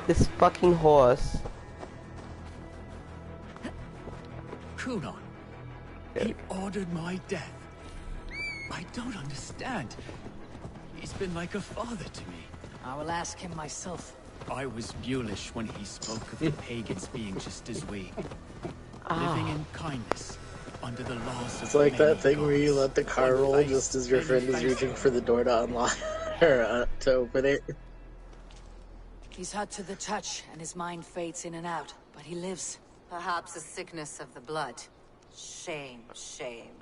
This fucking horse. Kunon. He ordered my death. I don't understand. He's been like a father to me. I will ask him myself. I was Bulish when he spoke of the pagans being just as we. Living in kindness, under the laws of It's like that thing gods. where you let the car roll just as your friend is reaching for the door to unlock or to open it. He's hot to the touch, and his mind fades in and out, but he lives. Perhaps a sickness of the blood. Shame, shame.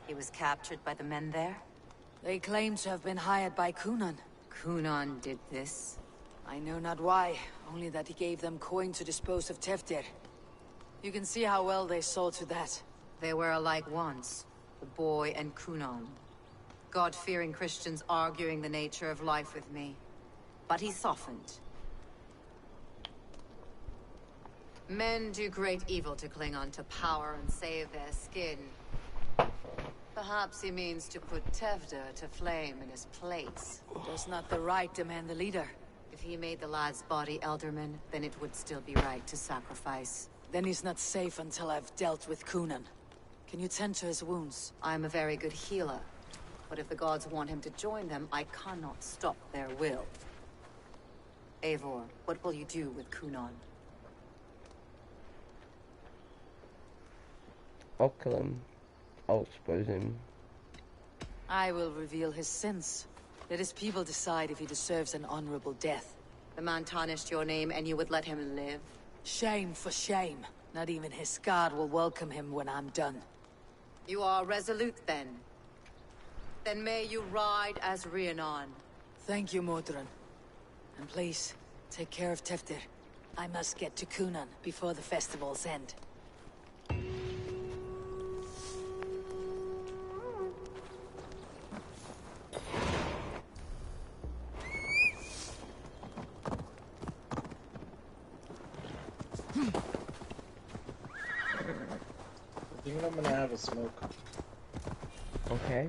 He was captured by the men there? They claim to have been hired by Kunan. Kunan did this? I know not why, only that he gave them coin to dispose of Teftir. You can see how well they saw to that. They were alike once, the boy and Kunan. God-fearing Christians arguing the nature of life with me. But he softened. Men do great evil to cling on to power and save their skin. Perhaps he means to put Tevder to flame in his place. Does not the right demand the leader? If he made the lad's body Elderman, then it would still be right to sacrifice. Then he's not safe until I've dealt with Kunan. Can you tend to his wounds? I'm a very good healer. But if the gods want him to join them, I cannot stop their will. Eivor, what will you do with Kunan? I'll kill him. I'll expose him. I will reveal his sins. Let his people decide if he deserves an honorable death. The man tarnished your name and you would let him live? Shame for shame. Not even his guard will welcome him when I'm done. You are resolute then. Then may you ride as Rhiannon. Thank you, Modron. And please, take care of Teftir. I must get to Kunan before the festival's end. I think I'm gonna have a smoke. Okay.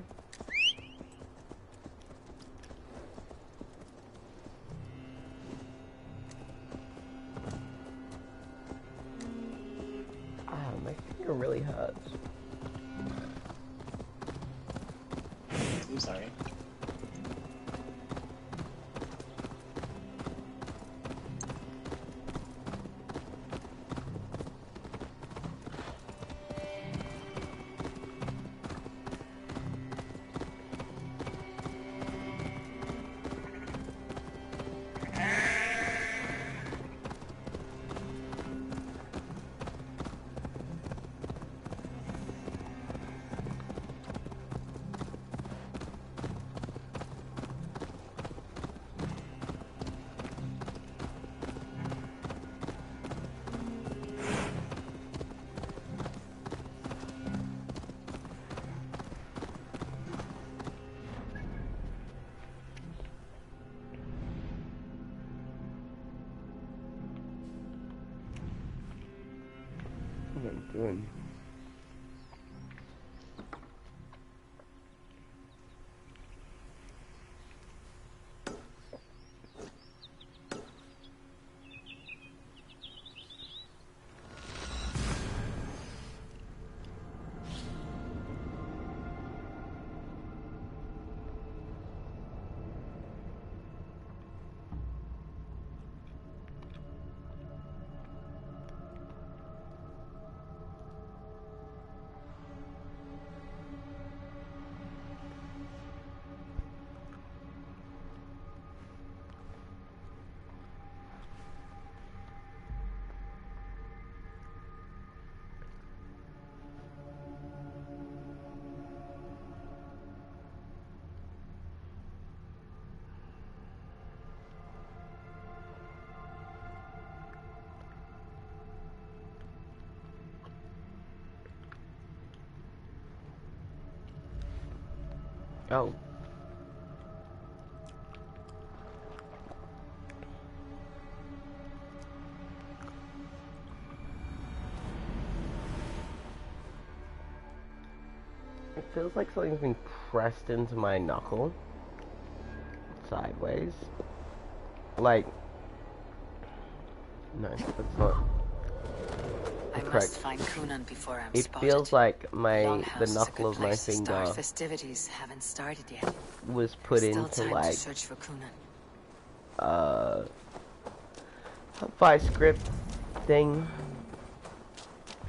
My finger really hurts. I'm sorry. What am I doing? Oh. It feels like something's been pressed into my knuckle. Sideways. Like, No, that's not I correct. must find Kunan before I'm It spotted. feels like the Longhouse is a knuckle good of my place to finger start. Festivities haven't started yet. was put Still into time like to search for Kunan. a vice script thing.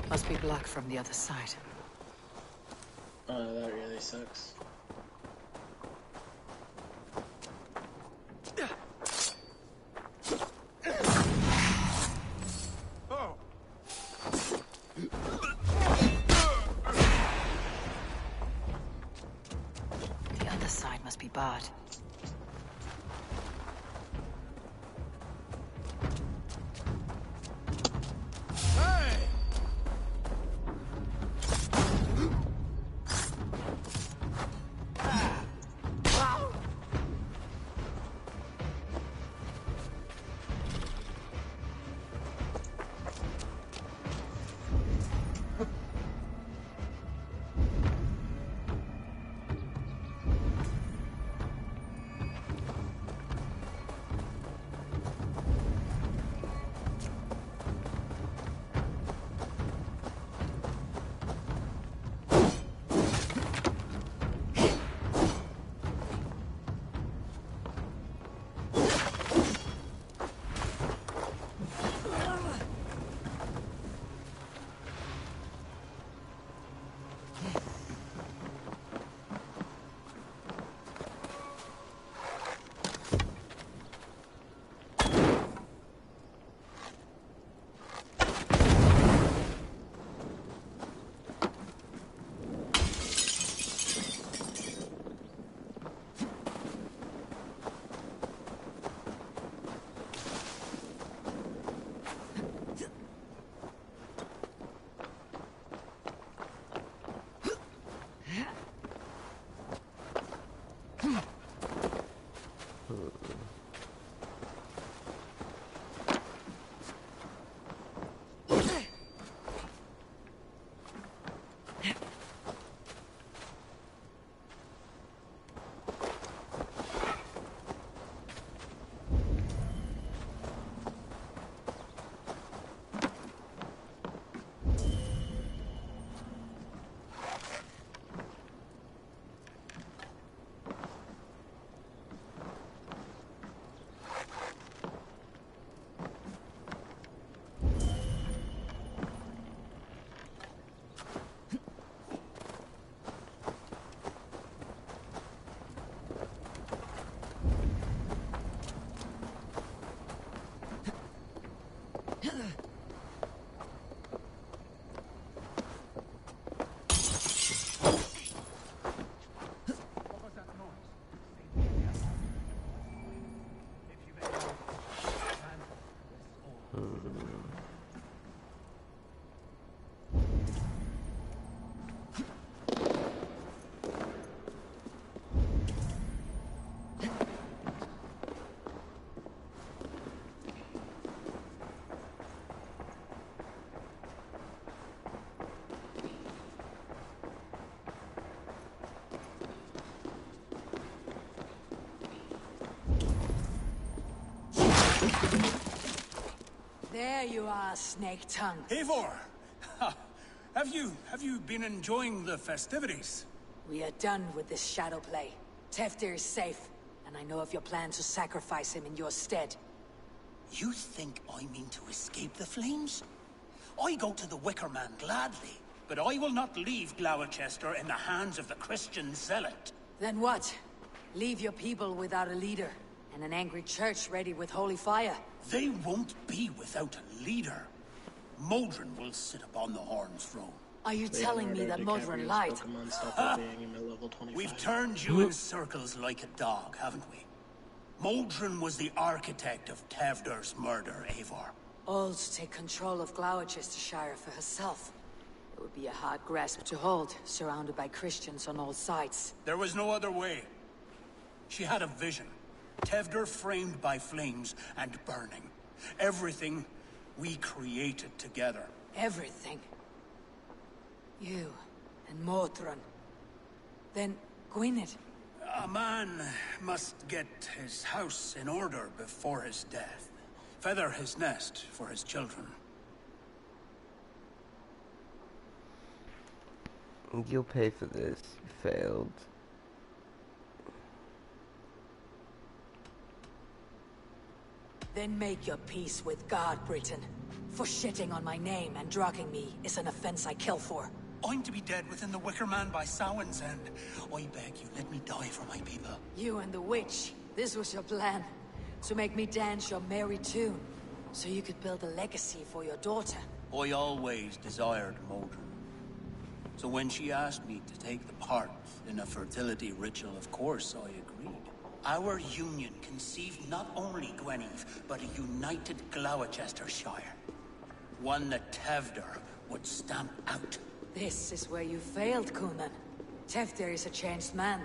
Must be blocked from the other side. Oh, that really sucks. The other side must be barred. There you are, Snake Tongue. Eivor! Ha. Have you been enjoying the festivities? We are done with this shadow play. Teftir is safe, and I know of your plan to sacrifice him in your stead. You think I mean to escape the flames? I go to the Wicker Man gladly, but I will not leave Gloucester in the hands of the Christian zealot. Then what? Leave your people without a leader, and an angry church ready with holy fire? They won't be without a leader. Modron will sit upon the Horn's throne. Are you telling me that Modron lied? We've turned you in circles like a dog, haven't we? Modron was the architect of Tevder's murder, Eivor. All to take control of Gloucestershire for herself. It would be a hard grasp to hold, surrounded by Christians on all sides. There was no other way. She had a vision. Tevder framed by flames and burning. Everything we created together. Everything. You and Modron. Then Gwynedd. A man must get his house in order before his death. Feather his nest for his children. You'll pay for this. You failed. Then make your peace with God, Britain. For shitting on my name and drugging me is an offense I kill for. I'm to be dead within the Wicker Man by Samhain's end. I beg you, let me die for my people. You and the witch, this was your plan. To make me dance your merry tune. So you could build a legacy for your daughter. I always desired Modron. So when she asked me to take the part in a fertility ritual, of course I agreed. Our union conceived not only Gweneve, but a united Gloucestershire. One that Tevder would stamp out. This is where you failed, Coonan. Tevder is a changed man.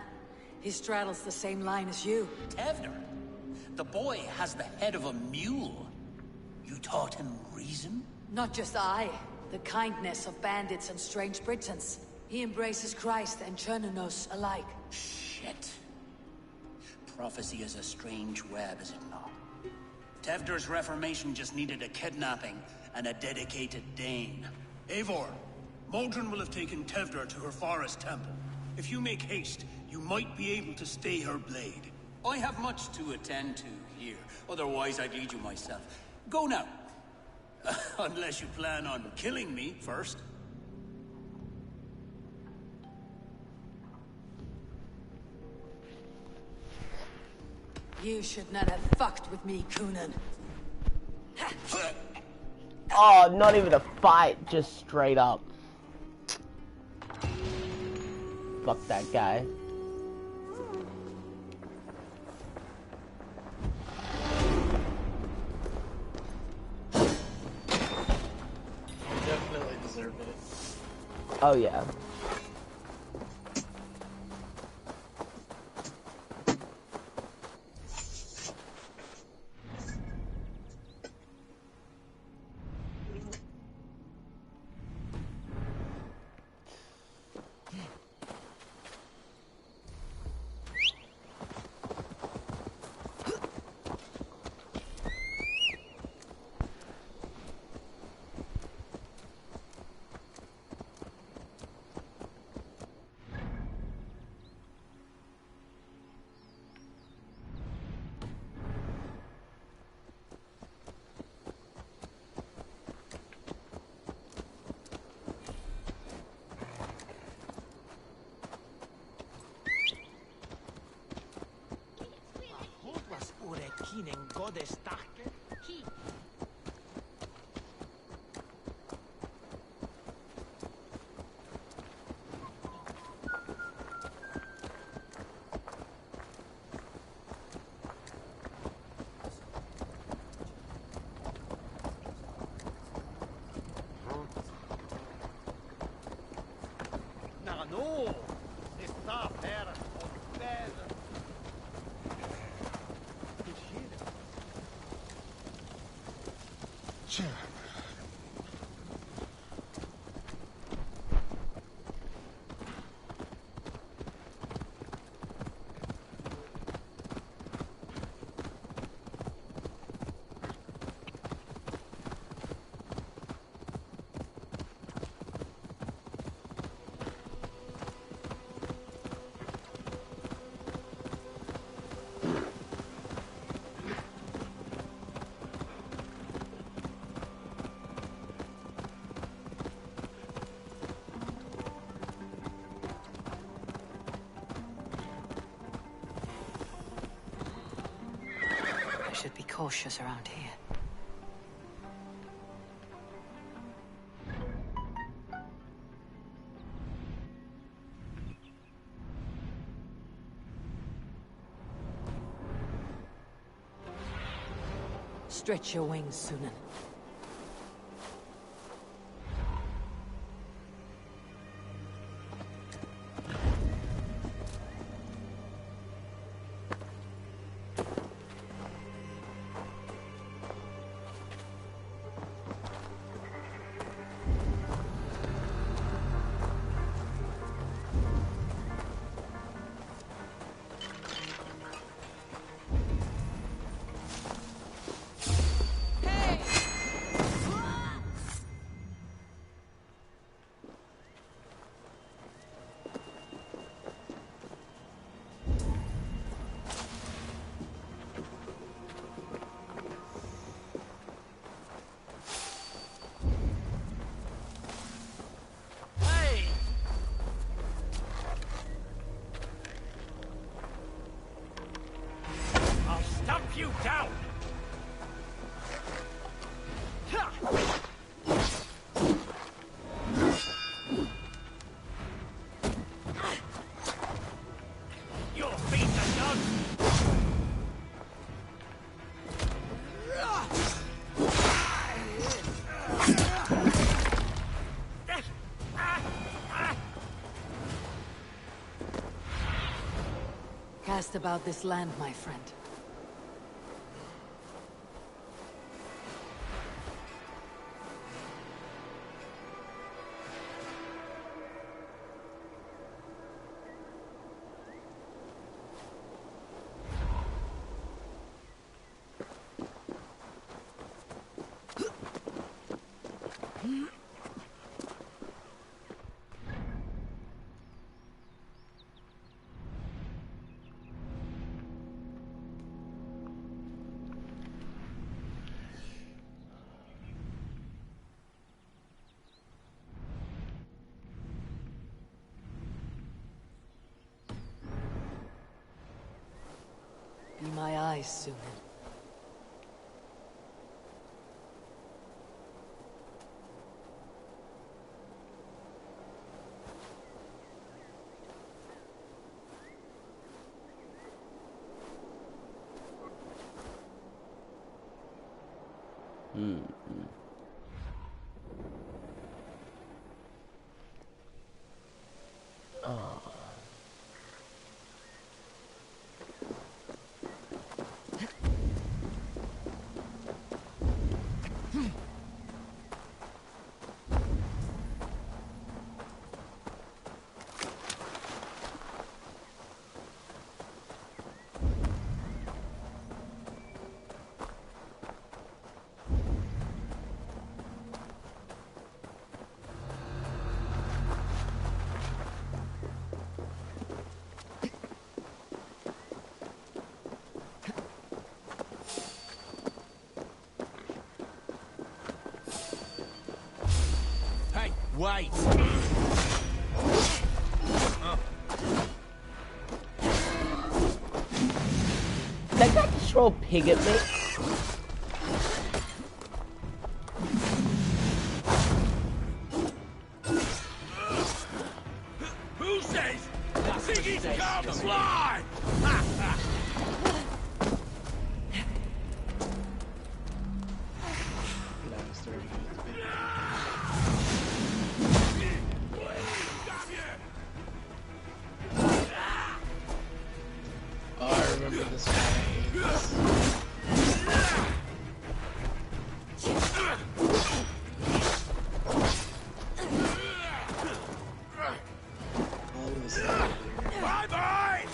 He straddles the same line as you. Tevder? The boy has the head of a mule. You taught him reason? Not just I. The kindness of bandits and strange Britons. He embraces Christ and Chernonos alike. Shit. Prophecy is a strange web, is it not? Tevder's reformation just needed a kidnapping and a dedicated Dane. Eivor, Modron will have taken Tevder to her forest temple. If you make haste, you might be able to stay her blade. I have much to attend to here, otherwise I'd lead you myself. Go now. Unless you plan on killing me first. You should not have fucked with me, Coonan. Oh, not even a fight, just straight up. Fuck that guy. Definitely deserved it. Oh yeah. No, está per offesa. Should be cautious around here. Stretch your wings, Sunan. Cast about this land, my friend. Be my eyes, Sunan. Oh. Wait! That guy just throw a pig at me? Who says? Ziggy's come fly! I remember this guy. Bye-bye!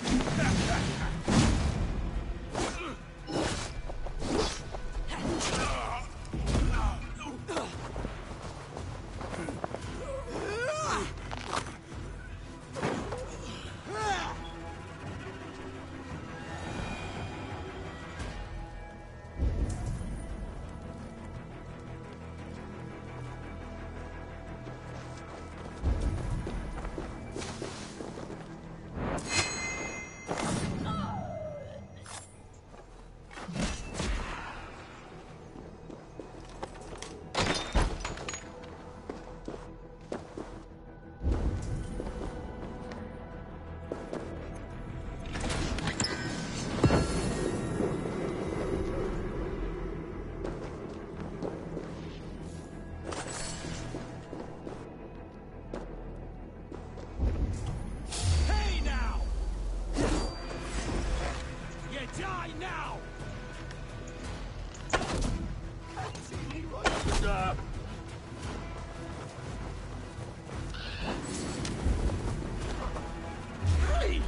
Die now! Hey!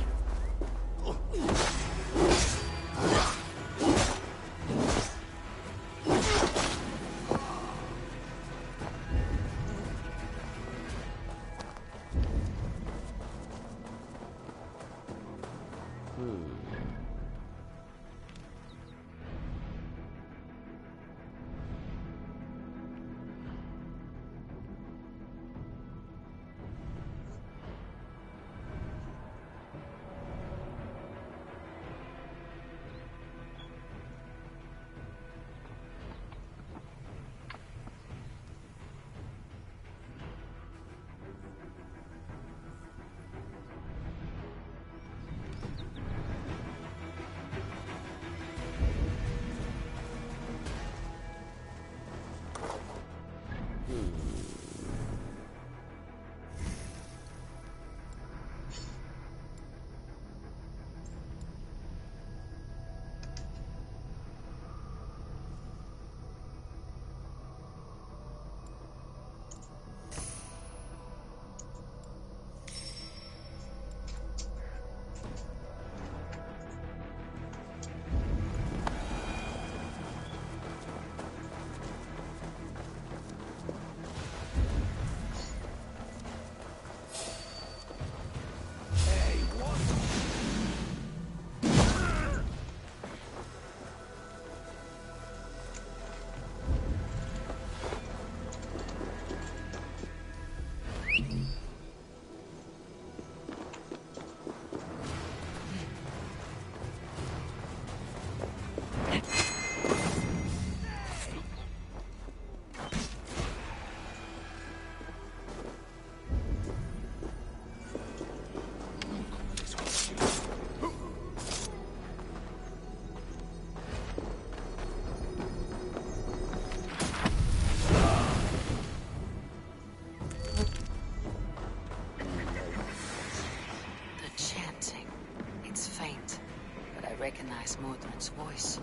recognize Modron's voice.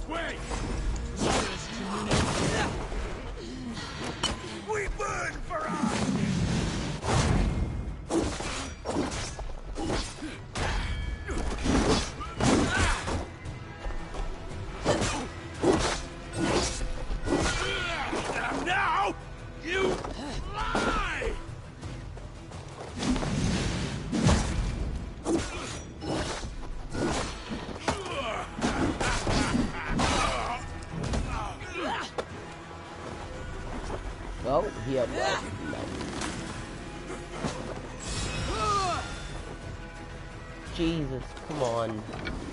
Wait! We burn for us! Now, you lie! Oh, he had that. Jesus, come on.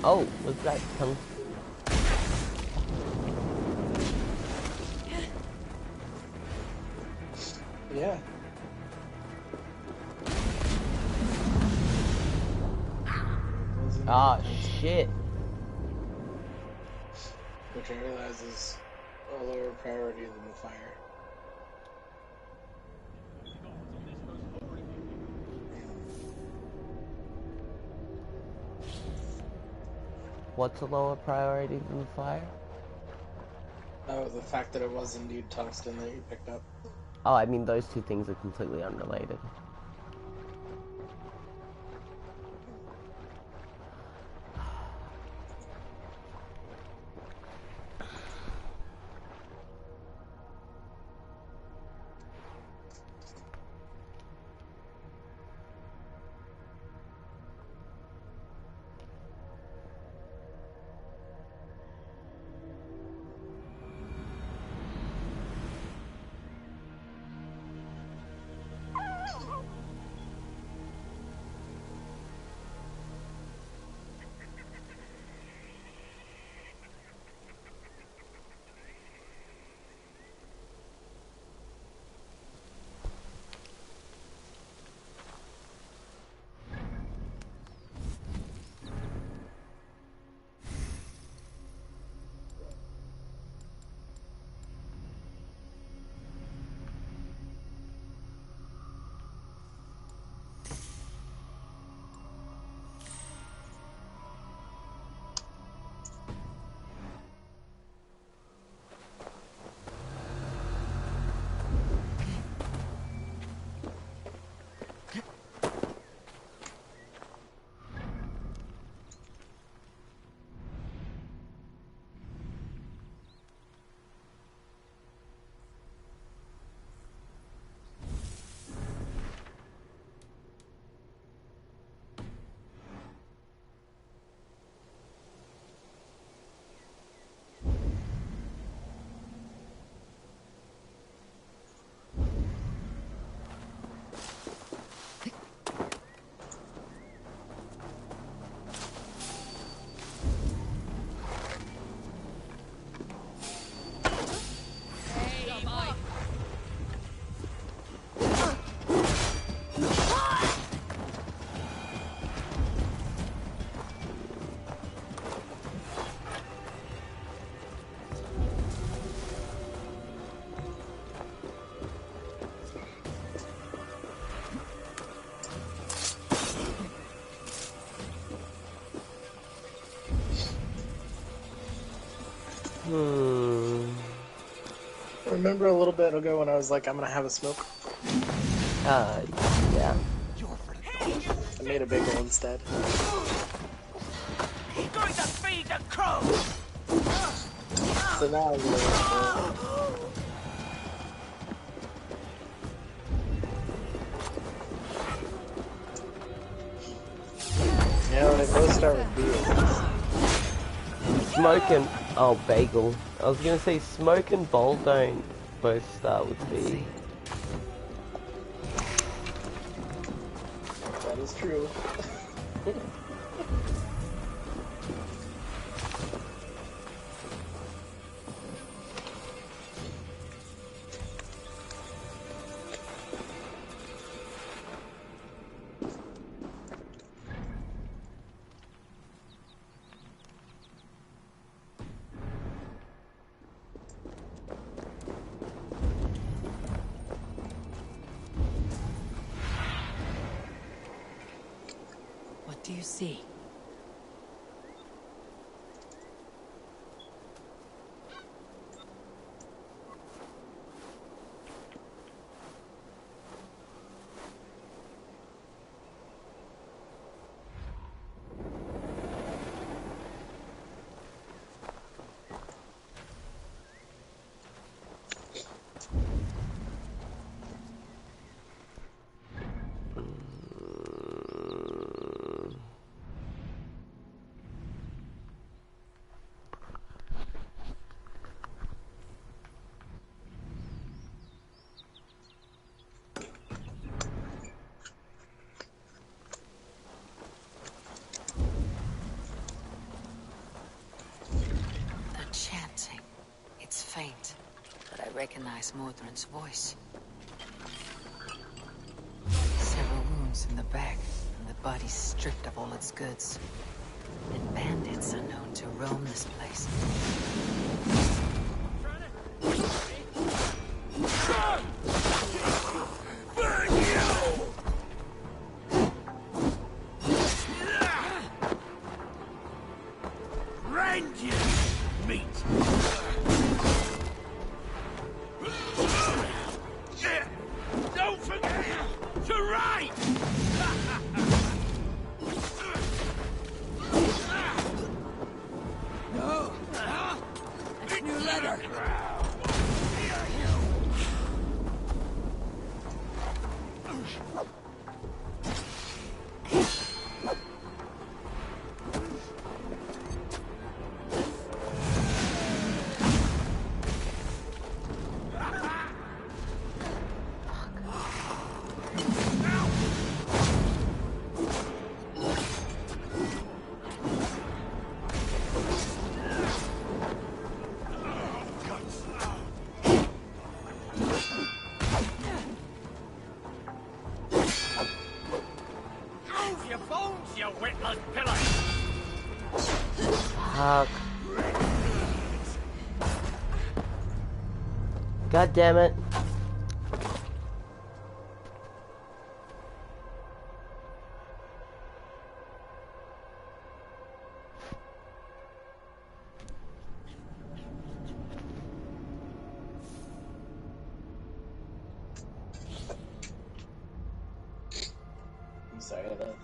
Oh, was that tongue? Yeah. Ah, shit. Which I realize is a lower priority than the fire. What's a lower priority than the fire? Oh, the fact that it was indeed tungsten that you picked up. Oh, I mean, those two things are completely unrelated. Remember a little bit ago when I was like, I'm gonna have a smoke? Yeah. I made a big one instead. Going to feed the crows! So now I'm gonna... Yeah, they both start with B. Smoke and... Oh, bagel. I was gonna say smoke and bowl don't both start with B. That is true. do you see? Chanting. It's faint, but I recognize Mordrin's voice. Several wounds in the back, and the body stripped of all its goods. And bandits are known to roam this place. Don't forget to write! No! That's a new letter! Move your bones, you witless pillar! Fuck. God damn it. I'm sorry about that.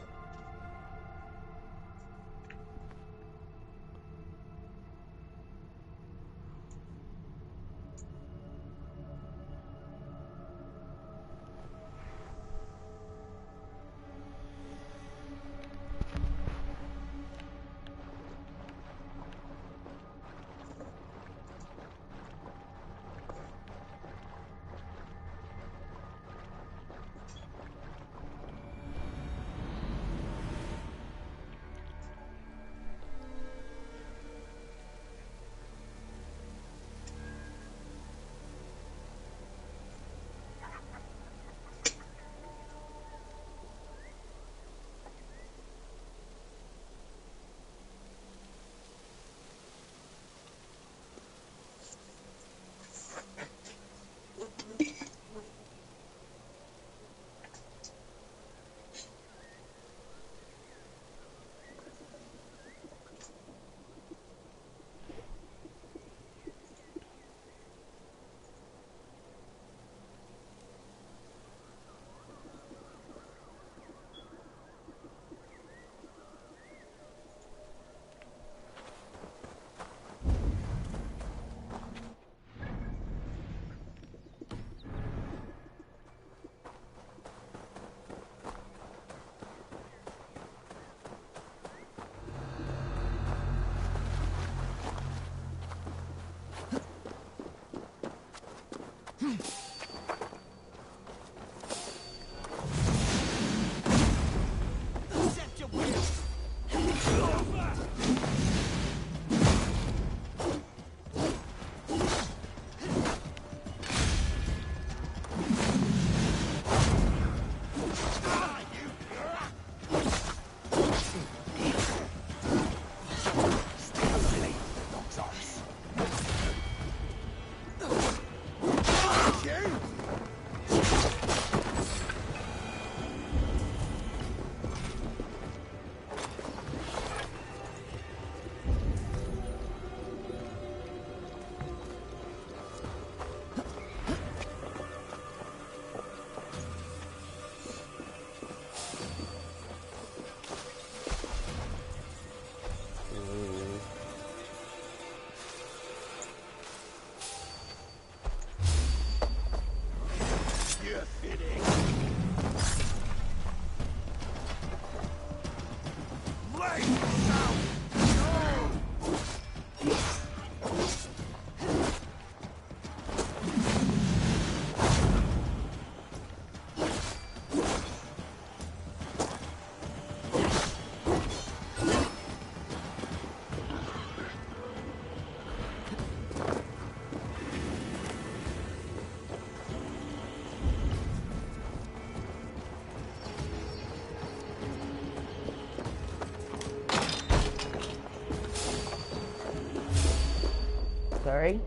Sorry?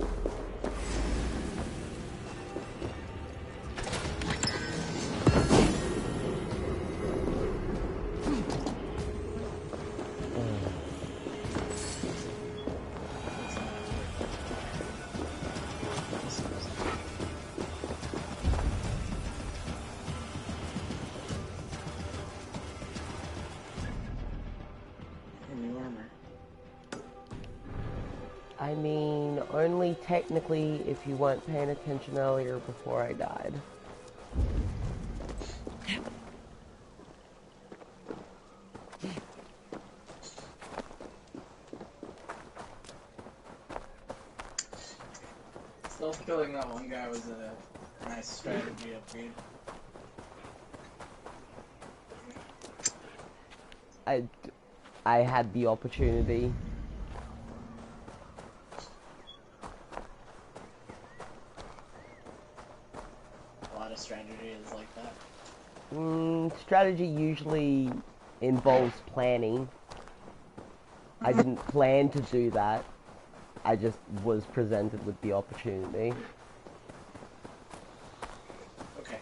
New armor. I mean, only technically if you weren't paying attention earlier before I died. Still killing that one guy was a nice strategy upgrade. I had the opportunity. A lot of strategy is like that. Strategy usually involves planning. I didn't plan to do that. I just was presented with the opportunity. Okay.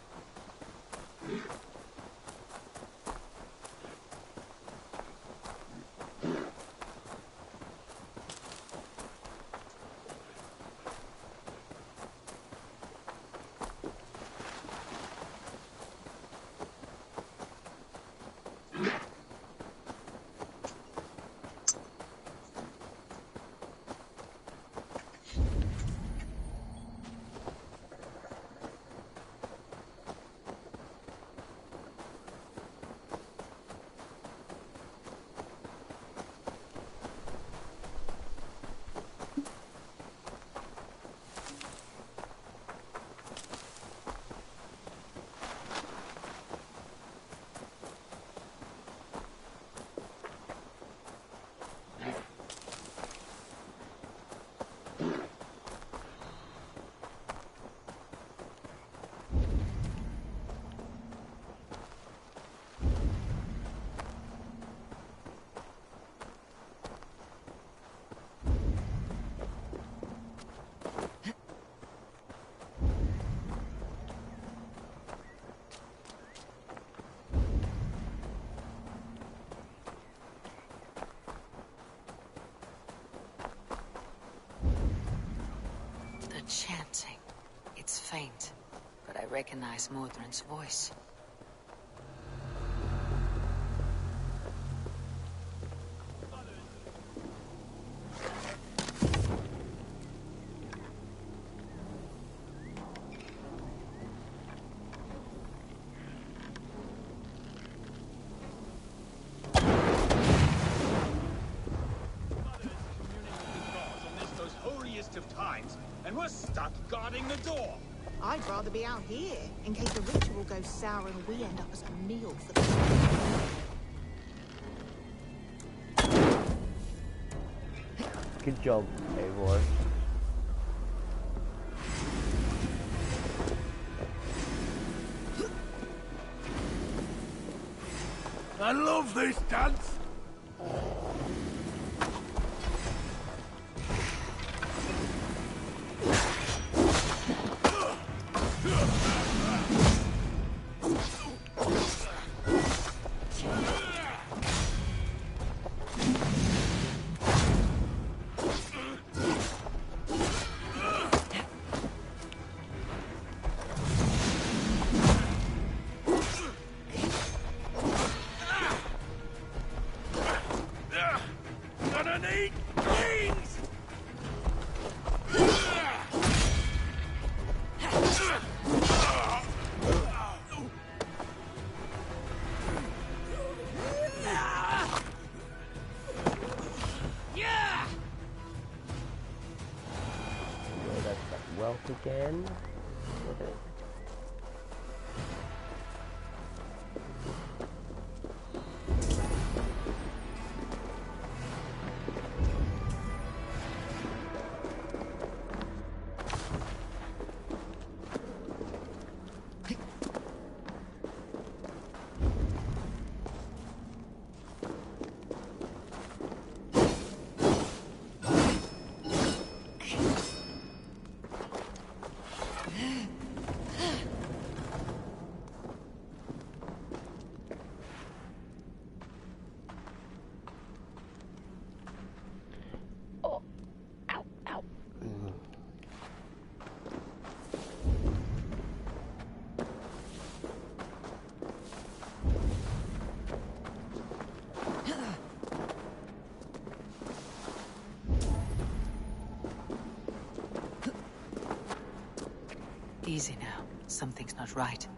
Chanting. It's faint, but I recognize Mordrin's voice. And we're stuck guarding the door. I'd rather be out here, in case the ritual goes sour and we end up as a meal for the... Good job, Eivor. I love this dance. again. Okay. Easy now. Something's not right.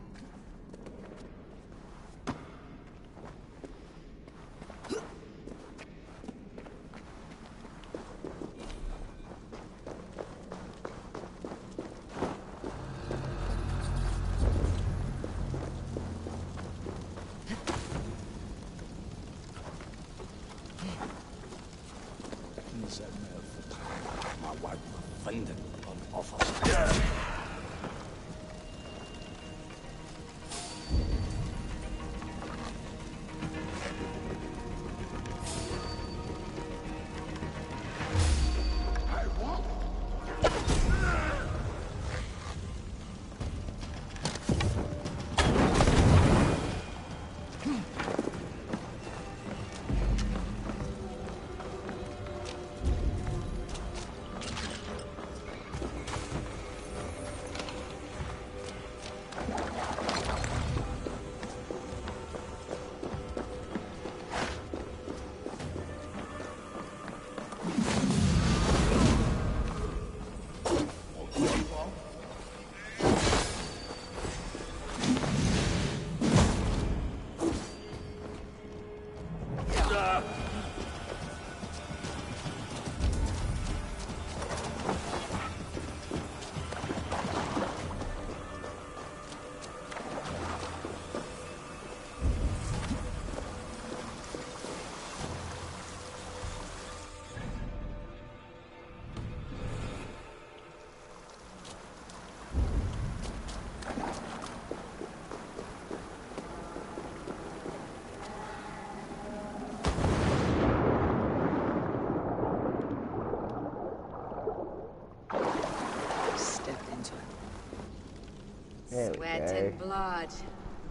Sweat and blood,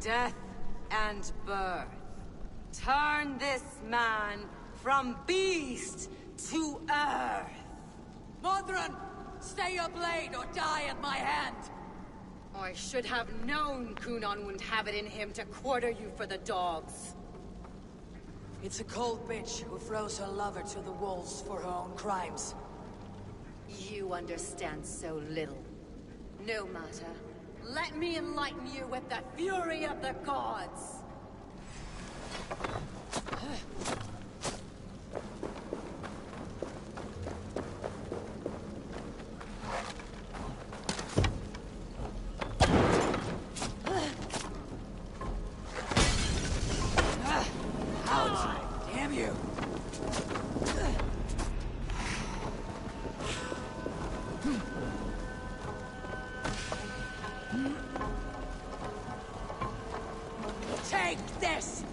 death and birth. Turn this man from beast to earth. Modron, stay your blade or die at my hand. I should have known Kunan wouldn't have it in him to quarter you for the dogs. It's a cold bitch who throws her lover to the wolves for her own crimes. You understand so little. No matter. Let me enlighten you with the fury of the gods! Out! Damn you! Take this!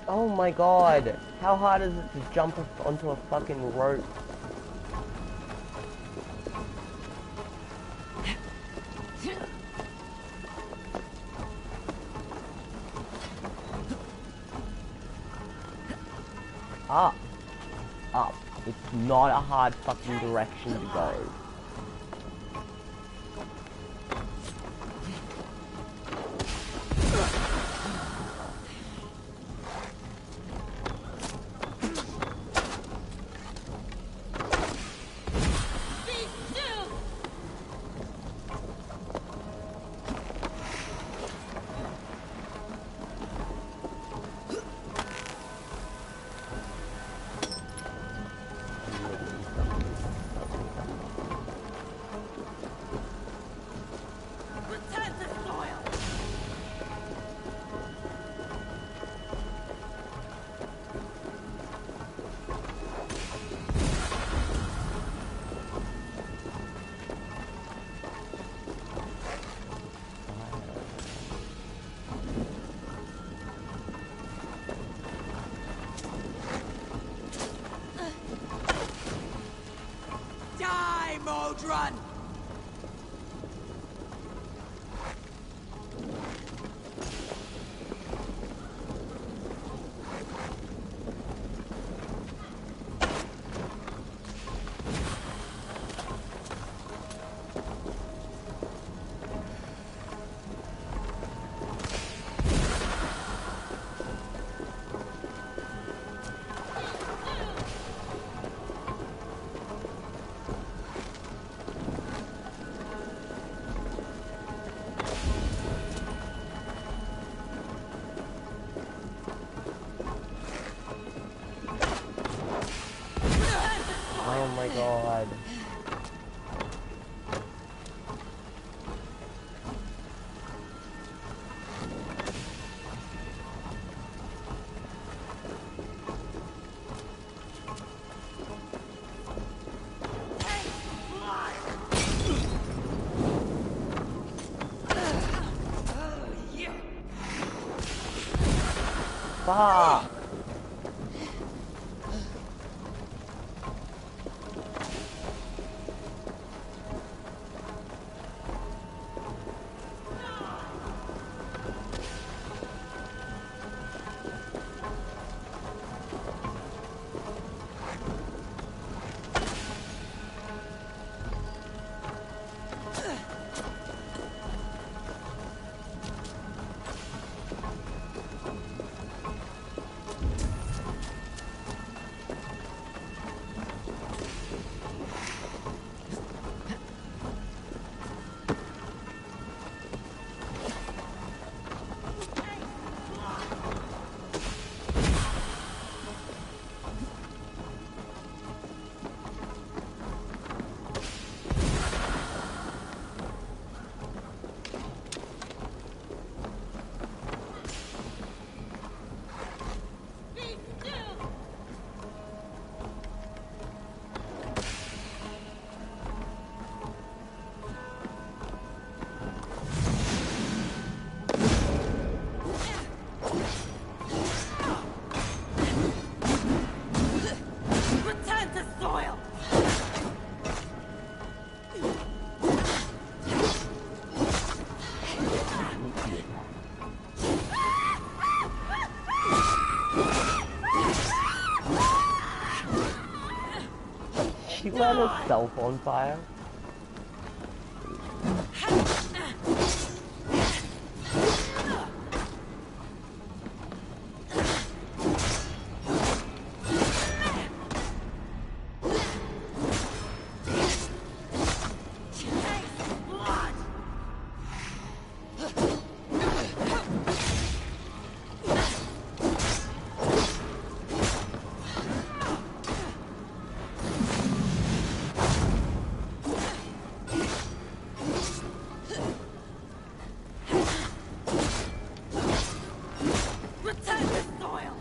Oh my god! How hard is it to jump onto a fucking rope? Up. Up. It's not a hard fucking direction to go. run! Oh my god. Fuck! Return to soil! She lit herself on fire. Return to soil!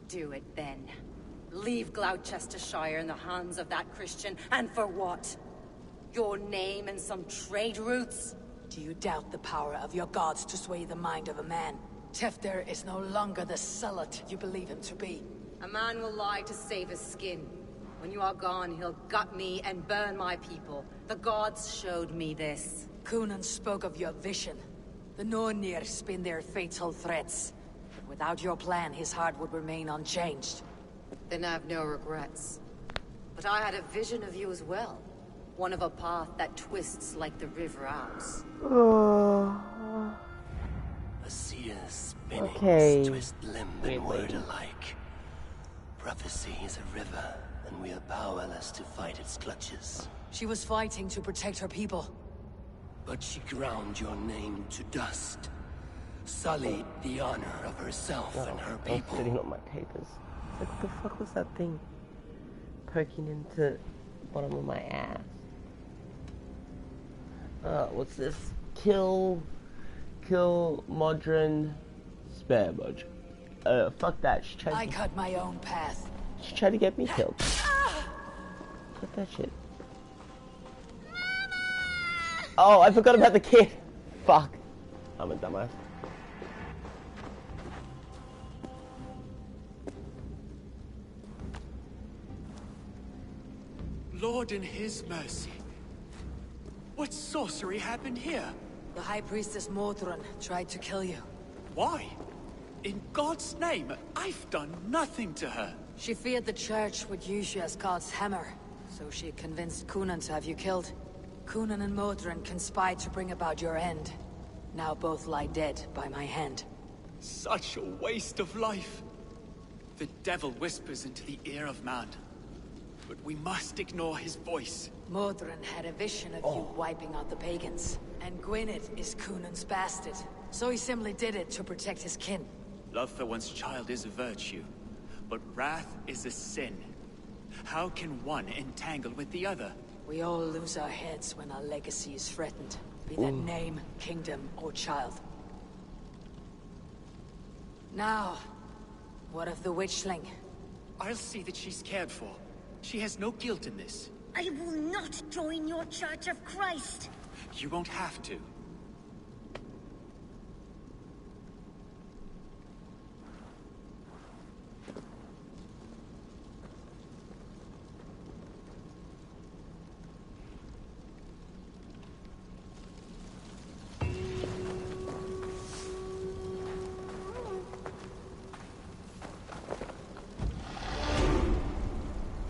Do it then. Leave Gloucestershire in the hands of that Christian, and for what? Your name and some trade routes? Do you doubt the power of your gods to sway the mind of a man? Tefter is no longer the zealot you believe him to be. A man will lie to save his skin. When you are gone, he'll gut me and burn my people. The gods showed me this. Cunan spoke of your vision. The Nornir spin their fatal threats. But without your plan, his heart would remain unchanged. Then I have no regrets. But I had a vision of you as well. One of a path that twists like the river Ouse. A seer's spinnings Okay. twist limb and word alike. Prophecy is a river, and we are powerless to fight its clutches. She was fighting to protect her people. But she ground your name to dust. sullied the honor of herself and her I was people. sitting on my papers. Like, what the fuck was that thing poking into the bottom of my ass? What's this? Kill Modron, spare Modron. Fuck that. I cut my own path. She tried to get me killed. Fuck that shit. Oh, I forgot about the kid. Fuck. I'm a dumbass. Lord in his mercy. What sorcery happened here? The High Priestess Modron tried to kill you. Why? In God's name, I've done nothing to her. She feared the Church would use you as God's hammer, so she convinced Kunan to have you killed. Kunan and Modron conspired to bring about your end. Now both lie dead by my hand. Such a waste of life. The devil whispers into the ear of man. But we must ignore his voice. Modron had a vision of you wiping out the pagans. And Gwynedd is Kunan's bastard. So he simply did it to protect his kin. Love for one's child is a virtue, but wrath is a sin. How can one entangle with the other? We all lose our heads when our legacy is threatened. Be that name, kingdom, or child. Now, what of the witchling? I'll see that she's cared for. She has no guilt in this. I will not join your Church of Christ. You won't have to.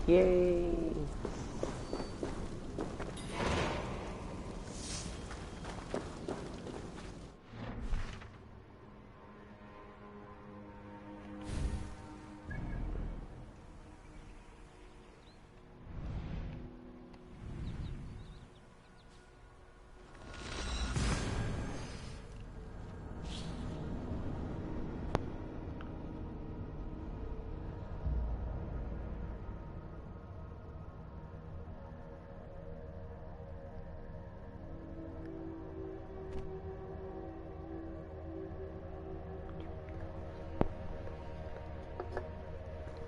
Yay!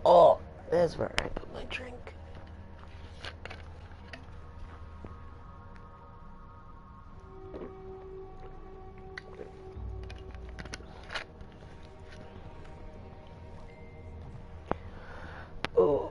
Oh, there's where I put my drink. Oh.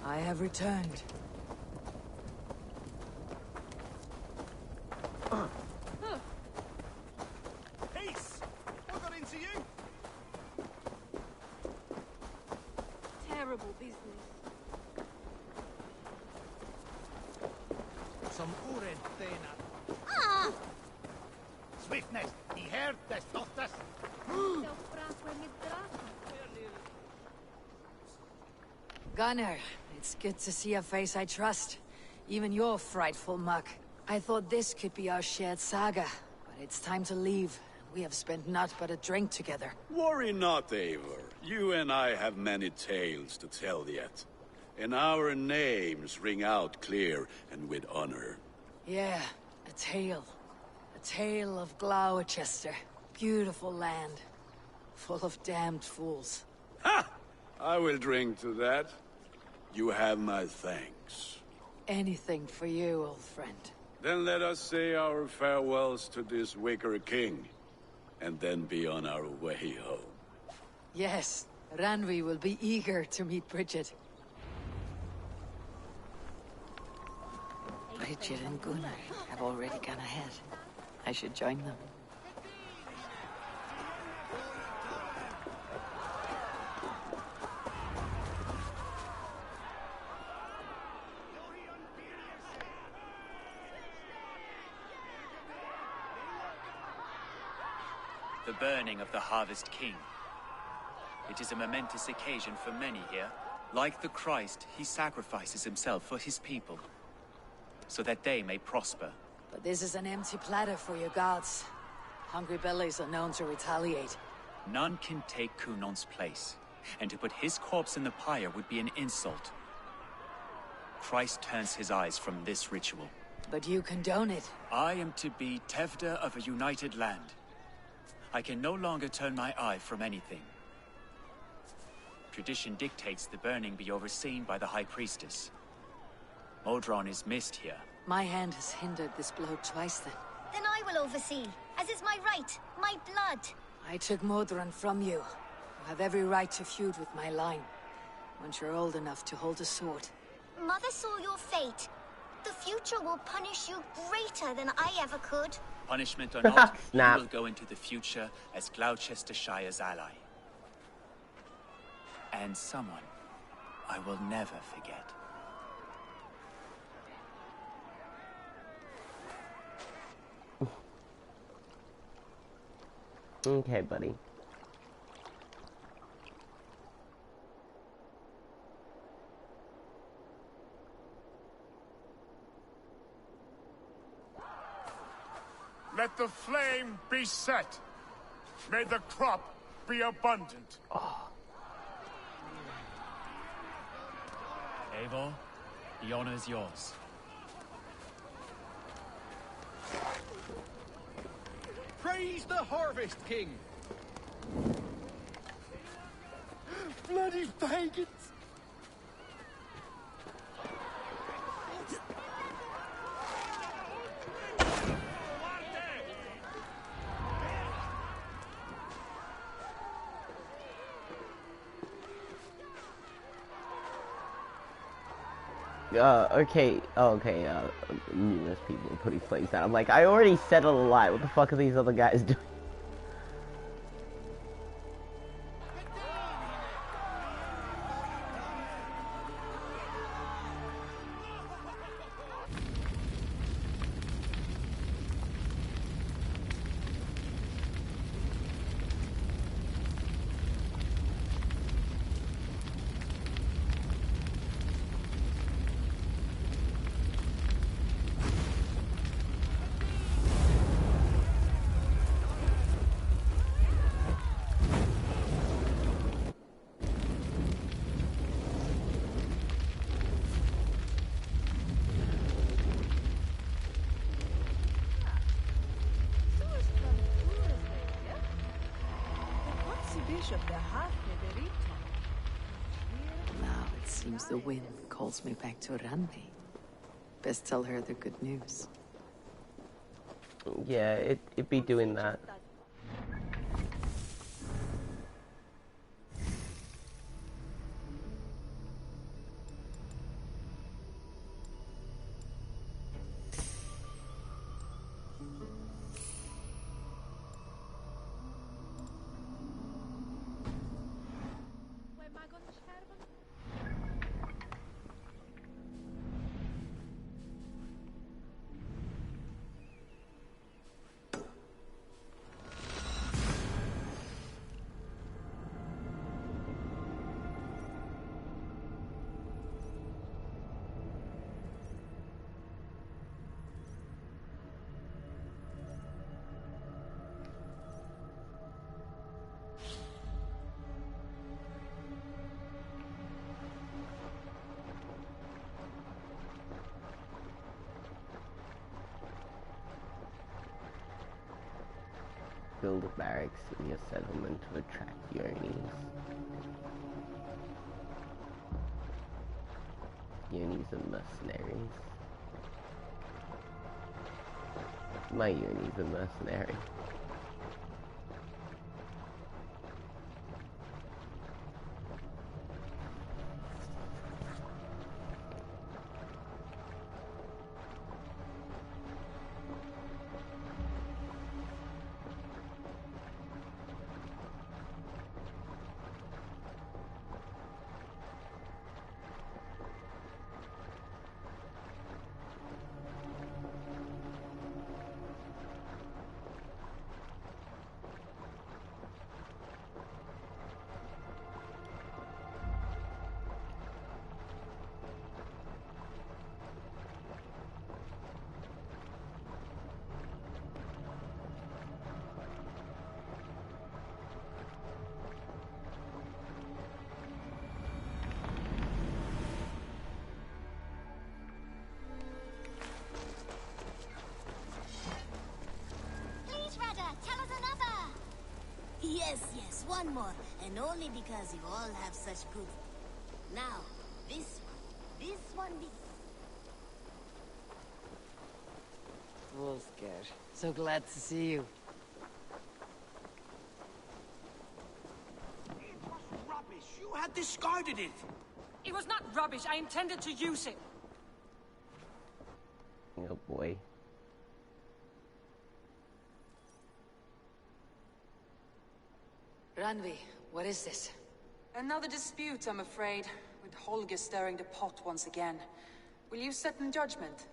I have returned. Peace! What got into you? Terrible business. Some uredena. Ah! Swiftness, he heard this, doctors. Gunnar, it's good to see a face I trust. Even your frightful muck. I thought this could be our shared saga, but it's time to leave. We have spent naught but a drink together. Worry not, Eivor. You and I have many tales to tell yet. And our names ring out clear and with honor. Yeah, a tale. A tale of Gloucester. Beautiful land. Full of damned fools. Ha! I will drink to that. You have my thanks. Anything for you, old friend. Then let us say our farewells to this Wicker King, and then be on our way home. Yes, Ranvi will be eager to meet Bridget. Bridget and Gunnar have already gone ahead. I should join them. The burning of the Harvest King. It is a momentous occasion for many here. Like the Christ, he sacrifices himself for his people, so that they may prosper. But this is an empty platter for your gods. Hungry bellies are known to retaliate. None can take Kunon's place, and to put his corpse in the pyre would be an insult. Christ turns his eyes from this ritual. But you condone it. I am to be Tevda of a united land. I can no longer turn my eye from anything. Tradition dictates the burning be overseen by the High Priestess. Modron is missed here. My hand has hindered this blow twice then. Then I will oversee, as is my right, my blood. I took Modron from you. You have every right to feud with my line. Once you're old enough to hold a sword. Mother saw your fate. The future will punish you greater than I ever could. Punishment or not, you Snap. will go into the future as Gloucestershire's ally. And someone I will never forget. Okay, buddy. Let the flame be set. May the crop be abundant. Eivor, the honor is yours. Praise the Harvest King! Bloody pagans! Okay, numerous people are putting flames down. I'm like, I already said a lot. What the fuck are these other guys doing? Now it seems the wind calls me back to Ranvi. Best tell her the good news. Yeah, it be doing that. build barracks in your settlement to attract Yonis. Yonis are mercenaries. My Yoni's a mercenary. Yes, one more, and only because you all have such good... Now, this one be... Wolfgar, so glad to see you. It was rubbish. You had discarded it. It was not rubbish. I intended to use it. Oh boy. Randvi, what is this? Another dispute, I'm afraid, with Holger stirring the pot once again. Will you set in judgment?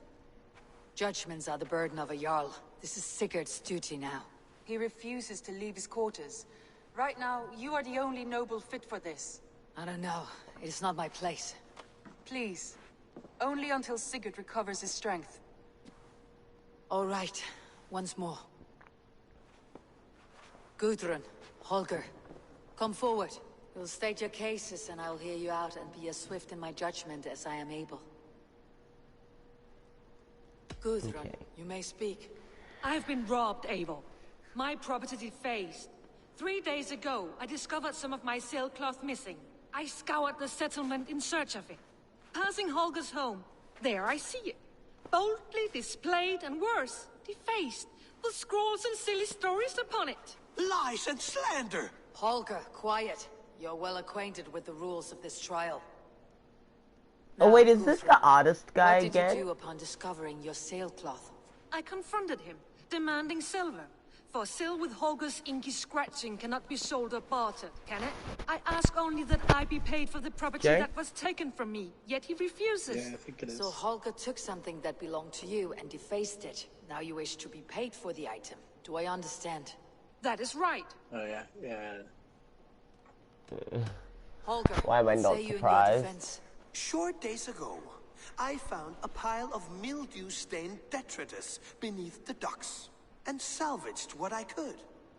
Judgments are the burden of a Jarl. This is Sigurd's duty now. He refuses to leave his quarters. Right now, you are the only noble fit for this. I don't know. It is not my place. Please. Only until Sigurd recovers his strength. All right. Once more. Gudrun, Holger, come forward. You'll state your cases and I'll hear you out and be as swift in my judgment as I am able. Gudrun, you may speak. I've been robbed, Eivor. My property defaced. 3 days ago, I discovered some of my sailcloth missing. I scoured the settlement in search of it. Passing Holger's home, there I see it. Boldly displayed and worse, defaced, with scrolls and silly stories upon it. Lies and slander! Holger, quiet. You're well acquainted with the rules of this trial. Oh wait, is this the artist guy What did again? you do upon discovering your sailcloth? I confronted him, demanding silver. For sil with Holger's inky scratching cannot be sold or bartered, can it? I ask only that I be paid for the property that was taken from me, yet he refuses. Yeah, I think it is. So Holger took something that belonged to you and defaced it. Now you wish to be paid for the item. Do I understand? That is right. Oh yeah, yeah. Holger, why am I not surprised? Short days ago, I found a pile of mildew-stained detritus beneath the docks, and salvaged what I could.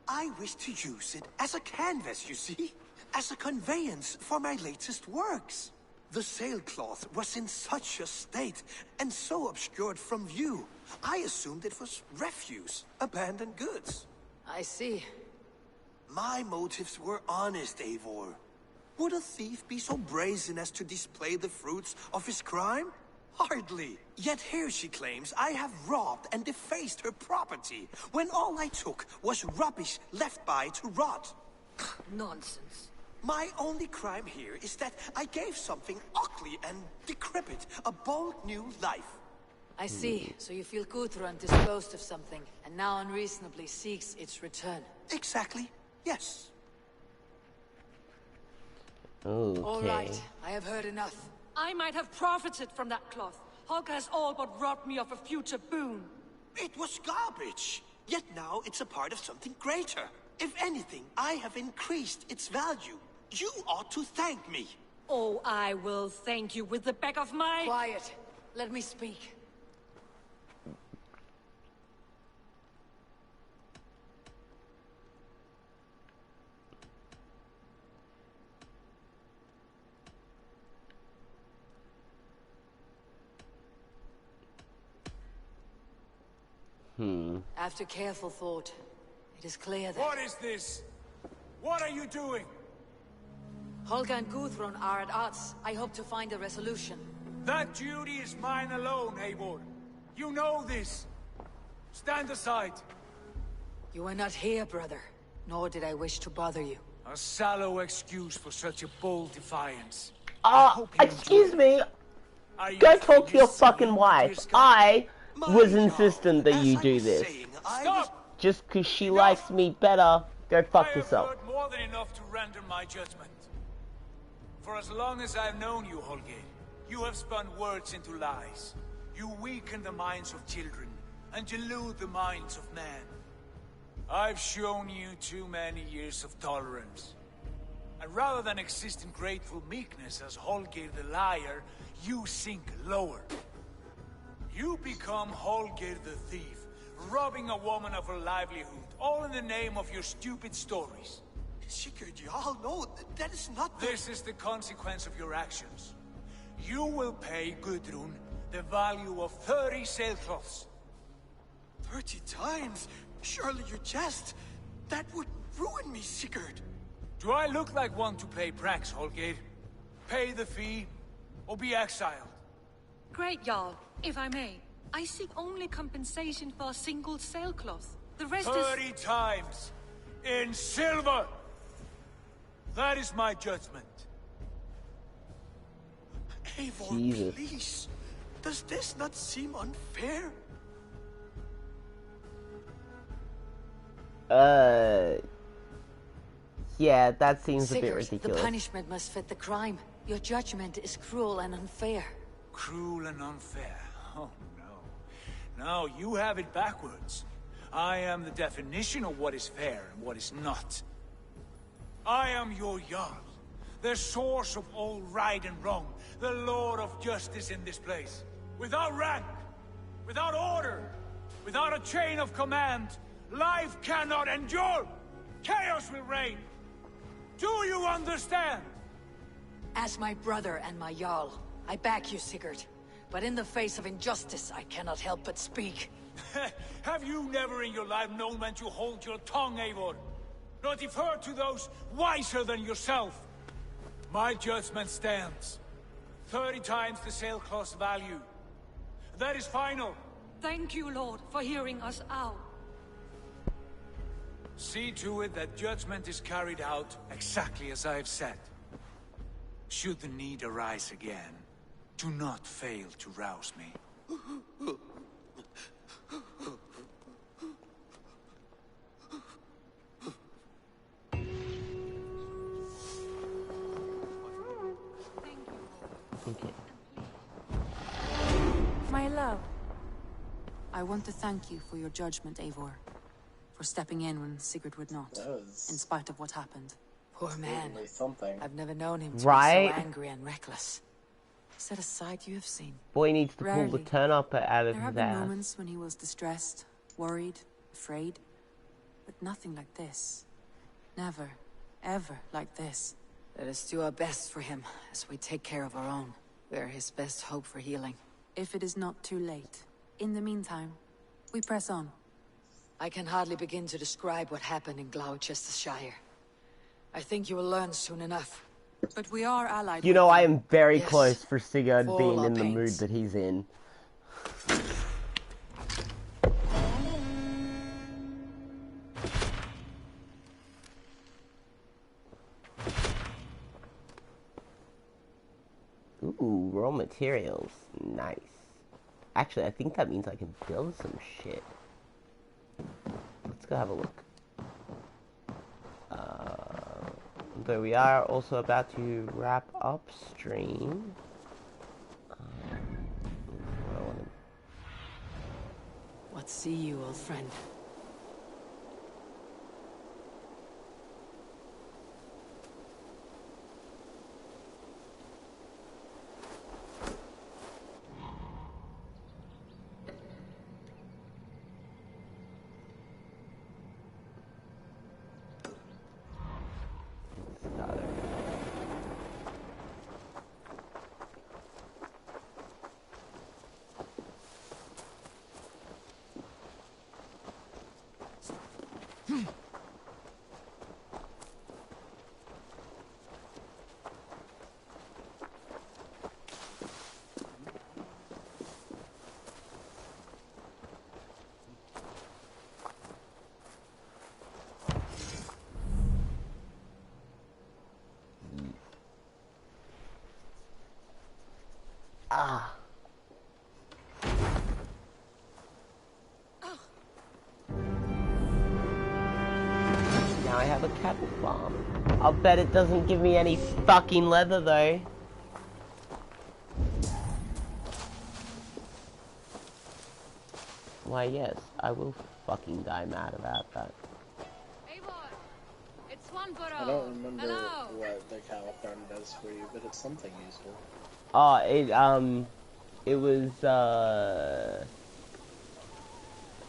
I wish to use it as a canvas, you see? As a conveyance for my latest works. The sailcloth was in such a state, and so obscured from view, I assumed it was refuse, abandoned goods. I see. My motives were honest, Eivor. Would a thief be so brazen as to display the fruits of his crime? Hardly. Yet here she claims I have robbed and defaced her property, when all I took was rubbish left by to rot. Nonsense. My only crime here is that I gave something ugly and decrepit a bold new life. I see. So you feel Gudrun disposed of something, and now unreasonably seeks its return. Exactly. Yes. Okay. All right. I have heard enough. I might have profited from that cloth. Holger has all but robbed me of a future boon. It was garbage. Yet now it's a part of something greater. If anything, I have increased its value. You ought to thank me. Oh, I will thank you with the back of my... Quiet. Let me speak. After careful thought, It is clear that... What is this? What are you doing? Holger and Gudrun are at odds. I hope to find a resolution. That duty is mine alone, Eivor. You know this. Stand aside. You were not here, brother. Nor did I wish to bother you. A sallow excuse for such a bold defiance. Excuse me. Go talk to your fucking wife. I was insistent that you do this. Stop! Just because she likes me better, go fuck yourself. I have heard more than enough to render my judgment. For as long as I've known you, Holger, you have spun words into lies. You weaken the minds of children and delude the minds of men. I've shown you too many years of tolerance. And rather than exist in grateful meekness as Holger the liar, you sink lower. You become Holger the thief, robbing a woman of her livelihood, all in the name of your stupid stories. Sigurd, you all know that is not the... This is the consequence of your actions. You will pay Gudrun the value of 30 sailcloths. 30 times? Surely you jest. That would ruin me, Sigurd. Do I look like one to play pranks, Holger? Pay the fee, or be exiled. Great, Jarl. If I may, I seek only compensation for a single sailcloth. The rest 30 times! In silver! That is my judgment. Eivor, Jesus. please. Does this not seem unfair? Yeah, that seems a bit Sigurd, ridiculous. the punishment must fit the crime. Your judgment is cruel and unfair. Cruel and unfair. Oh, no. No, you have it backwards. I am the definition of what is fair and what is not. I am your Jarl, the source of all right and wrong, the Lord of justice in this place. Without rank, without order, without a chain of command, life cannot endure. Chaos will reign. Do you understand? As my brother and my Jarl, I back you, Sigurd. But in the face of injustice, I cannot help but speak. Have you never in your life known when to hold your tongue, Eivor? Nor defer to those wiser than yourself? My judgment stands. 30 times the sailcloth's value. That is final. Thank you, Lord, for hearing us out. See to it that judgment is carried out exactly as I have said. Should the need arise again, do not fail to rouse me. Okay. My love, I want to thank you for your judgment, Eivor. For stepping in when Sigurd would not, in spite of what happened. Poor man. Something. I've never known him to be Right? so angry and reckless. Is that a side you have seen? Boy needs to pull the Rarely. turn up out of There have his been ass. moments when he was distressed, worried, afraid. But nothing like this. Never, ever like this. Let us do our best for him, as we take care of our own. We are his best hope for healing. If it is not too late. In the meantime, we press on. I can hardly begin to describe what happened in Gloucestershire. I think you will learn soon enough. But we are allied. You know, I am very Yes. close for Sigurd For all being our in the mood pains. that he's in. Ooh, raw materials. Nice. Actually, I think that means I can build some shit. Let's go have a look. Though we are also about to wrap upstream. What see you, old friend? Ah. Now I have a cattle farm. I'll bet it doesn't give me any fucking leather though. Why yes, I will fucking die mad about that. I don't remember what the cattle farm does for you, but it's something useful. Oh, it was, I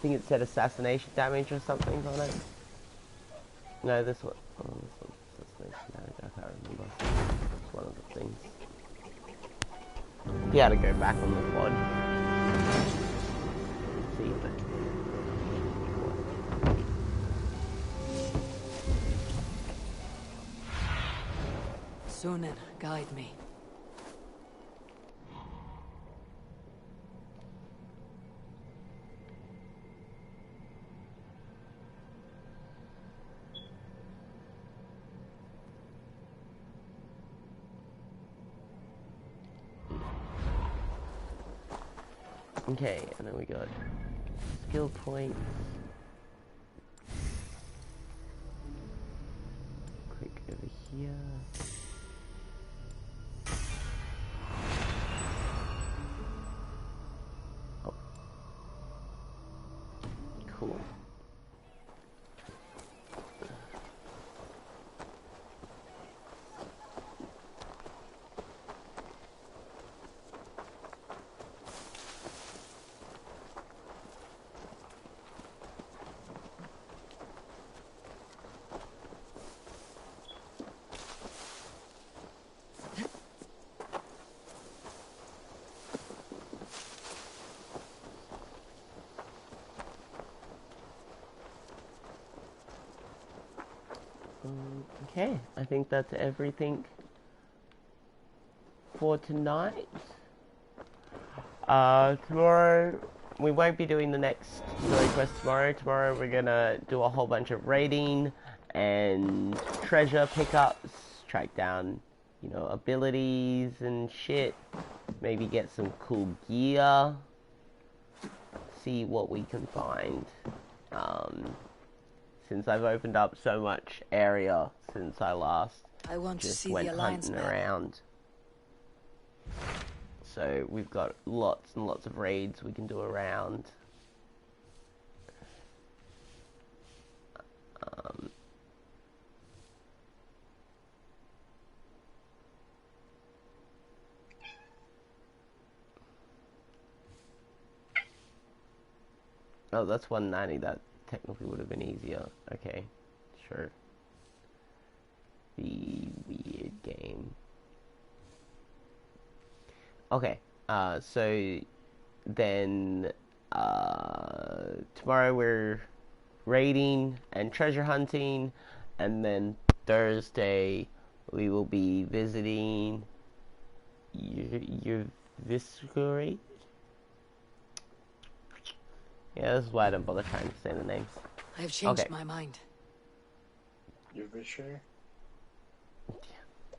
think it said assassination damage or something on it. No, this one, oh, this one's assassination damage, I can't remember. It's one of the things. You gotta go back on the quad. See if it... Sunan, guide me. Okay, and then we got skill points. Click over here. Oh. Cool. Okay, I think that's everything for tonight. Tomorrow, we won't be doing the next story quest tomorrow. Tomorrow we're gonna do a whole bunch of raiding and treasure pickups, track down, you know, abilities and shit. Maybe get some cool gear. See what we can find. Since I've opened up so much area since I last just went hunting around. So we've got lots and lots of raids we can do around. Oh, that's 190. That technically would have been easier. Okay, sure. The weird game. Okay, so then tomorrow we're raiding and treasure hunting, and then Thursday we will be visiting your Viscount. Yeah, this is why I don't bother trying to say the names. I've changed my mind. You're for sure?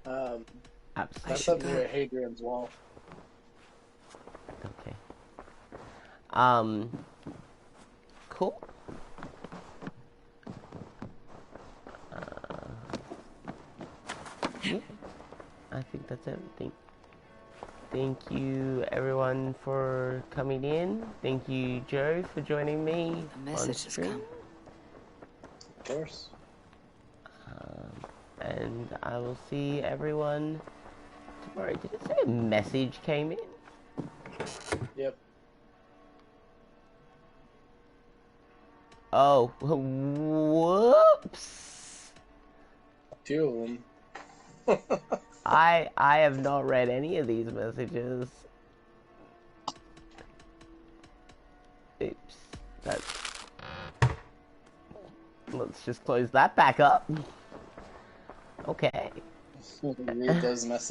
Absolutely. That's up near Hadrian's Wall. Okay. Cool. Yeah, I think that's everything. Thank you, everyone, for coming in. Thank you, Joe, for joining me. The message has come. Of course. And I will see everyone tomorrow. Did it say a message came in? Yep. Oh, whoops. 2 of them. I have not read any of these messages. Oops. Let's just close that back up. Okay. Read those messages.